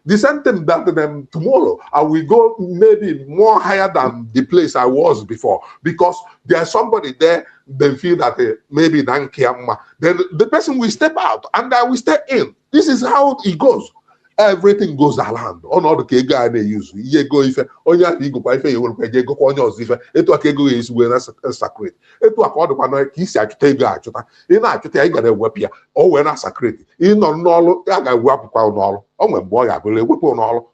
The same thing that tomorrow I will go maybe more higher than the place I was before because there's somebody there. They feel that maybe then the person will step out and I will step in. This is how it goes. Everything goes around. On all the guy they use. You go if only go by you will go on yours if it was ego is when sacred. It was called one he said to take that. In that to take a whip here or when I sacred. In on all I got whip on all. Oh my boy, I will whip on all.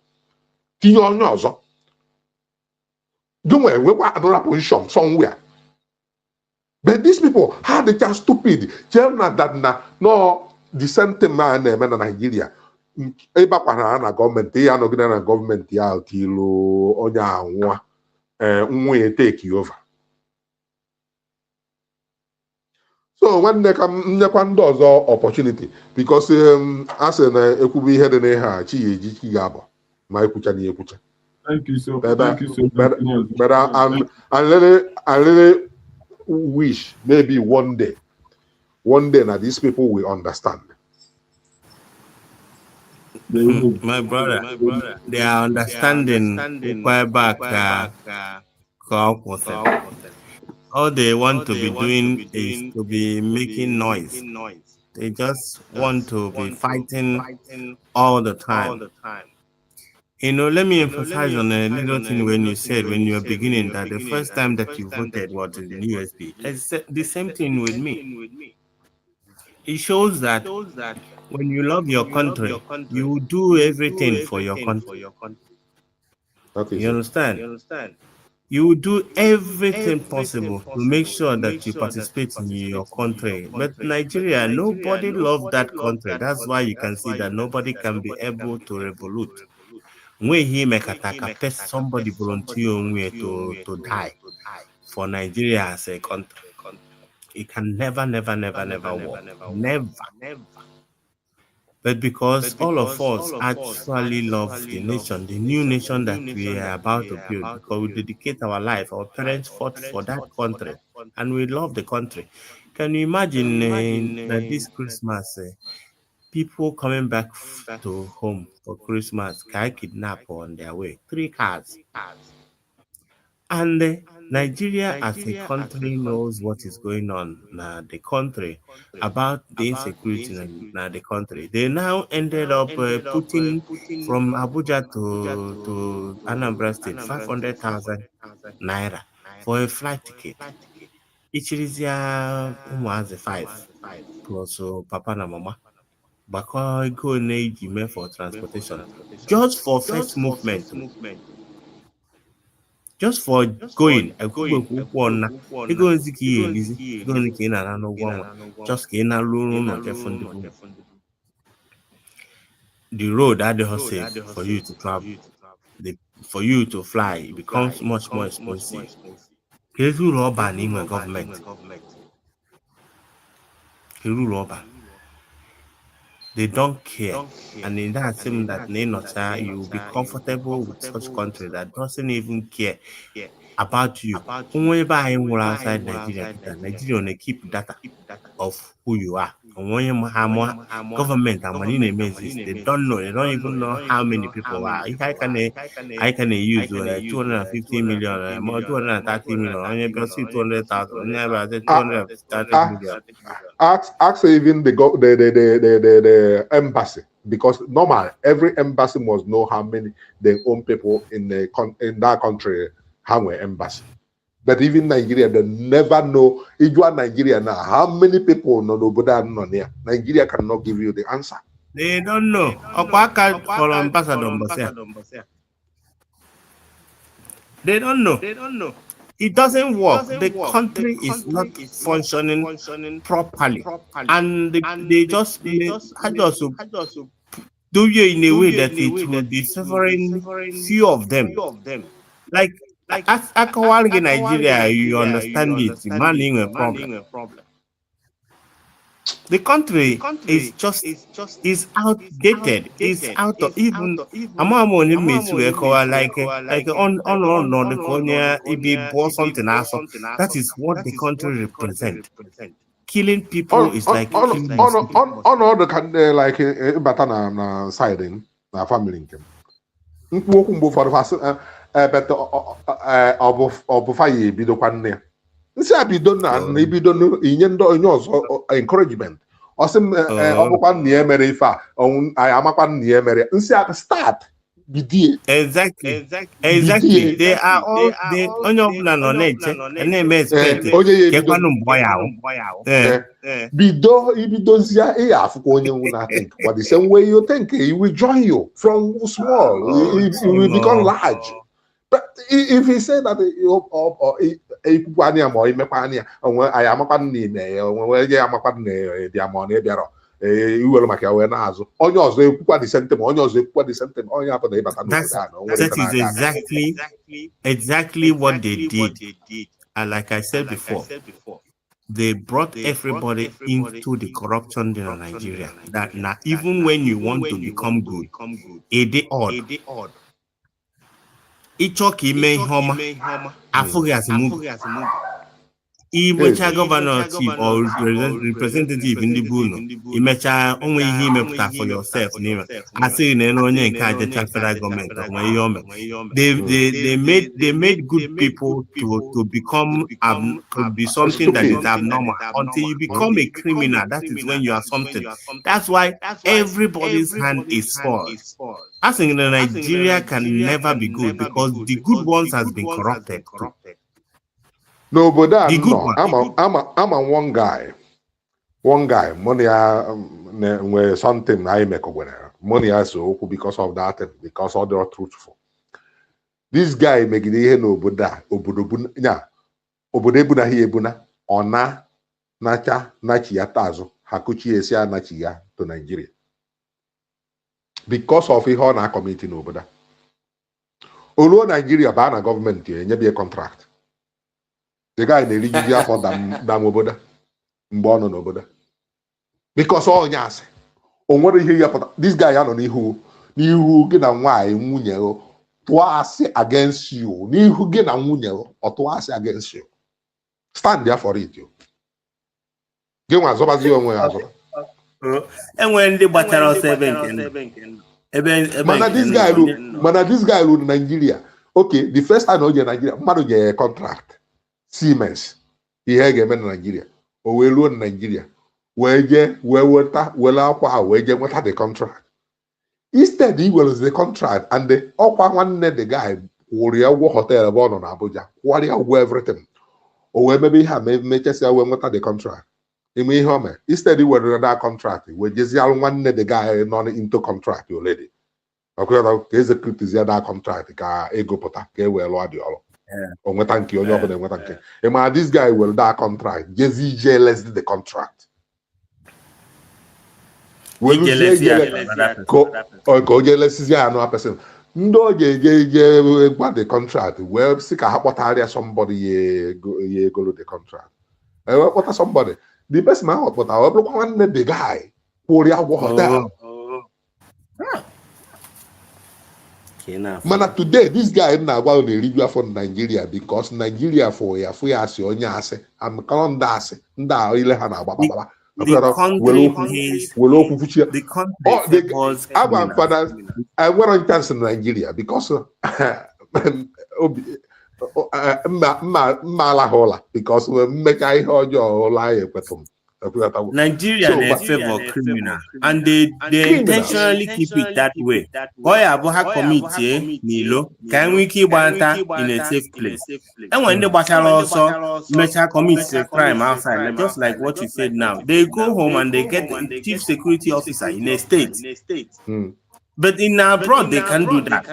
Key on yours. Do we another position somewhere. But these people had the chance stupid. No, the same thing man in Nigeria. Eba na gọọmenti ya nọgide na gọọmenti ya tilu onye anwa nwe take over. So nwanne ka nyekwa ndị ọzọ opportunity because a sị na ekwubu ihe dị n'ihe a chi ya eji chi ga-abụ ma ekwucha na ekwucha. Thank you so much. But I really wish maybe one day now these people will understand. My brother, they are understanding why back all they want to be doing is to be making noise. They just want to be fighting all the time. You know, let me emphasize on a little thing when you said when you were beginning that the first time that you voted was in USB. It's the same thing with me. It shows that when you love your country, you do everything for your country. Okay, you understand? You will do everything possible to make sure that you participate in your country. But Nigeria, nobody loves that country. That's why you can see that nobody can be able to revolute. When he make attack, somebody volunteer to die for Nigeria as a country. It can never work. Never. But because all of us actually love the nation, the new nation that we are about to build, because we dedicate our life, our parents fought for that country, and we love the country. Can you imagine that this Christmas, people coming back to home for Christmas, car kidnapped on their way, 3 cars. And Nigeria as a country knows what is going on in the country about the insecurity in the country. They now ended up putting from Abuja to Anambra State 500,000 naira for a flight ticket. ichirizia ụmụazị 5 plus papa na mama gbakọ ego na-eji mee for transportation just for first movement, just for going ekwugbekwu ụkwụ na ego ozi ka ị elizi ego ozi ka ị na-ara n'ụgwọ ọnwa just ka ị na-alụ ụlọ jefu ndị bụ the road adịghị safe for you to travel. For you to fly, it becomes much more expensive. Government. They don't care. And in that same that you will be comfortable with such country that doesn't even care about you. Whenever I were outside Nigeria, Nigeria will keep data of who you are. Government and money exist. They don't know. They don't even know how many people are. If I can use 250 million, more 230 million, only 200,000, never 230 million. Ask even the embassy, because normal every embassy must know how many their own people in that country have an embassy. But even Nigeria, they never know. If you are Nigeria now, how many people know here? Nigeria cannot give you the answer. They don't know. They don't know. It doesn't work. The country is not functioning properly, and they just do you in a way that it will be favoring few of them. Like as in Nigeria, you understand it, manning a problem. The country is outdated. It's out of even like something else. That is what the country represents. Killing people is like killing on other can like batana side in family. But fire bido kwanne nsi abido na ibido no inyendo onyo encouragement osim obukwa nne emere ife a amakwa nne emere nsi start bidie exactly they are all they onye obula no na-eche na-eme expect kekwanu mbọ ya bido ibidozia afukwa onye na think what the same way you think he will join you from small he will become large. But if he said that I am that is exactly what they did. And like I said before, they brought everybody into the corruption in Nigeria. That now even when you want to become good, it is odd. Ichoki ime homa afugi as move. Imecha governorship or representative in the buno. Imecha only him for yourself. I say in onye nke federal government they made good people to become to be something that is abnormal. Until you become a criminal, that is when you are something. That's why everybody's hand is spoiled. I think Nigeria can never be good because the good ones has been corrupted too. No, but I'm a one guy. Money where something I make money also because of that, because all they are truthful. This guy make it no Buddha, Obudebuna Hiebuna, Ona, Nacha, Nachia Tazo, Hakuchi Esia Nachia to Nigeria. Because of the Hona committee no Buddha. Although Nigeria ban a government here, and be a contract. The guy in the region for them Oboda, Mbono Oboda. Because all yes, on what you hear about this guy, I don't know who get a why Munyo twice against you, ni who get a Munyo or twice against you. Stand there for it, you. Give us over you and when the battle 7 this guy in Nigeria. Okay, the first time I know Nigeria, man contract. Siemens, he had given Nigeria, or we loan Nigeria. Where what the contract? Instead, he was the contract, and the one the guy, Warrior Hotel born on Abuja, Warrior everything. o wee mebe ihe a mechasịa wee nweta the contract ime ihe ome instead were that contract wee jezialụ nwanne the guy nọ into contract already ọkụkọta ka executizie that contract ka ego pụta ka e wee lụọ dị ọrụ o nweta nke onye ọbụla enweta nke ịma this guy were that contract jezi ije less the contract ka o jee lesizie ya anụ person ndị ọ ga-eje gwa the contract wee sị ka ha kpọtarịa somebody ya egolo the contract wee kpọta somebody the person ahụ kpọta ọ bụrụkwa nwanne the guy kwụrụ ya ụgwọ hotel mana today this guy na-agwa na-eriju afọ na Nigeria because Nigeria fụ ya asị onye asị amịkọrọ ndị asị ndị a ile ha na-agba were okwu fuchie agwa mfada enwere chance na Nigeria because mma ala ha ụla because mmecha ihe ọjọọ ụlọ anyị ekwetụ m Nigeria they favor criminal and they intentionally keep it that way. Boy abuha committee nilo can we keep banta in a safe place. And when the bachelor also mecha commits a crime outside, just like what you said now, they go home and they get the chief security officer in a state. But in abroad, they can't do that.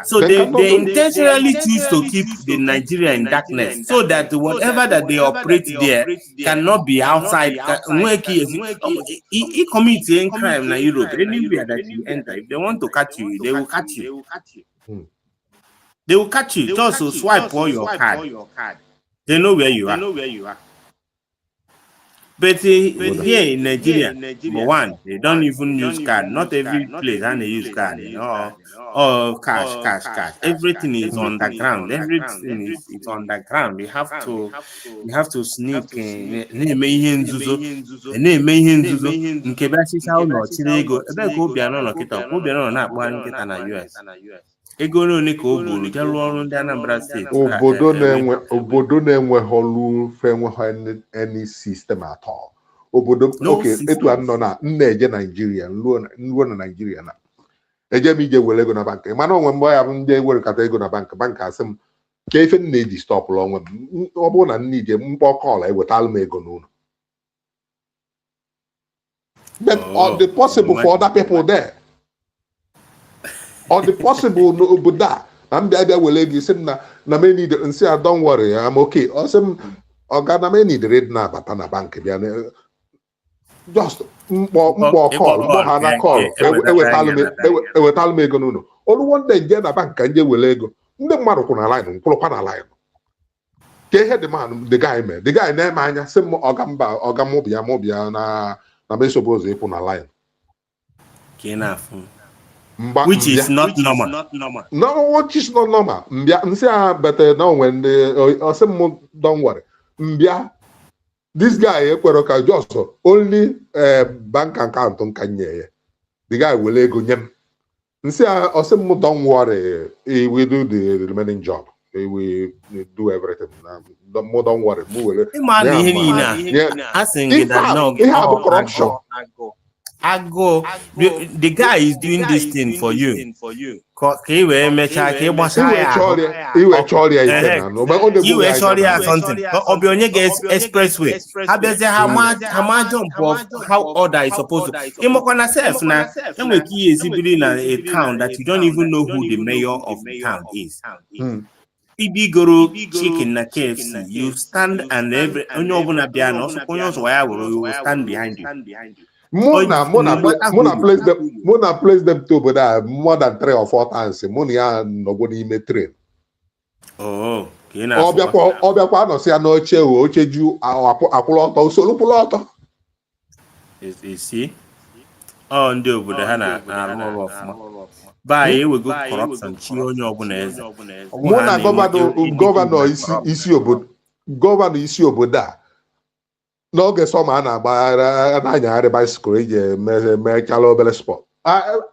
So they intentionally choose to keep the Nigeria in darkness so that whatever that they operate there cannot be outside. He commits a crime in Europe. Anywhere that you enter, if they want to catch you, they will catch you. They will catch you. Just to swipe all your card. They know where you are. But here in Nigeria, for one, they don't even use card. Not every place and they use card. Oh, cash. Everything is on the ground. Everything is on the ground. We have to sneak in. obodo na-enweghị ọrụ enweghị any system at all. Obodo etu anọ na nna-eje Nigeria nruo na Nigeria na eje m ije were ego na bank mana onwe mgbe ya bụ ndị ewere kata ego na bank asị m ka ife nna eji stọpụrụ onwe m ọ bụrụ na nna ije mkpọ kọla ewetalụ m ego n'ụlọ. But are they possible for other people there? Or the possible n'obodo a na m bịa were ego isi m na me need nsị a don't worry I'm okay. Ọsị m ọga na me need read na abata na bank bịa just mkpọ call mkpọ ha na call ewetalụ m ego n'ụlọ. Olu one day nje na bank ka nje were ego ndị mmadụ kwụ na line mkwụrụkwa na line ka ihe the guy mee the guy na-eme anya sị m ọga mụ bịa na mesobo ụzọ ịkwụ na line which is not normal. No, which is not normal. Mbia nsi a better now when the don't worry. Mbia this guy ekwero ka just only bank account nkanye. The guy will ego nyem. Nsi a don't worry. He will do the remaining job. He will do everything. Don't worry. He have corruption. The guy is doing this thing for you. You were sorry something. Expressway. How jump of how order is supposed to. A town that you don't even know who the mayor of the town is. Ibigoro chicken na KFC. You stand and every you will stand behind you. Mona place them too, but more than 3 or 4 times. Monia no go n'ime train. Oh, ọbịakwa nọsị ya n'oche oche ju akwụrụ ọtọ usoro kwụrụ ọtọ. Isi ọ ndị obodo ha na-arụ ọrụ ọfụma. Baa ewego corruption chi onye ọbụla eze. Mụ na gọvanọ isi obodo a n'oge sọma a na-anyagharị bicycle eji emechala obere sport.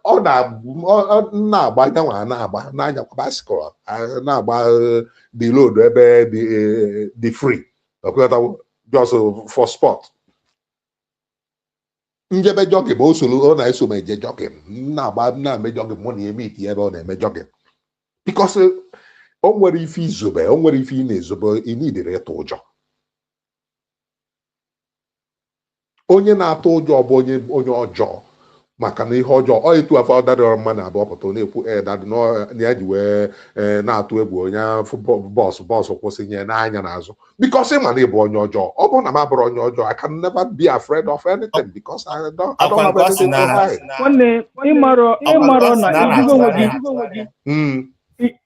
Ọ na-agba nyanwa na-anyakwa bicycle na-agba the road ebe dị free just for sport. Njebe jogging bụ ọ na-eso m eje jogging na-eme jogging mụ na eme iti ebe ọ na-eme jogging because o nwere ife izobe o nwere ife ị na-ezobe ị nidere ịtụ ụjọ onye na-atụ ụjọ bụ onye ọjọọ maka na ihe ọjọọ ọ etu afọ dadịrọ mma na abụọ pụta na-ekwu dadị na ya ji wee na-atụ egwu onye bọsụ kwụsị nye n'anya n'azụ because ị ma na ịbụ onye ọjọọ ọ bụrụ na m abụrụ onye ọjọọ I can never be afraid of anything because I don't have anything to hide. Nwanne ịmarọ na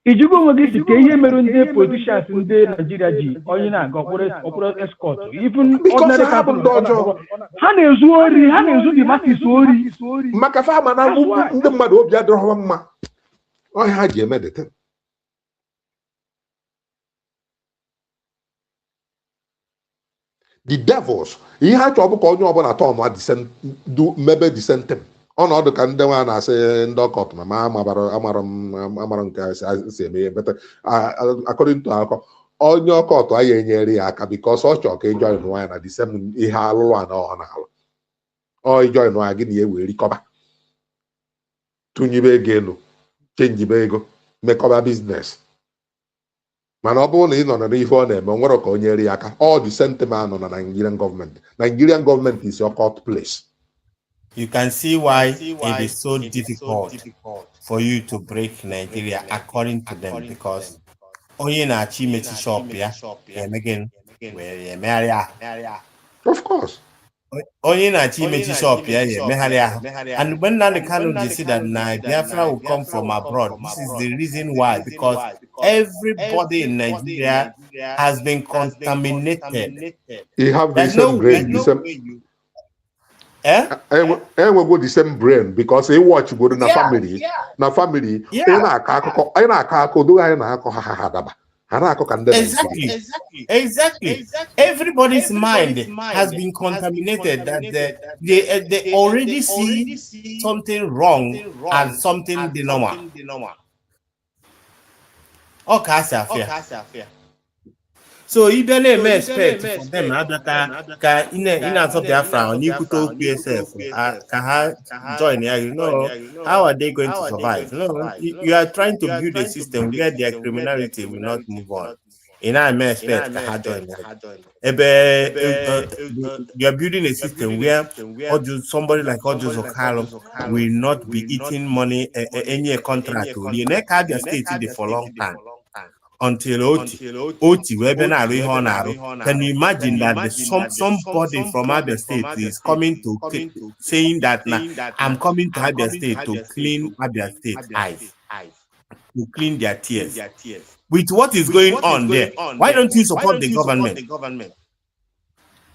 ijugo onwe gị si ka ihe mere ndị politicians ndị Nigeria ji onye na-aga okporo escort even ordinary people ha na-ezu ori ha na-ezu the masses ori maka fama na ndị mmadụ obi adịrọ mma ọhịa ha ji eme dete the devils ihe ha chọọ bụ ka onye ọbụla tọọ mebe disentem ọnọdụ ka ndị nwa na-asị ndị ọkọt na ma amara nke si eme ihe bete according to akọ onye ọkọt anyị enyere ya aka because ọ chọọ ka ịjọin nwa ya na disem ihe alụlụ a na ọ na-alụ ọ ịjọin nwa gị na ya wee rikọba tụnyibe ego elu chenjibe ego mekọba biznes mana ọ bụrụ na ị nọ n'ife ọ na-eme nwere ka o nyere ya aka ọ disem anọ na Nigerian government is your court place. You can see why it is so difficult for you to break Nigeria according to them because onye na-achị imechi shop ya emegin were emegharị ahụ. Of course. Onye na-achị imechi shop ya emegharị ahụ. And when Nnamdi Kanu they say that Biafra will come from abroad, this is the reason why, because everybody in Nigeria has been contaminated. You have the same brain. Enwego the same brain because they watch go na family ị na-akọ akụkọ anyị na-akọ akụkọ dogo anyị na-akọ ha daba ha na-akọ ka ndị exactly everybody's mind has been contaminated that they already see something wrong and something the normal. So you don't expect for them ka in Biafra on you could talk yourself can join here, you know how are they going to survive? No, you are trying to build a system where their criminality will not move on. In I may expect join you are building a system where somebody like Odjus Okalo will not be eating money any contract to the next Abia state for a long time. Until Oti can you imagine that somebody from Abia State is coming to saying that I'm coming to Abia State to clean Abia State eyes, to clean their tears. With what is going on there, why don't you support the government?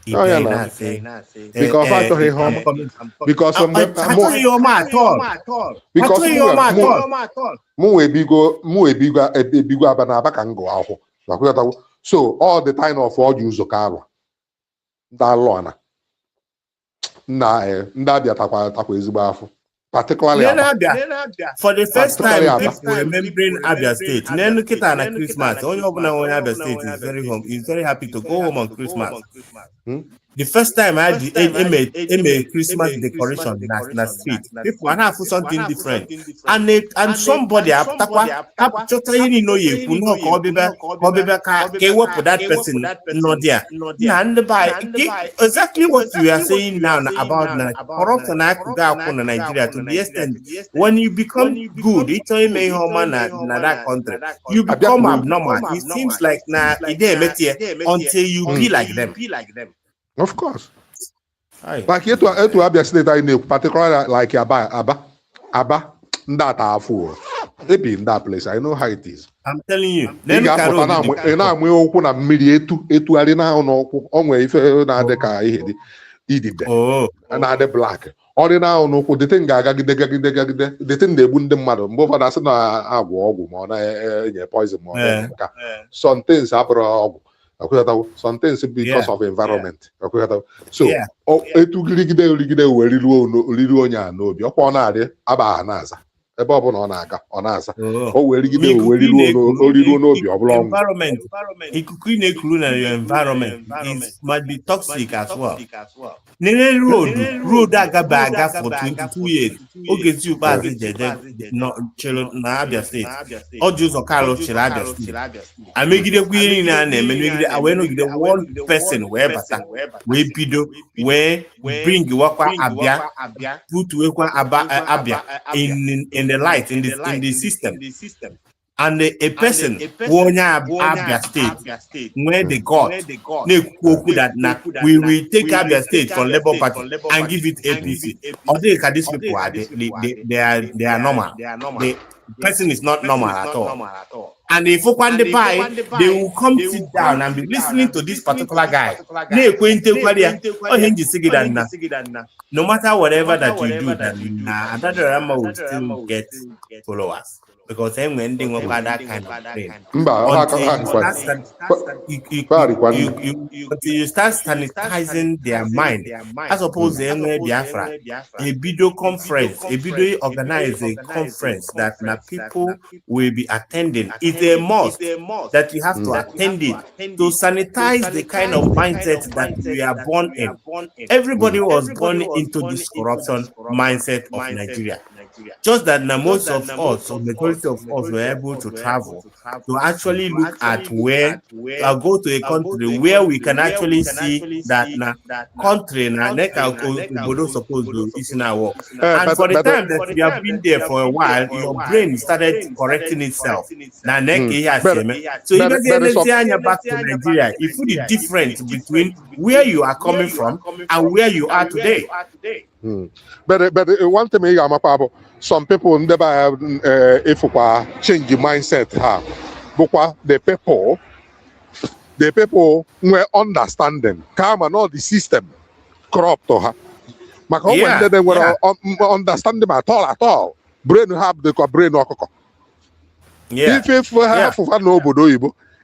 Because I told him because so all the time of all use of car that particularly for the first time people remembering Abia State. Then look at Christmas. Only Abia State is very happy to go home on Christmas. The first time I made Christmas decoration in the street, people are have something different, and somebody totally know you know that person not there. And by exactly what we are saying now about corruption in Nigeria to the extent when you become good, it's a human in that country, you become abnormal. It seems like until you be like them. Of course. Like here to Abia State, I know, particularly like Aba, that fool. They be in that place. I know how it is. I'm telling you. Black. Ordinary no the thing the thing they wouldn't matter. But that's not poison. Some things happen. Some things because of environment. So, ebe ọ bụla ọ na-aga ọ na-aza o wee rigide o wee riruo n'obi ọ bụla ọnwụ. Environment, ikuku ị na-ekuru na your environment might be toxic as well. Nene road agaba aga for 22 years. Ogezi Ubazi jeje chelo na Abia State. Oju ụzọ Carlo chelo Abia State. Amegidekwa ihe niile a na-eme megide awee nọgide one person wee bata wee bido wee bring wakwa Abia put wekwa Abia in the light in the system. And a person who Abia State, where they got, that now we will take Abia State from Labour Party and give it APC. Or these people are they are normal. The person is not normal at all. And if one buy, they will come sit down and be listening to this particular guy. No matter whatever that you do, another Rama will still get followers. Because then when they work that kind of thing, until you start sanitizing their mind, as opposed to Biafra, a video conference, a video organize a conference that now people will be attending. It's a must that you have to attend it to sanitize the kind of mindset that we are born in. Everybody was born into this corruption mindset of Nigeria. Just that now most of us, or majority of us, were able to travel to actually look at where go to a country where we can actually see that country supposed to is in our work. And for the time that we have been there for a while, your brain started correcting itself. So you don't back to Nigeria. If you the difference between where you are coming from and where you are today. But one thing I some people never if change the mindset because the people were understanding come and all the system corrupt to her. When they were understand them at all. Brain have the brain if half of nobody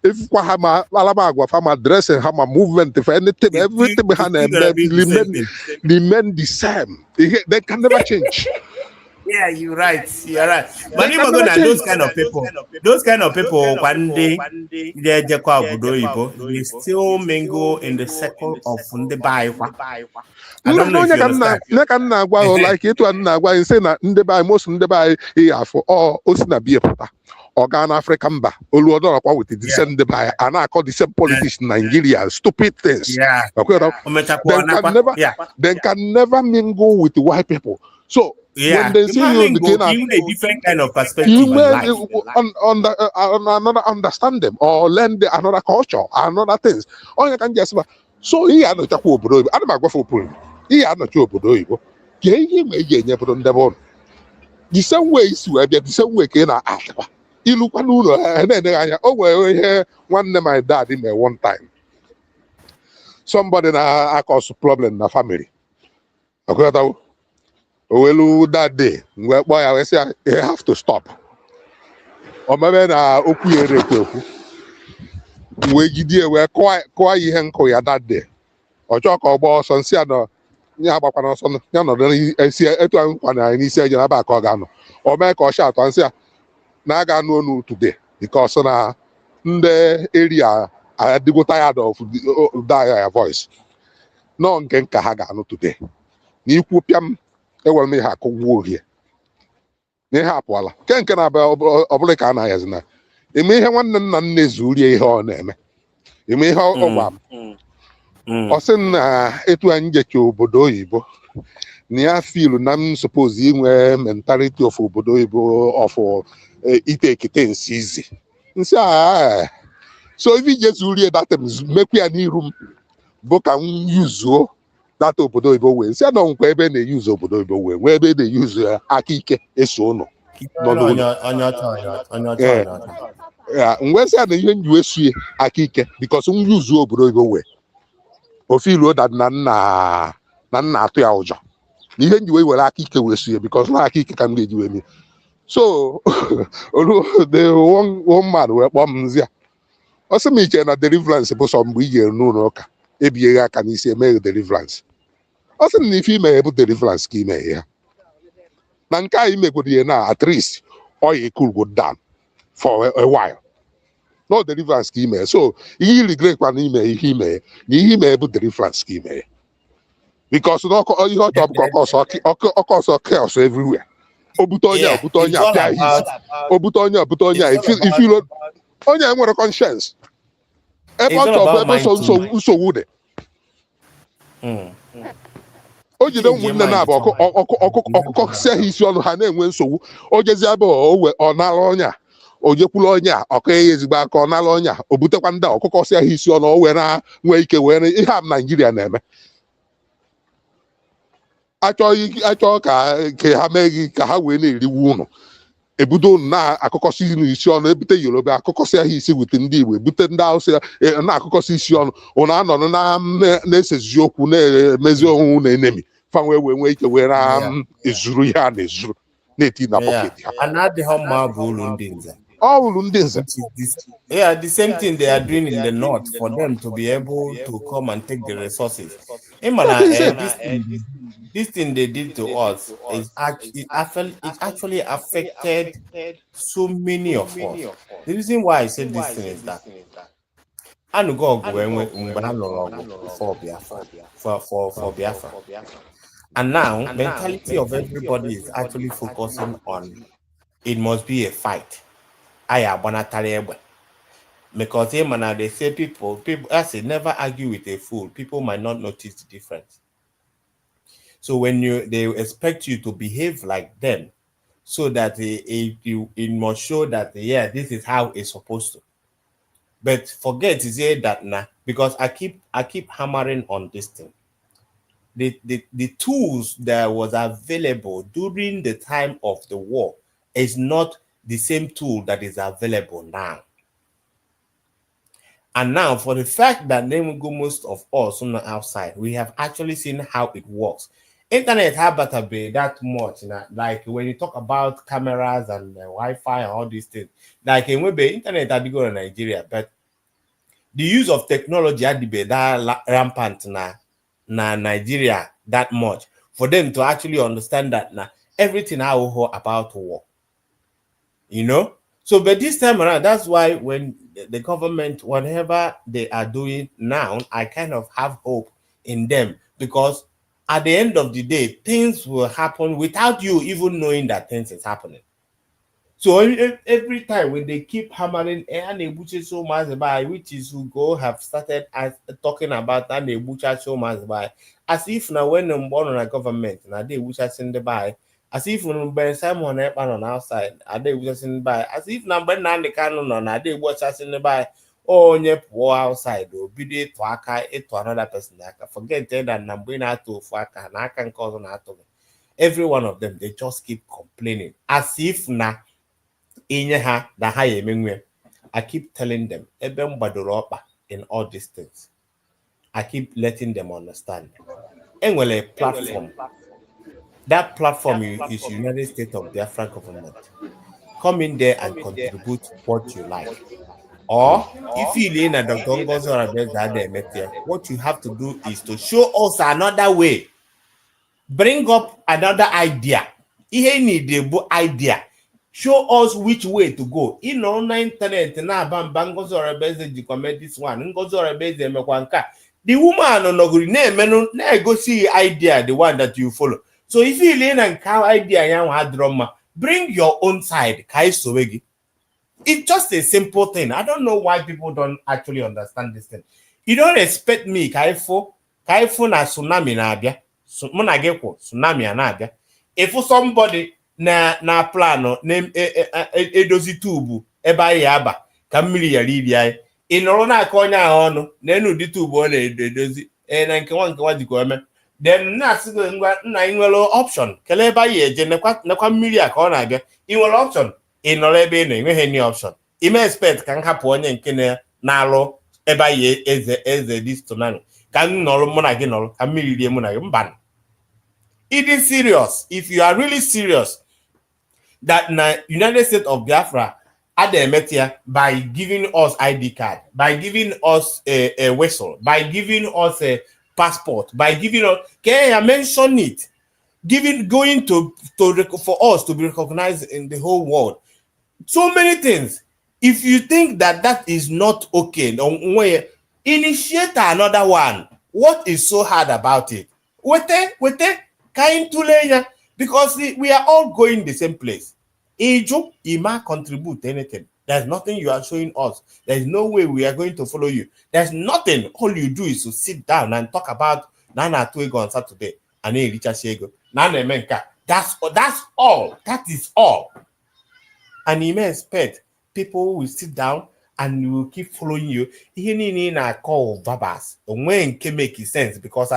if Alabama farmer dressing hammer movement if anything everything behind them remain the same. They can never change. Yeah, you're right. But even those kind of people, one day they still mingle in the circle of the Bible. I don't know if you understand. Like it and say that most of the Bible here for all Osina Organ African ba Oluodorapa with the descent by and I call the same politics in Nigeria, stupid things. Yeah. They can never mingle with the white people. So when they see you gain a different kind of perspective, you may understand them or learn another culture, another things. All you can just so he had no chapo bro. I don't go for pulling. He had no chapo bro. The same way is the same way can I ask. You look and then one day my dad in there one time. Somebody I caused problem in the family. Okay, well, that day, boy, I say you have to stop. Or maybe na we were quite that day. Or talk about some Siano, Yabakano, Yano, or make a shout and say, Naga no today because the area I had to go tired of that voice. No one can Kahagano today. You could will me have war here. Near Hapwala. Can about Oblicana as now. It may have one Nezuri her name. You may have or send it to inject you Bodoibo. Near feel none supposing mentality of Bodoibo or for it take it easy. So if you just really that make me a new room book and use that obodo way. See, I don't where they use obodo way. Where they use akike esono. Yeah, where say the you akike because we use obodo way. O feel that na to ya even you will akike we see because na akike can get you me. So the one man where bombs ya. Also me na deliverance supposed some we no ebia can you say make deliverance. Also, if you may able deliverance scheme here. na nke anyị megoro na at least oil cool go down for a while. No deliverance scheme. So he regret when he may be deliverance scheme. Because no you have to chaos everywhere. Obutonya, if you look only I want a conscience. A bunch of so would it. Oh, you don't win the nab or say he's on her name when so or Jezabo or Nalonia. Ojepulonya, okay, is back on Alonya, Obutekwanda, Kokosia, he's on all when I wake when you have Nigeria name. I talk, Kahamegi, Kahawini, the wound. Ebudo na Akokosi is on every Yoruba, Kokosia, he's within the way, Buten down, na Akokosi on Nesses Yokune, Mezo enemy. From where we wait where is Ruyan is native pocket. And not the home Lundinza. All Lundinza. Yeah, the same thing they are doing in the north for them to be able to come and take the resources. This thing they did to us is actually affected so many of us. The reason why I said this thing is that I know go for Biafra, for Biafra. And now mentality of everybody is actually focusing on it must be a fight. Because they say people I say never argue with a fool. People might not notice the difference. So when they expect you to behave like them, so that it must show that this is how it's supposed to. But forget to say that now, because I keep hammering on this thing. The tools that was available during the time of the war is not the same tool that is available now. And now, for the fact that most of us on the outside, we have actually seen how it works. Internet have be that much, like when you talk about cameras and Wi-Fi and all these things, like in internet had to go to Nigeria, but the use of technology had to be that rampant na Nigeria that much for them to actually understand that everything about war. So but this time around, that's why when the government, whatever they are doing now, I kind of have hope in them, because at the end of the day, things will happen without you even knowing that things is happening. So every time when they keep hammering which is so much by, which is who go have started talking about which are so much by, as if now when I'm born on a government now they which are send the by, as if when Ben Simon on outside are they which are send by, as if number nine the canon on they watch us in the by. Oh, yep, outside or be it to another person. I can forget that number out to Faka and I can cause an atom. Every one of them, they just keep complaining as if now in I keep telling them in all these things. I keep letting them understand. And well, a platform. That platform is United States of Biafra government. Come in there and contribute what you like. Or if you lean at Dr. Ngozi Orabueze, what you have to do is to show us another way. Bring up another idea. Ihe need the idea. Show us which way to go. In on internet na Ngozi Orabueze comment this one. Ngozi Orabueze emekwanka. The woman on Noguri na go see idea, the one that you follow. So if you lean and cow idea yan drama, bring your own side. Kai Sowegi. It's just a simple thing. I don't know why people don't actually understand this thing. You don't expect me, Kaifo na tsunami na abia. Tsunami na abia. If somebody na plano name edozi tubu eba yaba ka mmiri ya libia inoro na akonya onu na enu di tubu o na edozi na nke nwa diko eme then na asigo ngwa na inwelo option kele eba ye je nekwa mmiri a ka ọ na-abịa inwelo option inoro ebe na enweghị any option ime expect ka nhapụ onye nke na-alụ eba ye eze this tsunami ka nnọrọ mụ na gị nọrọ ka mmiri rie mụ na gị mba. It is serious. If you are really serious that United States of Biafra Ademetia by giving us ID card, by giving us a whistle, by giving us a passport, by giving us, can I mention it? going to for us to be recognized in the whole world. So many things. If you think that is not okay, initiate another one. What is so hard about it? Because we are all going the same place. You might contribute anything. There's nothing you are showing us. There's no way we are going to follow you. There's nothing. All you do is to sit down and talk about Nana Tuego on Saturday and Richard Shego. Nana Menka. That's all. That is all. And you may expect people will sit down and will keep following you. I call Babas. When can make sense? Because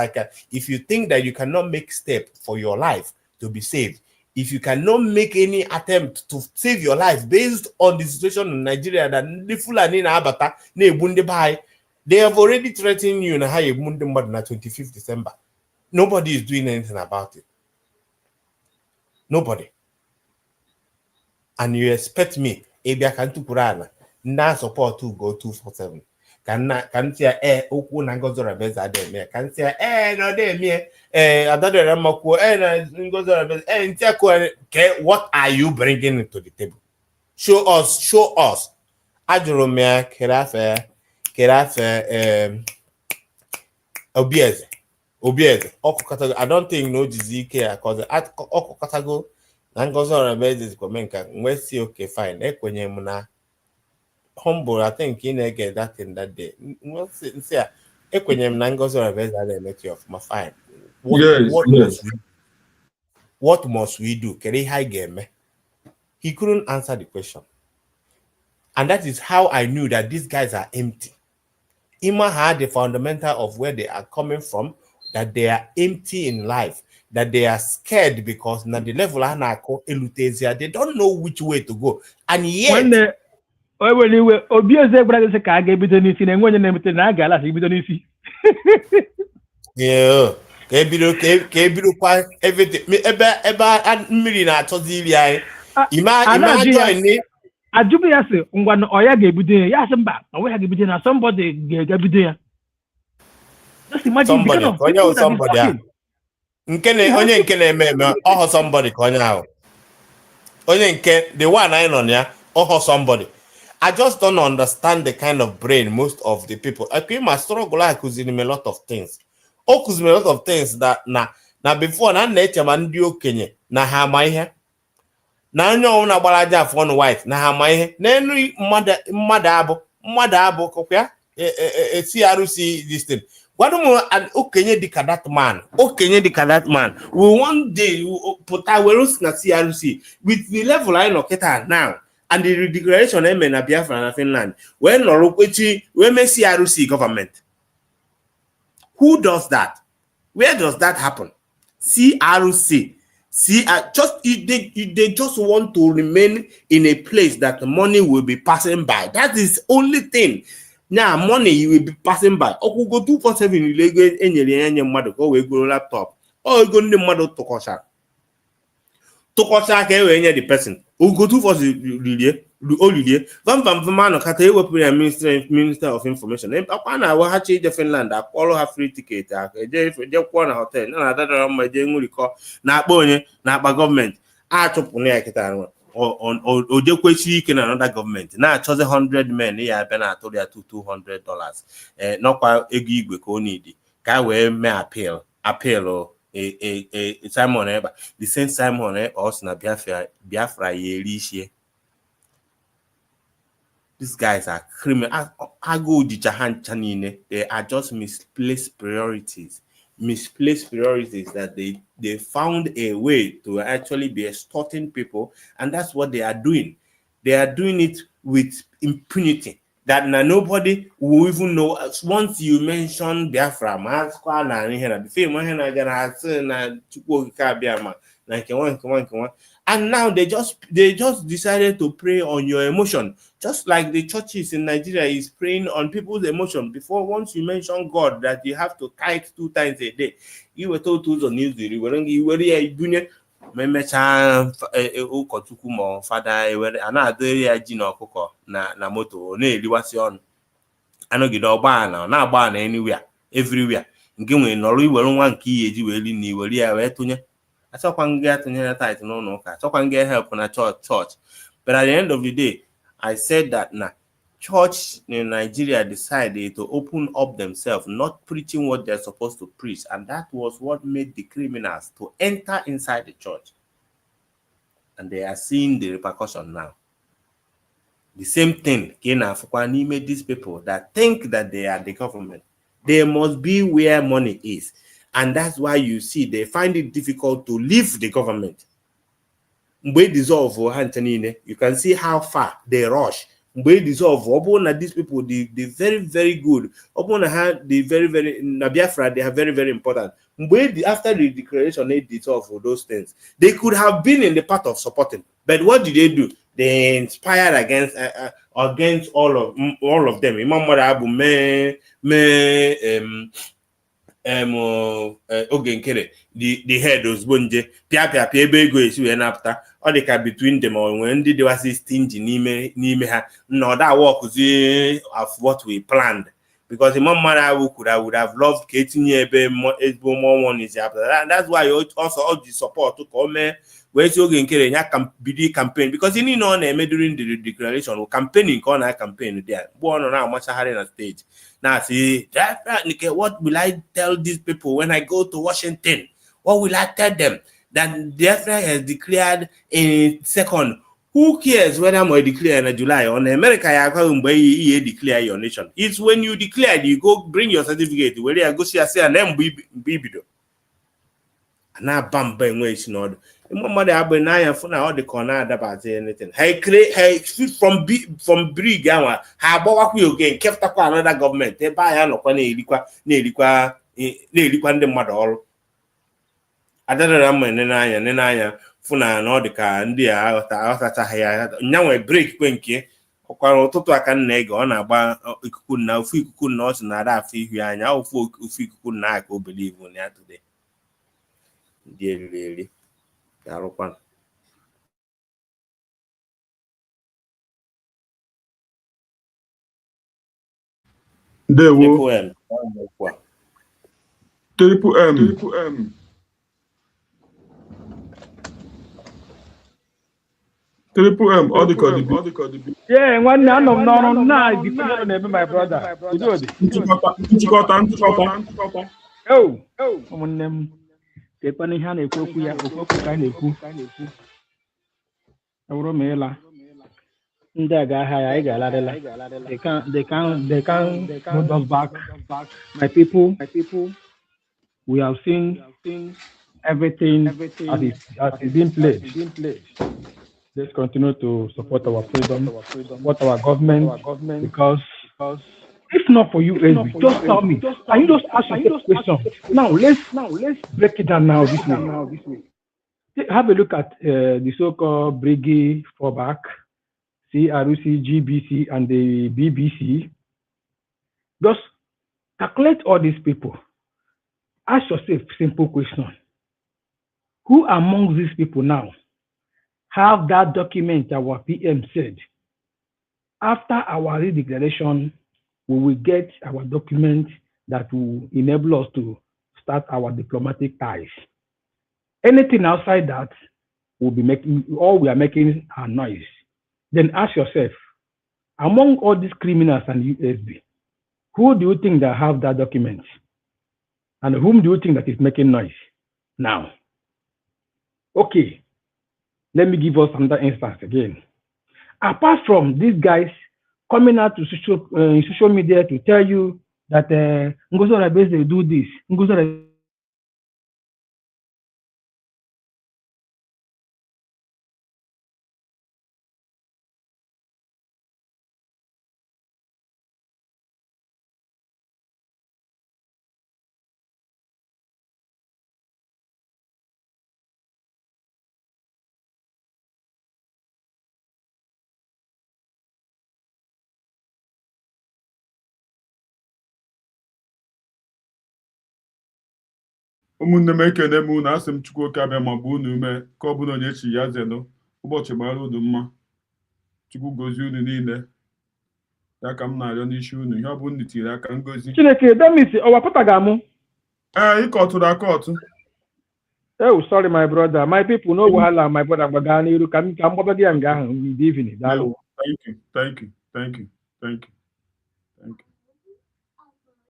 if you think that you cannot make step for your life to be saved, if you cannot make any attempt to save your life based on the situation in Nigeria that the Fulani na Abata na ebunde bai, they have already threatened you na high ebunde mad na 25th December. Nobody is doing anything about it. Nobody. And you expect me, Ebia Kantu Kurana, na support to go 247. Can see Oku Ngozi Orabueze Ademe. Can say no de me Adade Ramako Ngozi Orabueze what are you bringing to the table? Show us. Ajuromia Kerafe Obieze. I don't think no GZK because at Okokatago Ngozi Orabueze is Komenka. We see okay fine. Ekwenye muna humble, I think you get that in that day. Ngozi Orabueze Ademe of my fine. What must we do? He couldn't answer the question. And that is how I knew that these guys are empty. Ima had the fundamental of where they are coming from, that they are empty in life, that they are scared because na the level they don't know which way to go. And yet yeah, everything. Somebody. I just don't understand the kind of brain most of the people. I think my struggle I could in a lot of things. A lot of things that now before na nature man do Kenya na ha my hair. Now no na balaja for white na ha my hair. Nenu mother kokya CRC this thing. What more an Okenya dika that man? Okenya dika that man. We one day put our na CRC with the level I look at now. And the declaration na Biafra and Finland. When Norokwechi, we may CRC government. Who does that? Where does that happen? CRC. They just want to remain in a place that money will be passing by. That is only thing. Now money will be passing by. Oku go 247 illegal enye mmadụ ka we go laptop. Or go ndị mmadụ tokosha. Tokosha ka we enye the person. Oku go 247 Olivier, Van Kata Minister of Information. Apana wa hachi de Finland, all have free ticket. Je hotel. Na that my na bonye na government. Chopune kita or je kwechi in another government. Na chose 100 men here bena told ya $200. No kwa egigwe ko need. Ka we me appeal Simon Eba. The same Simon us na Biafra ye. These guys are criminal. They are just misplaced priorities. Misplaced priorities that they found a way to actually be extorting people, and that's what they are doing. They are doing it with impunity. That nobody will even know. Once you mention Biafra, and now they just decided to prey on your emotion, just like the churches in Nigeria is preying on people's emotion. Before, once you mention God, that you have to tithe 2 times a day, you were told to the news. You were doing father, na moto na anywhere, everywhere. I saw one get to hear tight no. I saw one get help on a church. But at the end of the day, I said that church in Nigeria decided to open up themselves, not preaching what they're supposed to preach. And that was what made the criminals to enter inside the church. And they are seeing the repercussion now. The same thing, made these people that think that they are the government. They must be where money is. And that's why you see they find it difficult to leave the government. When dissolve, you can see how far they rush. When dissolve, these people, they very, very good. They very, very, Biafra, they are very, very important. After the declaration, they dissolve for those things. They could have been in the part of supporting. But what did they do? They inspired against all of them. Imam Marabu the head was bunje pia ebe ego esi we napụta ọ dị ka between them or when they were stingy n'ime ha no that work of what we planned, because Imam Marabu would have loved ka etinye ebe more money is after that. That's why also all the support to come where you oge nkere nya bido campaign, because you know na-eme during the declaration campaigning ka ọ na campaign there bụ ọ nọ na-amachagharị na stage. Now see, what will I tell these people when I go to Washington? What will I tell them? That Biafra has declared in second. Who cares whether I'm declare in July? On America, you declare your nation. It's when you declare, you go bring your certificate. Where you go see and then be. And now bam bang way it's not. Mother Abenaya for now the corner about anything. Hey, from Brig, how about we again kept up another government? They buy an open Nelikwa the mother. I don't know, Nenaya, Funa, Nordica, and the outside now a break quenky. Toto I can neg on about if we could not another fee, and now if we could not go believe on that today. Dear really. Yaropan. Triple M. All the yeah, one none of night before never my brother. Oh, on them. They punish hand a cook, we have a cook kind of cook. Romela. They can't hold us back. My people, we have seen everything as it's been played. Let's continue to support our freedom, support our government, because if not for you, just tell me. Can you just ask yourself a question? Now let's break it down now this way. Have a look at the so-called Briggy fallback, CRUC, GBC, and the BBC. Just calculate all these people. Ask yourself a simple question. Who among these people now have that document our PM said? After our redeclaration, we will get our document that will enable us to start our diplomatic ties. Anything outside that will be making, all we are making are noise. Then ask yourself, among all these criminals and USB, who do you think that have that document? And whom do you think that is making noise now? Okay, let me give us another instance again. Apart from these guys coming out to social media to tell you that Ngozi Orabueze do this, Ngozi Orabueze ụmụnne m ekene m unu, asị m Chukwu oke abịa ma bụ unu ume ka ọ bụla onye chi ya zenụ ụbọchị gbara unu mma. Chukwu gozie unu niile ya ka m na-arịọ n'isi unu, ihe ọ bụ unu tiri aka ngozi. Chineke demisi ọwa pụta ga-amụ. Ịkọtụrụ akọtụ Oh, sorry, my brother. My people know wahala, my brother. Bagani, you can come over again. Good evening. Thank you. Thank you. Thank you. Thank you.